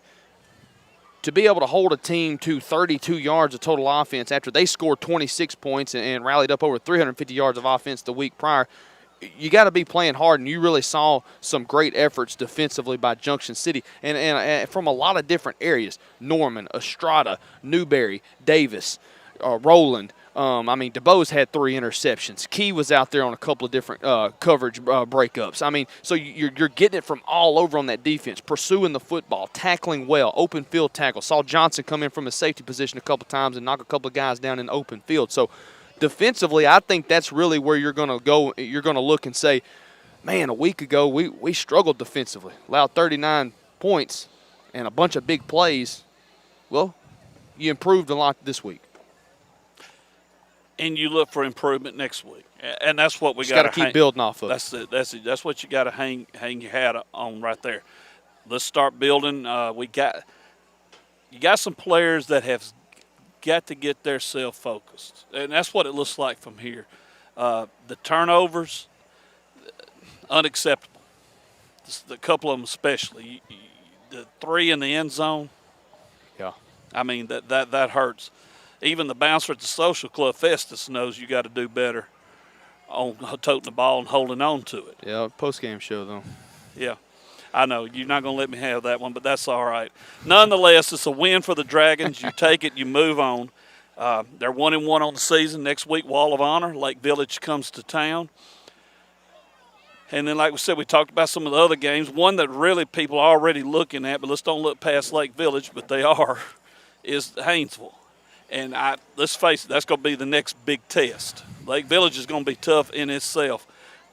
to be able to hold a team to 32 yards of total offense after they scored 26 points and rallied up over 350 yards of offense the week prior, you got to be playing hard, and you really saw some great efforts defensively by Junction City and from a lot of different areas. Norman, Estrada, Newberry, Davis, Roland. DeBose had 3 interceptions. Key was out there on a couple of different coverage breakups. I mean, so you're getting it from all over on that defense, pursuing the football, tackling well, open field tackle. Saw Johnson come in from a safety position a couple times and knock a couple of guys down in open field. So defensively, I think that's really where you're going to go. You're going to look and say, man, a week ago we struggled defensively, allowed 39 points and a bunch of big plays. Well, you improved a lot this week. And you look for improvement next week, and that's what we got to keep building off of. That's it. That's what you got to hang your hat on right there. Let's start building. You got some players that have got to get their self-focused, and that's what it looks like from here. The turnovers, unacceptable. A couple of them especially. The 3 in the end zone. Yeah. I mean, that hurts. Even the bouncer at the social club, Festus, knows you got to do better on toting the ball and holding on to it. Yeah, post-game show, though. Yeah, I know. You're not going to let me have that one, but that's all right. Nonetheless, it's a win for the Dragons. You take it, you move on. They're 1-1 on the season. Next week, Wall of Honor. Lake Village comes to town. And then, like we said, we talked about some of the other games. One that really people are already looking at, but let's don't look past Lake Village, but they are, is Haynesville. And let's face it, that's going to be the next big test. Lake Village is going to be tough in itself.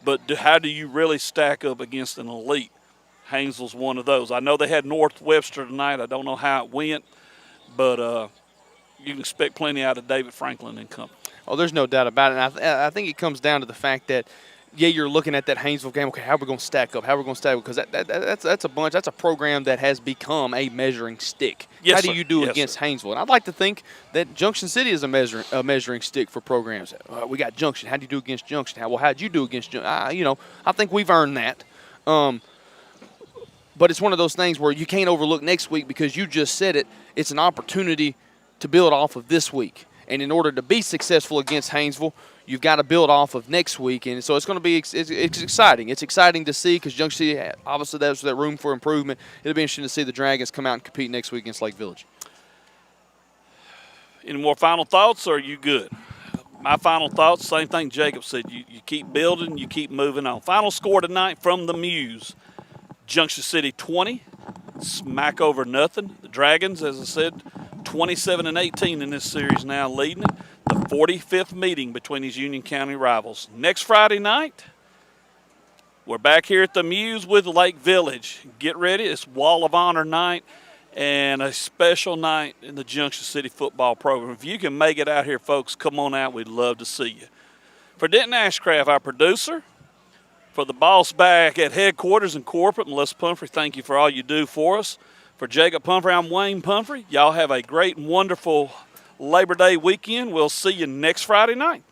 But how do you really stack up against an elite? Haynesville's one of those. I know they had North Webster tonight. I don't know how it went. But you can expect plenty out of David Franklin and company. Oh, there's no doubt about it. And I think it comes down to the fact that, yeah, you're looking at that Haynesville game. Okay, how are we going to stack up? How are we going to stack up? Because that's a bunch. That's a program that has become a measuring stick. Yes, how do sir. you do Yes, against sir. Haynesville? And I'd like to think that Junction City is a measuring stick for programs. We got Junction. How do you do against Junction? How'd you do against Junction? I think we've earned that. But it's one of those things where you can't overlook next week because you just said it. It's an opportunity to build off of this week. And in order to be successful against Haynesville, you've got to build off of next week. And so it's going to be it's exciting. It's exciting to see because Junction City, obviously, there's that room for improvement. It'll be interesting to see the Dragons come out and compete next week against Lake Village. Any more final thoughts, or are you good? My final thoughts, same thing Jacob said. You keep building, you keep moving on. Final score tonight from the Muse. Junction City 20, Smackover nothing. The Dragons, as I said, 27-18 in this series now, leading it. The 45th meeting between these Union County rivals. Next Friday night, we're back here at the Muse with Lake Village. Get ready. It's Wall of Honor night and a special night in the Junction City football program. If you can make it out here, folks, come on out. We'd love to see you. For Denton Ashcraft, our producer, for the boss back at headquarters and corporate, Melissa Pumphrey, thank you for all you do for us. For Jacob Pumphrey, I'm Wayne Pumphrey. Y'all have a great and wonderful Labor Day weekend. We'll see you next Friday night.